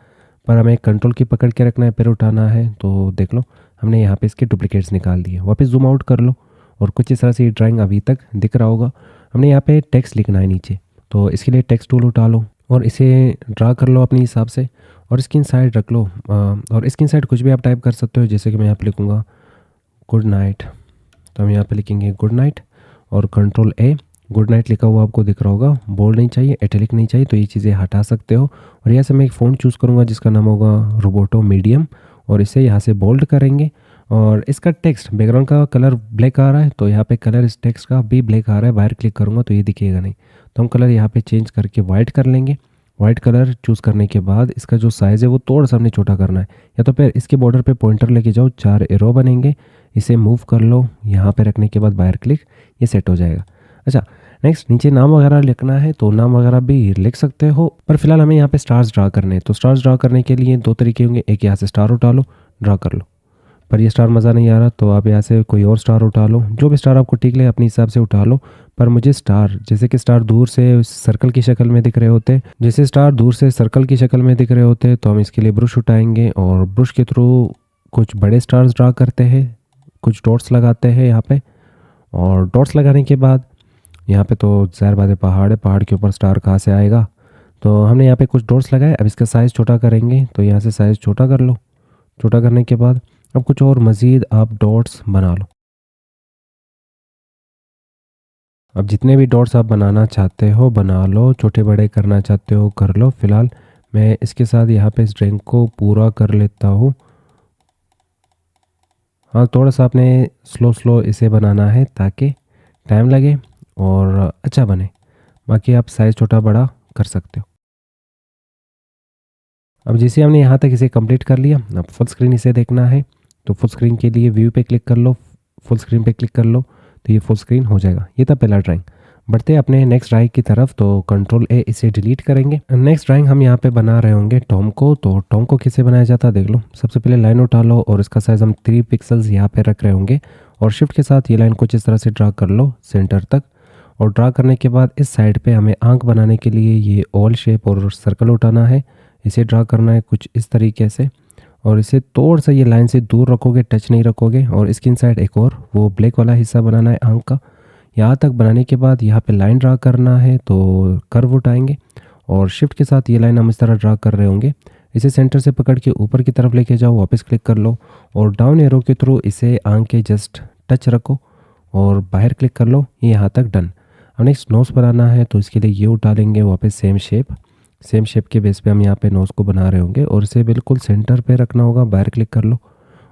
पर हमें कंट्रोल की पकड़ के रखना है फिर उठाना है। तो देख लो हमने यहाँ पे इसके डुप्लीकेट्स निकाल दिए। वापस जूम आउट कर लो और कुछ इस तरह से ये ड्राइंग अभी तक दिख रहा होगा। हमने यहाँ पे टेक्स्ट लिखना है नीचे, तो इसके लिए टेक्स्ट टूल उठा लो और इसे ड्रा कर लो अपने हिसाब से और इसकी साइड रख लो। और इसकी साइड कुछ भी आप टाइप कर सकते हो, जैसे कि मैं यहाँ पे लिखूँगा गुड नाइट, तो हम यहाँ पे लिखेंगे गुड नाइट और कंट्रोल ए। गुड नाइट लिखा हुआ आपको दिख रहा होगा, बोल्ड नहीं चाहिए, इटैलिक नहीं चाहिए, तो ये चीज़ें हटा सकते हो। और यहाँ से मैं एक फ़ॉन्ट चूज़ करूँगा जिसका नाम होगा रोबोटो मीडियम, और इसे यहाँ से बोल्ड करेंगे। और इसका टेक्स्ट बैकग्राउंड का कलर ब्लैक आ रहा है तो यहाँ पे कलर इस टेक्स्ट का भी ब्लैक आ रहा है। बाहर क्लिक करूँगा तो ये दिखेगा नहीं, तो हम कलर यहाँ पे चेंज करके वाइट कर लेंगे। वाइट कलर चूज़ करने के बाद इसका जो साइज़ है वो थोड़ा सा हमने छोटा करना है, या तो फिर इसके बॉर्डर पे पॉइंटर लेके जाओ, 4 एरो बनेंगे, इसे मूव कर लो। यहाँ पे रखने के बाद बाहर क्लिक, ये सेट हो जाएगा। अच्छा, नेक्स्ट नीचे नाम वगैरह लिखना है तो नाम वगैरह भी लिख सकते हो, पर फिलहाल हमें यहाँ पे स्टार्स ड्रा करने हैं। तो स्टार्स ड्रा करने के लिए 2 तरीके होंगे, एक यहाँ से स्टार उठा लो, ड्रा कर लो, पर ये स्टार मज़ा नहीं आ रहा तो आप यहाँ से कोई और स्टार उठा लो। जो भी स्टार आपको ठीक लगे अपने हिसाब से उठा लो, पर मुझे स्टार जैसे कि स्टार दूर से सर्कल की शक्ल में दिख रहे होते हैं, जैसे स्टार दूर से सर्कल की शक्ल में दिख रहे होते हैं, तो हम इसके लिए ब्रश उठाएंगे और ब्रश के थ्रू कुछ बड़े स्टार्स ड्रा करते हैं, कुछ डॉट्स लगाते हैं यहाँ पे। और डॉट्स लगाने के बाद यहाँ पे तो ज़ाहिर बात है पहाड़ है, पहाड़ के ऊपर स्टार कहाँ से आएगा, तो हमने यहाँ पे कुछ डॉट्स लगाए। अब इसका साइज़ छोटा करेंगे तो यहाँ से साइज़ छोटा कर लो। छोटा करने के बाद अब कुछ और मज़ीद आप डॉट्स बना लो। अब जितने भी डॉट्स आप बनाना चाहते हो बना लो, छोटे बड़े करना चाहते हो कर लो। फ़िलहाल मैं इसके साथ यहाँ पे इस ड्राइंग को पूरा कर लेता हूँ। हाँ, थोड़ा सा आपने स्लो स्लो इसे बनाना है ताकि टाइम लगे और अच्छा बने। बाकी आप साइज़ छोटा बड़ा कर सकते हो। अब जैसे हमने यहाँ तक इसे कंप्लीट कर लिया, अब फुल स्क्रीन इसे देखना है तो फुल स्क्रीन के लिए व्यू पे क्लिक कर लो, फुल स्क्रीन पे क्लिक कर लो तो ये फुल स्क्रीन हो जाएगा। ये था पहला ड्राइंग। बढ़ते हैं अपने नेक्स्ट ड्राइंग की तरफ, तो कंट्रोल ए इसे डिलीट करेंगे। नेक्स्ट ड्राइंग हम यहाँ पे बना रहे होंगे टॉम को। तो टॉम को कैसे बनाया जाता है देख लो। सबसे पहले लाइन उठा लो और इसका साइज़ हम 3 पिक्सल्स यहाँ पे रख रहे होंगे और शिफ्ट के साथ ये लाइन कुछ इस तरह से ड्रा कर लो सेंटर तक। और ड्रा करने के बाद इस साइड पे हमें आंख बनाने के लिए ये ओवल शेप और सर्कल उठाना है, इसे ड्रा करना है कुछ इस तरीके से। और इसे थोड़ा सा ये लाइन से दूर रखोगे, टच नहीं रखोगे, और इसकी साइड एक और वो ब्लैक वाला हिस्सा बनाना है आंख का। यहाँ तक बनाने के बाद यहाँ पे लाइन ड्रा करना है तो कर्व उठाएंगे और शिफ्ट के साथ ये लाइन हम इस तरह ड्रा कर रहे होंगे। इसे सेंटर से पकड़ के ऊपर की तरफ लेके जाओ, वापस क्लिक कर लो और डाउन एरो के थ्रू इसे आंख के जस्ट टच रखो और बाहर क्लिक कर लो। ये यहाँ तक डन। अब नेक्स्ट नोज़ बनाना है तो इसके लिए ये उठा लेंगे वापस सेम शेप के बेस पे हम यहाँ पे नोज़ को बना रहे होंगे और इसे बिल्कुल सेंटर पे रखना होगा। बाहर क्लिक कर लो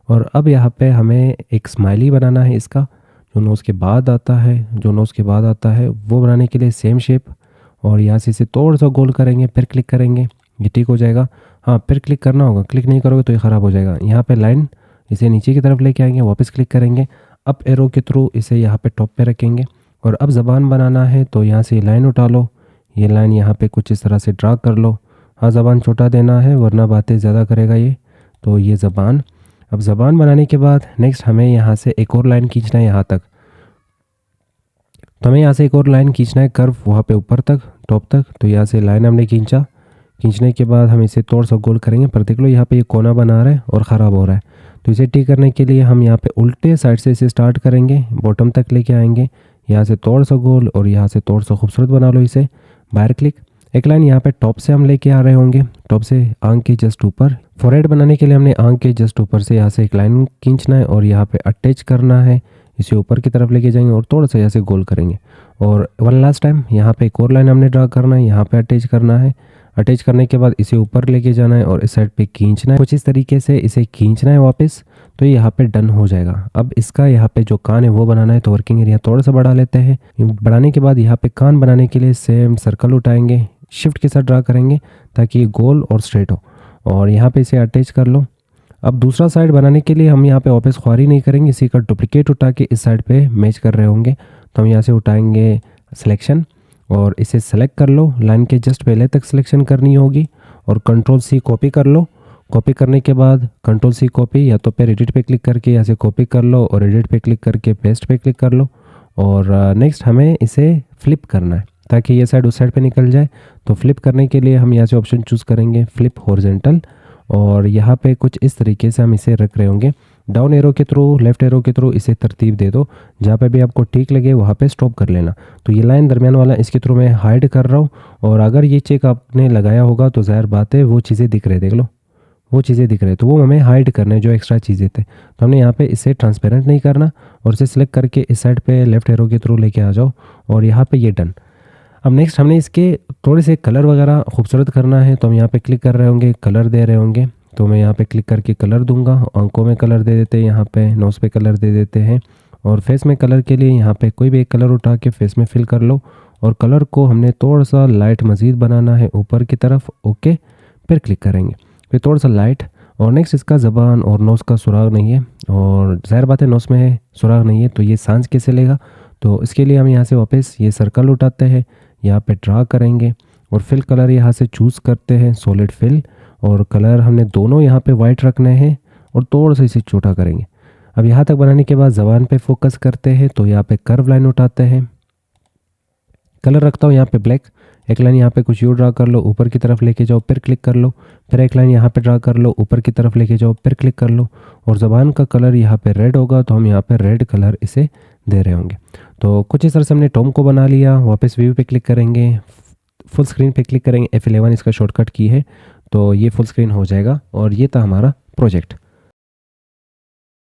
और अब यहाँ पे हमें एक स्माइली बनाना है इसका, जो नोज़ के बाद आता है वो बनाने के लिए सेम शेप और यहाँ से इसे थोड़ा सा गोल करेंगे, फिर क्लिक करेंगे, ये ठीक हो जाएगा। हाँ, फिर क्लिक करना होगा, क्लिक नहीं करोगे तो ये ख़राब हो जाएगा। यहाँ पे लाइन इसे नीचे की तरफ लेके आएंगे, वापस क्लिक करेंगे, अप एरो के थ्रू इसे यहाँ पे टॉप पे रखेंगे। और अब ज़बान बनाना है तो यहाँ से लाइन उठा लो, ये लाइन यहाँ पे कुछ इस तरह से ड्रा कर लो। हाँ, ज़बान छोटा देना है वरना बातें ज़्यादा करेगा ये। तो ये ज़बान। अब ज़बान बनाने के बाद नेक्स्ट हमें यहाँ से एक और लाइन खींचना है यहाँ तक। तो हमें यहाँ से एक और लाइन खींचना है, कर्व वहाँ पे ऊपर तक, टॉप तक। तो यहाँ से लाइन हमने खींचा, खींचने के बाद हम इसे थोड़ा सा गोल करेंगे, पर देख लो यहाँ पे ये कोना बना रहा है और ख़राब हो रहा है। तो इसे ठीक करने के लिए हम यहाँ पे उल्टे साइड से इसे स्टार्ट करेंगे, बॉटम तक लेके आएंगे, यहाँ से थोड़ा सा गोल और यहाँ से थोड़ा सा खूबसूरत बना लो इसे, बाहर क्लिक। एक लाइन यहाँ पे टॉप से हम लेके आ रहे होंगे, टॉप से आंख के जस्ट ऊपर। फोरहेड बनाने के लिए हमने आंख के जस्ट ऊपर से यहाँ से एक लाइन खींचना है और यहाँ पे अटैच करना है, इसे ऊपर की तरफ लेके जाएंगे और थोड़ा सा यहाँ से गोल करेंगे। और वन लास्ट टाइम यहाँ पे एक और लाइन हमने ड्रा करना है, यहाँ पे अटैच करना है। अटैच करने के बाद इसे ऊपर लेके जाना है और इस साइड पे खींचना है, कुछ इस तरीके से इसे खींचना है वापस। तो ये यहाँ पे डन हो जाएगा। अब इसका यहाँ पे जो कान है वो बनाना है, तो वर्किंग एरिया थोड़ा सा बढ़ा लेते हैं। बढ़ाने के बाद यहाँ पे कान बनाने के लिए सेम सर्कल उठाएंगे, शिफ्ट के साथ ड्रा करेंगे ताकि ये गोल और स्ट्रेट हो, और यहाँ पे इसे अटैच कर लो। अब दूसरा साइड बनाने के लिए हम यहाँ पे वापस ख्वारी नहीं करेंगे, इसी का डुप्लीकेट उठा के इस साइड पे मैच कर रहे होंगे। तो हम यहाँ से उठाएंगे सिलेक्शन और इसे सेलेक्ट कर लो, लाइन के जस्ट पहले तक सिलेक्शन करनी होगी और कंट्रोल सी कॉपी कर लो। कॉपी करने के बाद कंट्रोल सी कॉपी, या तो फिर एडिट पे क्लिक करके यहाँ से कॉपी कर लो और एडिट पे क्लिक करके पेस्ट पे क्लिक कर लो। और नेक्स्ट हमें इसे फ्लिप करना है ताकि ये साइड उस साइड पे निकल जाए। तो फ्लिप करने के लिए हम यहाँ से ऑप्शन चूज़ करेंगे फ्लिप हॉरिजॉन्टल, और यहाँ पे कुछ इस तरीके से हम इसे रख रहे होंगे। डाउन एरो के थ्रू, लेफ्ट एरो के थ्रू इसे तरतीब दे दो, जहाँ पे भी आपको ठीक लगे वहाँ पे स्टॉप कर लेना। तो ये लाइन दरमियान वाला इसके थ्रू मैं हाइड कर रहा हूँ, और अगर ये चेक आपने लगाया होगा तो ज़ाहिर बात है वो चीज़ें दिख रहे, देख लो वो चीज़ें दिख रहे, तो वो हमें हाइड करने जो एक्स्ट्रा चीज़ें थे। तो हमने यहाँ पे इसे ट्रांसपेरेंट नहीं करना और इसे सिलेक्ट करके इस साइड पे लेफ्ट एरो के थ्रू लेके आ जाओ, और यहाँ पे ये डन। अब नेक्स्ट हमने इसके थोड़े से कलर वगैरह खूबसूरत करना है, तो हम यहाँ पे क्लिक कर रहे होंगे, कलर दे रहे होंगे। तो मैं यहाँ पे क्लिक करके कलर दूंगा, आंखों में कलर दे देते हैं, यहाँ पे नोज़ पे कलर दे देते हैं, और फेस में कलर के लिए यहाँ पे कोई भी एक कलर उठा के फेस में फिल कर लो। और कलर को हमने थोड़ा सा लाइट मज़ीद बनाना है ऊपर की तरफ, ओके। फिर क्लिक करेंगे, फिर थोड़ा सा लाइट। और नेक्स्ट इसका ज़बान और नोज़ का सुराग नहीं है, और ज़ाहिर बात है नोज़ में है सुराग नहीं है, तो ये सांस कैसे लेगा। तो इसके लिए हम यहाँ से वापस ये सर्कल उठाते हैं, यहाँ पे ड्रा करेंगे और फिल कलर यहाँ से चूज़ करते हैं, सॉलिड फिल। और कलर हमने दोनों यहाँ पे वाइट रखने हैं और थोड़ा सा इसे छोटा करेंगे। अब यहाँ तक बनाने के बाद ज़बान पे फोकस करते हैं, तो यहाँ पे कर्व लाइन उठाते हैं, कलर रखता हूँ यहाँ पे ब्लैक। एक लाइन यहाँ पे कुछ यूँ ड्रा कर लो, ऊपर की तरफ लेके जाओ, फिर क्लिक कर लो। फिर एक लाइन यहाँ पे ड्रा कर लो, ऊपर की तरफ लेके जाओ, फिर क्लिक कर लो। और ज़बान का कलर यहाँ पे रेड होगा, तो हम यहाँ पे रेड कलर इसे दे रहे होंगे। तो कुछ इस तरह से हमने टॉम को बना लिया। वापस व्यू पे क्लिक करेंगे, फुल स्क्रीन पे क्लिक करेंगे, F11 इसका शॉर्टकट की है, तो ये फुल स्क्रीन हो जाएगा। और ये था हमारा प्रोजेक्ट।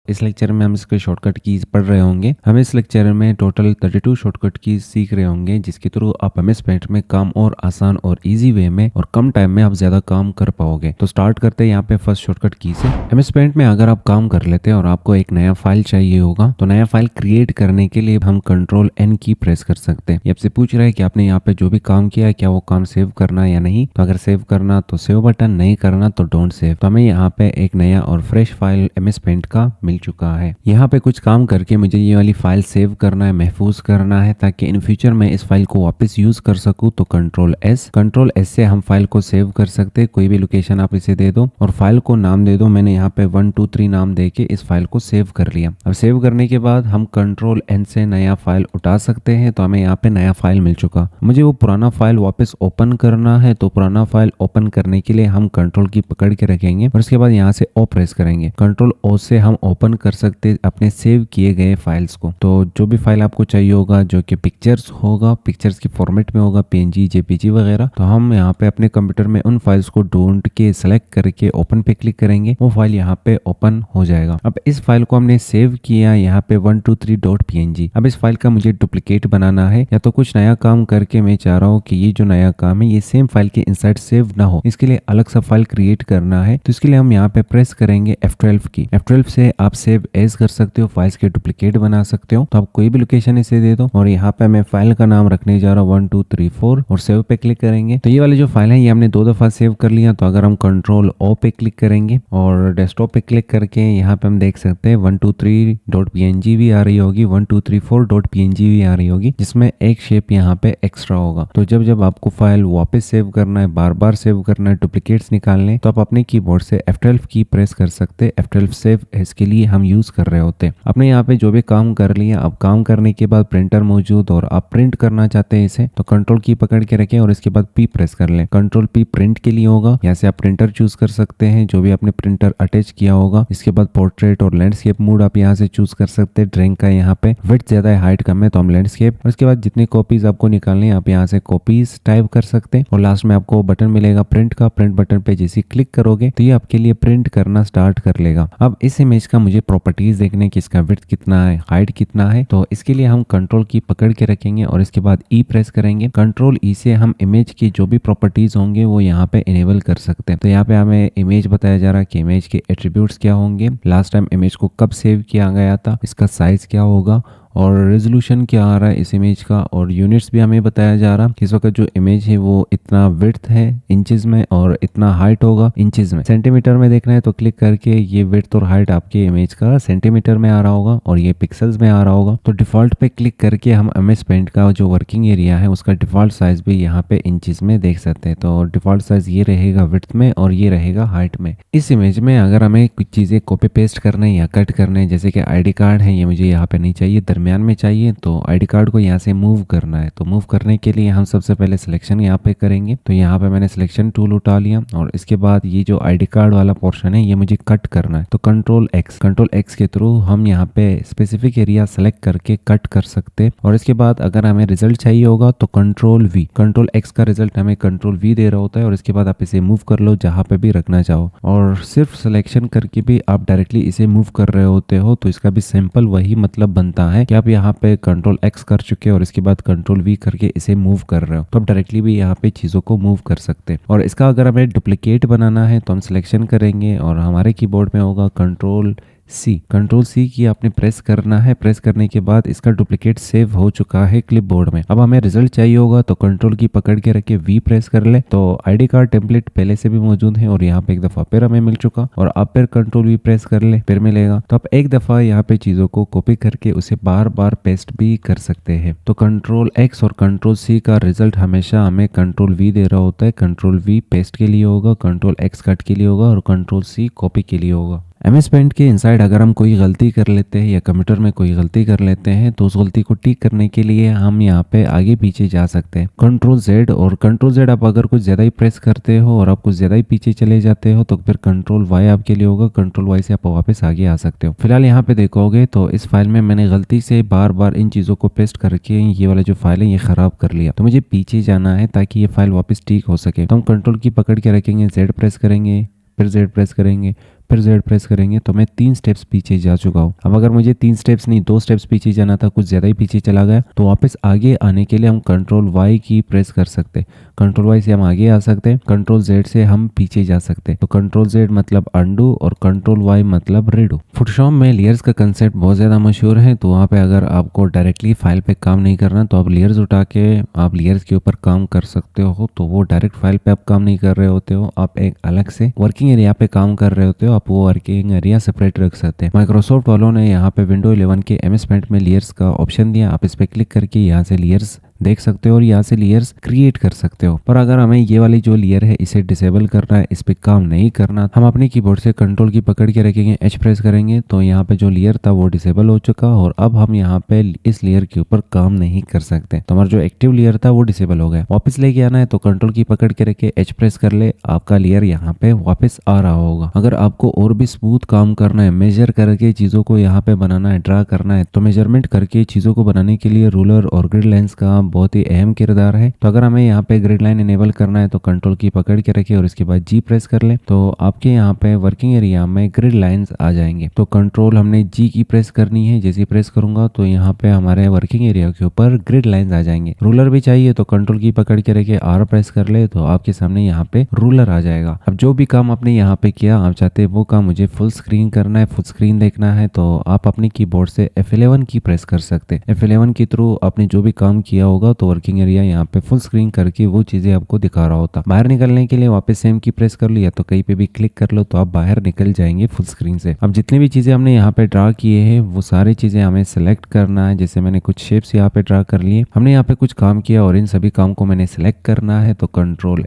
इस लेक्चर में हम इसके शॉर्टकट कीज़ पढ़ रहे होंगे। हम इस लेक्चर में टोटल 32 शॉर्टकट कीज़ सीख रहे होंगे, जिसके थ्रू आप MS पेंट में काम और आसान और इजी वे में और कम टाइम में आप ज़्यादा काम कर पाओगे। तो स्टार्ट करते हैं यहाँ पे फर्स्ट शॉर्टकट की से। MS पेंट में अगर आप काम कर लेते हैं और आपको एक नया फाइल चाहिए होगा, तो नया फाइल क्रिएट करने के लिए हम Ctrl+N की प्रेस कर सकते हैं। ये आपसे पूछ रहा है कि आपने यहाँ पे जो भी काम किया है क्या वो काम सेव करना है या नहीं। तो अगर सेव करना तो सेव बटन, नहीं करना तो डोंट सेव। तो हमें यहाँ पे एक नया और फ्रेश फाइल MS पेंट का मिल चुका है। यहाँ पे कुछ काम करके मुझे ये वाली फाइल सेव करना है, महफूज करना है, ताकि इन फ्यूचर में इस फाइल को वापस यूज कर सकूँ। तो Ctrl+S से हम फाइल को सेव कर सकते हैं। कोई भी लोकेशन आप इसे दे दो और फाइल को नाम दे दो। मैंने यहाँ पे 1 2 3 नाम दे के इस फाइल को सेव कर लिया। अब सेव करने के बाद हम Ctrl+N से नया फाइल उठा सकते हैं। तो हमें यहाँ पे नया फाइल मिल चुका। मुझे वो पुराना फाइल वापस ओपन करना है, तो पुराना फाइल ओपन करने के लिए हम कंट्रोल की पकड़ के रखेंगे और उसके बाद यहाँ से O प्रेस करेंगे। Ctrl+O से हम ओपन कर सकते अपने सेव किए गए फाइल्स को। तो जो भी फाइल आपको चाहिए होगा, जो कि पिक्चर्स होगा, पिक्चर्स की फॉर्मेट में होगा, PNG JPG वगैरह, तो हम यहाँ पे अपने कंप्यूटर में उन फाइल्स को ढूंढ के सेलेक्ट करके ओपन पे क्लिक करेंगे, वो फाइल यहाँ पे ओपन हो जाएगा। अब इस फाइल को हमने सेव किया यहाँ पे 123.png। अब इस फाइल का मुझे डुप्लीकेट बनाना है, या तो कुछ नया काम करके मैं चाह रहा हूँ कि ये जो नया काम है ये सेम फाइल के इनसाइड सेव ना हो, इसके लिए अलग सा फाइल क्रिएट करना है। तो इसके लिए हम यहाँ पे प्रेस करेंगे F12 की। F12 से आप सेव एज कर सकते हो, फाइल्स के डुप्लीकेट बना सकते हो। तो आप कोई भी लोकेशन इसे दे दो और यहाँ पे मैं फाइल का नाम रखने जा रहा हूँ 1 2 3 4 और सेव पे क्लिक करेंगे। तो ये वाली जो फाइल है ये हमने 2 दफा सेव कर लिया। तो अगर हम Ctrl+O पे क्लिक करेंगे और डेस्कटॉप पे क्लिक करके यहाँ पे हम देख सकते हैं 123.png भी आ रही होगी, 1234.png भी आ रही होगी, जिसमें एक शेप यहाँ पे एक्स्ट्रा होगा। तो जब जब आपको फाइल वापस सेव करना है, बार बार सेव करना है, डुप्लीकेट्स निकालने, तो आप अपने कीबोर्ड से F12 की प्रेस कर सकते हैं। F12 सेव एज के लिए लिए हम यूज कर रहे होते हैं। आपने यहाँ पे जो भी काम कर लिया, अब काम करने के बाद प्रिंटर मौजूद और आप प्रिंट करना चाहते हैं इसे, तो कंट्रोल की पकड़ के रखें और इसके बाद पी प्रेस कर लें। कंट्रोल पी प्रिंट के लिए होगा। यहाँ से आप प्रिंटर चूज कर सकते हैं जो भी आपने प्रिंटर अटैच किया होगा। इसके बाद पोर्ट्रेट और लैंडस्केप मोड आप यहाँ से चूज कर सकते हैं। ड्राइंग का यहाँ पे विड्थ ज्यादा है, हाइट कम है, तो हम लैंडस्केप। और इसके बाद जितनी कॉपीज आपको निकालनी है आप यहाँ से कॉपीज टाइप कर सकते हैं और लास्ट में आपको बटन मिलेगा प्रिंट का। प्रिंट बटन पे जैसे क्लिक करोगे तो ये आपके लिए प्रिंट करना स्टार्ट कर लेगा। अब इस इमेज का मुझे प्रॉपर्टीज देखने की, इसका विड्थ कितना है, हाइट कितना है, तो इसके लिए हम कंट्रोल की पकड़ के रखेंगे और इसके बाद ई प्रेस करेंगे। कंट्रोल ई से हम इमेज की जो भी प्रॉपर्टीज होंगे वो यहाँ पे इनेबल कर सकते हैं। तो यहाँ पे हमें इमेज बताया जा रहा है कि इमेज के एट्रीब्यूट्स क्या होंगे, लास्ट टाइम इमेज को कब सेव किया गया था, इसका साइज क्या होगा और रेजोल्यूशन क्या आ रहा है इस इमेज का, और यूनिट्स भी हमें बताया जा रहा कि इस वक्त जो इमेज है वो इतना विड्थ है इंचेस में और इतना हाइट होगा इंचेस में। सेंटीमीटर में देखना है तो क्लिक करके ये विड्थ और हाइट आपके इमेज का सेंटीमीटर में आ रहा होगा और ये पिक्सल्स में आ रहा होगा। तो डिफॉल्ट पे क्लिक करके हम एमएस पेंट का जो वर्किंग एरिया है उसका डिफॉल्ट साइज भी यहाँ पे इंचेस में देख सकते हैं। तो डिफॉल्ट साइज ये रहेगा विड्थ में और ये रहेगा हाइट में। इस इमेज में अगर हमें कुछ चीजें कॉपी पेस्ट करने या कट करने, जैसे कि आईडी कार्ड है, ये मुझे यहाँ पे नहीं चाहिए, दरमियान में चाहिए, तो आईडी कार्ड को यहाँ से मूव करना है। तो मूव करने के लिए हम सबसे पहले सिलेक्शन यहाँ पे करेंगे। तो यहाँ पे मैंने सिलेक्शन टूल उठा लिया और इसके बाद ये जो आईडी कार्ड वाला पोर्शन है ये मुझे कट करना है। तो कंट्रोल एक्स के थ्रू हम यहाँ पे स्पेसिफिक एरिया सेलेक्ट करके कट कर सकते हैं। और इसके बाद अगर हमें रिजल्ट चाहिए होगा तो कंट्रोल एक्स का रिजल्ट हमें कंट्रोल वी दे रहा होता है और इसके बाद आप इसे मूव कर लो जहाँ पे भी रखना चाहो। और सिर्फ सिलेक्शन करके भी आप डायरेक्टली इसे मूव कर रहे होते हो तो इसका भी सिंपल वही मतलब बनता है कि आप यहाँ पे कंट्रोल एक्स कर चुके हैं और इसके बाद कंट्रोल वी करके इसे मूव कर रहे हो, तो आप डायरेक्टली भी यहाँ पे चीजों को मूव कर सकते हैं। और इसका अगर हमें डुप्लीकेट बनाना है तो हम सिलेक्शन करेंगे और हमारे कीबोर्ड में होगा कंट्रोल सी की आपने प्रेस करना है। प्रेस करने के बाद इसका डुप्लीकेट सेव हो चुका है क्लिपबोर्ड में। अब हमें रिजल्ट चाहिए होगा तो कंट्रोल की पकड़ के रख के वी प्रेस कर ले। तो आईडी कार्ड टेम्पलेट पहले से भी मौजूद है और यहाँ पे एक दफा फिर हमें मिल चुका और अब फिर कंट्रोल वी प्रेस कर ले फिर मिलेगा। तो आप एक दफा यहाँ पे चीजों को कॉपी करके उसे बार बार पेस्ट भी कर सकते हैं। तो कंट्रोल एक्स और कंट्रोल सी का रिजल्ट हमेशा हमें कंट्रोल वी दे रहा होता है। कंट्रोल वी पेस्ट के लिए होगा, कंट्रोल एक्स कट के लिए होगा और कंट्रोल सी कॉपी के लिए होगा। एमएस पेंट के इनसाइड अगर हम कोई गलती कर लेते हैं या कंप्यूटर में कोई गलती कर लेते हैं तो उस गलती को ठीक करने के लिए हम यहाँ पे आगे पीछे जा सकते हैं। कंट्रोल जेड आप अगर कुछ ज्यादा ही प्रेस करते हो और आप कुछ ज्यादा ही पीछे चले जाते हो तो फिर कंट्रोल वाई आपके लिए होगा। कंट्रोल वाई से आप वापस आगे आ सकते हो। फिलहाल यहाँ पे देखोगे तो इस फाइल में मैंने गलती से बार बार इन चीजों को पेस्ट करके ये वाला जो फाइल है ये खराब कर लिया। तो मुझे पीछे जाना है ताकि ये फाइल वापस ठीक हो सके। तो हम कंट्रोल की पकड़ के रखेंगे, जेड प्रेस करेंगे, फिर जेड प्रेस करेंगे, फिर जेड प्रेस करेंगे। तो मैं 3 स्टेप्स पीछे जा चुका हूँ। अब अगर मुझे 3 स्टेप्स नहीं 2 स्टेप्स पीछे जाना था, कुछ ज्यादा ही पीछे चला गया, तो वापस आगे आने के लिए हम कंट्रोल वाई की प्रेस कर सकते हैं। कंट्रोल वाई से हम आगे आ सकते हैं, कंट्रोल जेड से हम पीछे जा सकते हैं। तो कंट्रोल जेड मतलब अंडू और कंट्रोल वाई मतलब रीडू। फोटोशॉप में लेयर्स का कंसेप्ट बहुत ज्यादा मशहूर है। तो वहाँ पे अगर आपको डायरेक्टली फाइल पे काम नहीं करना तो आप लेयर्स उठा के आप लेयर्स के ऊपर काम कर सकते हो। तो वो डायरेक्ट फाइल पे आप काम नहीं कर रहे होते हो, आप एक अलग से वर्किंग एरिया पे काम कर रहे होते हो। आप वो वर्किंग एरिया सेपरेट रख सकते हैं। माइक्रोसॉफ्ट वालों ने यहाँ पे विंडो 11 के एमएस पेंट में लेयर्स का ऑप्शन दिया। आप इस पे क्लिक करके यहाँ से लेयर्स देख सकते हो और यहाँ से लेयर्स क्रिएट कर सकते हो। पर अगर हमें ये वाली जो लेयर है इसे डिसेबल करना है, इस पे काम नहीं करना, हम अपने कीबोर्ड से कंट्रोल की पकड़ के रखेंगे, एच प्रेस करेंगे तो यहाँ पे जो लेयर था वो डिसेबल हो चुका और अब हम यहाँ पे इस लेयर के ऊपर काम नहीं कर सकते। तो हमारा जो एक्टिव लेयर था वो डिसेबल हो गया। वापस लेके आना है तो कंट्रोल की पकड़ के रखे, एच प्रेस कर ले, आपका लेयर यहाँ पे वापस आ रहा होगा। अगर आपको और भी स्मूथ काम करना है, मेजर करके चीजों को यहाँ पे बनाना है, ड्रा करना है, तो मेजरमेंट करके चीजों को बनाने के लिए रूलर और ग्रिड लाइंस का बहुत ही अहम किरदार है। तो अगर हमें यहाँ पे ग्रिड लाइन इनेबल करना है तो कंट्रोल की पकड़ के रखे और इसके बाद जी प्रेस कर ले तो आपके यहाँ पे वर्किंग एरिया में ग्रिड लाइंस आ जाएंगे। तो कंट्रोल हमने जी की प्रेस करनी है, जैसे प्रेस करूंगा तो यहाँ पे हमारे वर्किंग एरिया के ऊपर ग्रिड लाइंस आ जाएंगे। रूलर भी चाहिए तो कंट्रोल की पकड़ के रखे, आर प्रेस कर ले तो आपके सामने यहाँ पे रूलर आ जाएगा। अब जो भी काम आपने यहाँ पे किया, आप चाहते हैं वो काम मुझे फुल स्क्रीन करना है, फुल स्क्रीन देखना है, तो आप अपने कीबोर्ड से F11 की प्रेस कर सकते हैं। F11 के थ्रू आपने जो भी काम किया होगा तो वर्किंग एरिया यहाँ पे फुल स्क्रीन करके वो चीजें आपको दिखा रहा होता। बाहर निकलने के लिए वापस सेम की प्रेस कर लो या तो कहीं पे भी क्लिक कर लो तो आप बाहर निकल जाएंगे फुल स्क्रीन से। अब जितनी भी चीजें हमने यहाँ पे ड्रा किए हैं वो सारी चीजें हमें सिलेक्ट करना है। जैसे मैंने कुछ शेप्स यहाँ पे ड्रा कर लिए, हमने यहाँ पे कुछ काम किया और इन सभी काम को मैंने सिलेक्ट करना है तो कंट्रोल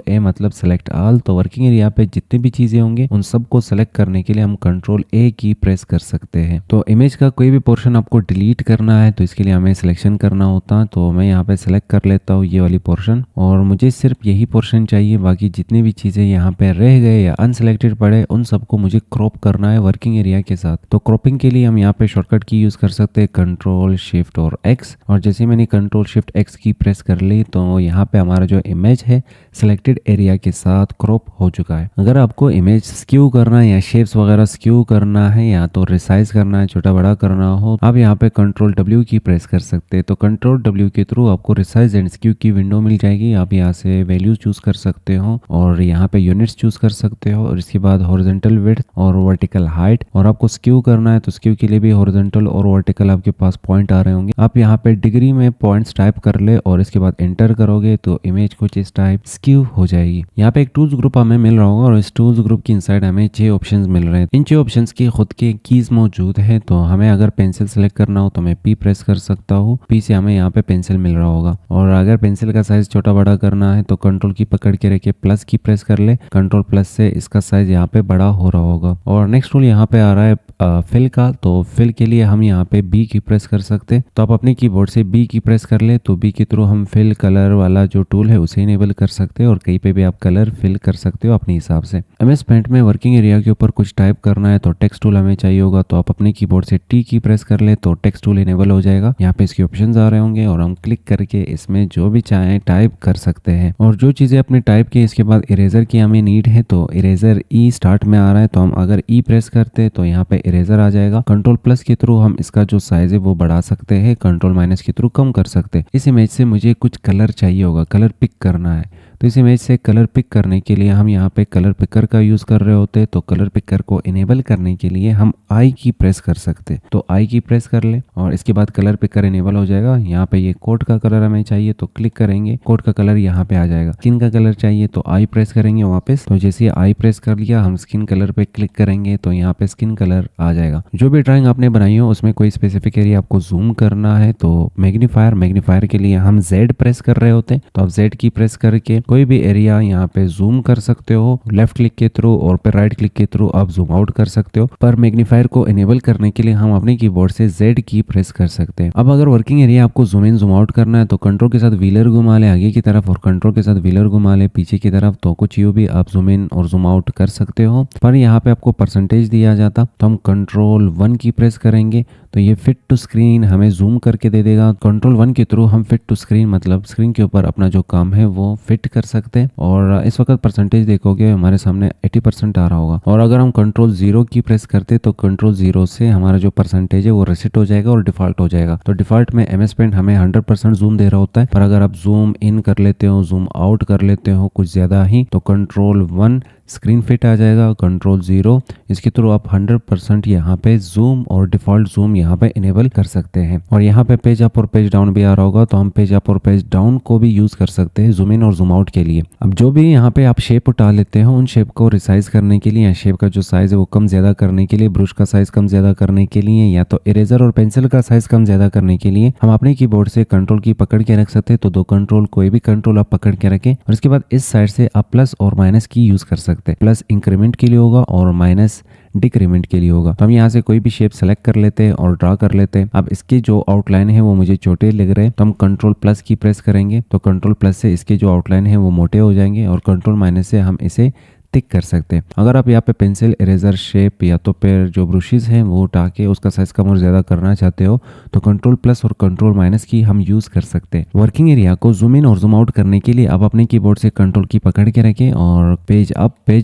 ए मतलब सिलेक्ट ऑल। तो वर्किंग एरिया पे जितनी भी चीजें होंगे उन सबको सेलेक्ट करने के लिए हम कंट्रोल ए की प्रेस कर सकते हैं। तो इमेज का कोई भी पोर्शन आपको डिलीट करना है तो इसके लिए हमें सिलेक्शन करना होता है। तो मैं यहाँ पे सिलेक्ट कर लेता हूँ ये वाली पोर्शन और मुझे सिर्फ यही पोर्शन चाहिए, बाकी जितनी भी चीजें यहाँ पे रह गए या अनसिलेक्टेड पड़े उन सबको मुझे क्रॉप करना है वर्किंग एरिया के साथ। तो क्रॉपिंग के लिए हम यहाँ पे शॉर्टकट की यूज कर सकते हैं कंट्रोल शिफ्ट और एक्स। और जैसे मैंने कंट्रोल शिफ्ट एक्स की प्रेस कर ली तो यहाँ पे हमारा जो इमेज है सिलेक्टेड एरिया के साथ क्रॉप हो चुका है। अगर आपको इमेज स्क्यू करना है या शेप्स वगैरह स्क्यू करना है या तो रिसाइज करना है, छोटा बड़ा करना हो, आप यहाँ पे कंट्रोल डब्ल्यू की प्रेस कर सकते हैं। तो कंट्रोल डब्ल्यू के थ्रू आपको रिसाइज एंड स्क्यू की विंडो मिल जाएगी। आप यहाँ से वैल्यूज चूज कर सकते हो और यहाँ पे यूनिट्स चूज कर सकते हो और इसके बाद हॉरिजॉन्टल विड्थ और वर्टिकल हाइट। और आपको स्क्यू करना है तो स्क्यू के लिए भी हॉरिजॉन्टल और वर्टिकल आपके पास पॉइंट आ रहे होंगे। आप यहाँ पे डिग्री में पॉइंट्स टाइप कर ले और इसके बाद एंटर करोगे तो इमेज कुछ इस टाइप स्क्यू हो जाएगी। यहाँ पे एक टूल्स ग्रुप हमें मिल रहा होगा और इस टूल्स ग्रुप की इनसाइड हमें 6 ऑप्शंस मिल रहे हैं। इन 6 ऑप्शंस की खुद के कीज मौजूद है। तो हमें अगर पेंसिल सेलेक्ट करना हो तो मैं पी प्रेस कर सकता हूँ, पी से हमें यहाँ पे पेंसिल मिल रहा होगा। और अगर पेंसिल का साइज छोटा बड़ा करना है तो कंट्रोल की पकड़ के रखे प्लस की प्रेस कर ले, कंट्रोल प्लस से इसका साइज यहाँ पे बड़ा हो रहा होगा। और नेक्स्ट टूल यहाँ पे आ रहा है फिल का। तो फिल के लिए हम यहाँ पे बी की प्रेस कर सकते हैं। तो आप अपने कीबोर्ड से बी की प्रेस कर ले तो बी के थ्रू हम फिल कलर वाला जो टूल है उसे इनेबल कर सकते हैं और कहीं पे भी आप कलर फिल कर सकते हो अपने हिसाब से। एमएस पेंट में वर्किंग एरिया के ऊपर कुछ टाइप करना है तो टेक्स्ट टूल हमें चाहिए होगा। तो आप अपने कीबोर्ड से टी की प्रेस कर ले तो टेक्स्ट टूल इनेबल हो जाएगा। यहाँ पे इसके ऑप्शंस आ रहे होंगे और हम क्लिक करके इसमें जो भी चाहें टाइप कर सकते हैं। और जो चीजें अपने टाइप की इसके बाद इरेजर की हमें नीड है तो इरेजर ई स्टार्ट में आ रहा है तो हम अगर ई प्रेस करते हैं तो यहाँ पे इरेजर आ जाएगा। कंट्रोल प्लस के थ्रू हम इसका जो साइज है वो बढ़ा सकते हैं, कंट्रोल माइनस के थ्रू कम कर सकते हैं। इस इमेज से मुझे कुछ कलर चाहिए होगा, कलर पिक करना है। तो इस इमेज से कलर पिक करने के लिए हम यहाँ पे कलर पिकर का यूज कर रहे होते हैं। तो कलर पिकर को इनेबल करने के लिए हम आई की प्रेस कर सकते हैं। तो आई की प्रेस कर ले और इसके बाद कलर पिकर इनेबल हो जाएगा। यहाँ पे ये कोट का कलर हमें चाहिए तो क्लिक करेंगे, कोट का कलर यहाँ पे आ जाएगा। स्किन का कलर चाहिए तो आई प्रेस करेंगे वापस। तो जैसे आई प्रेस कर लिया हम स्किन कलर पे क्लिक करेंगे तो यहाँ पे स्किन कलर आ जाएगा। जो भी ड्राइंग आपने बनाई हो उसमें कोई स्पेसिफिक एरिया आपको जूम करना है तो मैग्नीफायर के लिए हम जेड प्रेस कर रहे होते हैं। तो आप जेड की प्रेस करके कोई भी एरिया यहाँ पे जूम कर सकते हो लेफ्ट क्लिक के थ्रू और फिर राइट क्लिक के थ्रू आप जूम आउट कर सकते हो। पर मैग्नीफायर को इनेबल करने के लिए हम अपने कीबोर्ड से जेड की प्रेस कर सकते हैं। अब अगर वर्किंग एरिया आपको जूम इन जूम आउट करना है तो कंट्रोल के साथ व्हीलर घुमा ले आगे की तरफ और कंट्रोल के साथ व्हीलर घुमा ले पीछे की तरफ। तो कुछ यू भी आप जूम इन और जूम आउट कर सकते हो। पर यहाँ पे आपको परसेंटेज दिया जाता तो हम कंट्रोल 1 की प्रेस करेंगे तो ये फिट टू स्क्रीन हमें जूम करके दे देगा। कंट्रोल 1 के थ्रू हम फिट टू स्क्रीन मतलब स्क्रीन के ऊपर अपना जो काम है वो फिट कर सकते हैं। और इस वक्त परसेंटेज देखोगे हमारे सामने 80% आ रहा होगा। और अगर हम कंट्रोल 0 की प्रेस करते तो कंट्रोल 0 से हमारा जो परसेंटेज है वो रिसेट हो जाएगा और डिफॉल्ट हो जाएगा। तो डिफॉल्ट में एमएस पेंट हमें 100% जूम दे रहा होता है। पर अगर आप जूम इन कर लेते हो, जूम आउट कर लेते हो कुछ ज्यादा ही तो कंट्रोल 1 स्क्रीन फिट आ जाएगा, कंट्रोल 0 इसके थ्रू आप 100% यहाँ पे जूम और डिफॉल्ट जूम यहाँ पे इनेबल कर सकते हैं। और यहाँ पे पेज अप और पेज डाउन भी आ रहा होगा तो हम पेज अप और पेज डाउन को भी यूज कर सकते हैं जूम इन और जूम आउट के लिए। अब जो भी यहाँ पे आप शेप उठा लेते हो उन शेप को रिसाइज करने के लिए या शेप का जो साइज है वो कम ज्यादा करने के लिए, ब्रश का साइज कम ज्यादा करने के लिए या तो इरेजर और पेंसिल का साइज कम ज्यादा करने के लिए हम अपने कीबोर्ड से कंट्रोल की पकड़ के रख सकते हैं। तो 2 कंट्रोल कोई भी कंट्रोल आप पकड़ के रखें और इसके बाद इस साइड से आप प्लस और माइनस की यूज कर सकते हैं। प्लस इंक्रीमेंट के लिए होगा और माइनस डिक्रीमेंट के लिए होगा। तो हम यहाँ से कोई भी शेप सेलेक्ट कर लेते हैं और ड्रा कर लेते हैं। अब इसके जो आउटलाइन है वो मुझे छोटे लग रहे हैं तो हम कंट्रोल प्लस की प्रेस करेंगे तो कंट्रोल प्लस से इसके जो आउटलाइन है वो मोटे हो जाएंगे और कंट्रोल माइनस से हम इसे टिक कर सकते हैं। अगर आप यहाँ पे पेंसिल, इरेजर, शेप या तो फिर जो ब्रशेस हैं वो उठा के उसका साइज कम और ज्यादा करना चाहते हो तो कंट्रोल प्लस और कंट्रोल माइनस की हम यूज कर सकते हैं। वर्किंग एरिया को जूम इन और जूम आउट करने के लिए आप अपने कीबोर्ड से कंट्रोल की पकड़ के रखें और पेज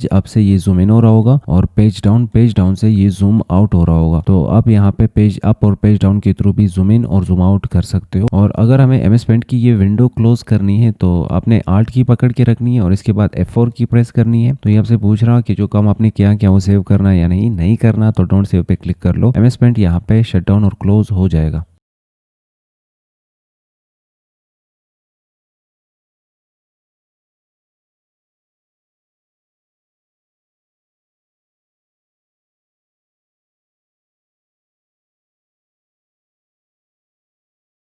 अप से ये जूम इन हो रहा होगा और पेज डाउन से ये जूम आउट हो रहा होगा। तो आप यहाँ पे पेज अप और पेज डाउन के थ्रू भी जूम इन और जूम आउट कर सकते हो। और अगर हमें एमएस पेंट की ये विंडो क्लोज करनी है तो आपने आल्ट की पकड़ के रखनी है और इसके बाद F4 की प्रेस करनी है। तो ये आपसे पूछ रहा कि जो काम आपने किया क्या वो सेव करना है या नहीं करना तो डोंट सेव पे क्लिक कर लो। एमएस पेंट यहाँ पे शट डाउन और क्लोज हो जाएगा।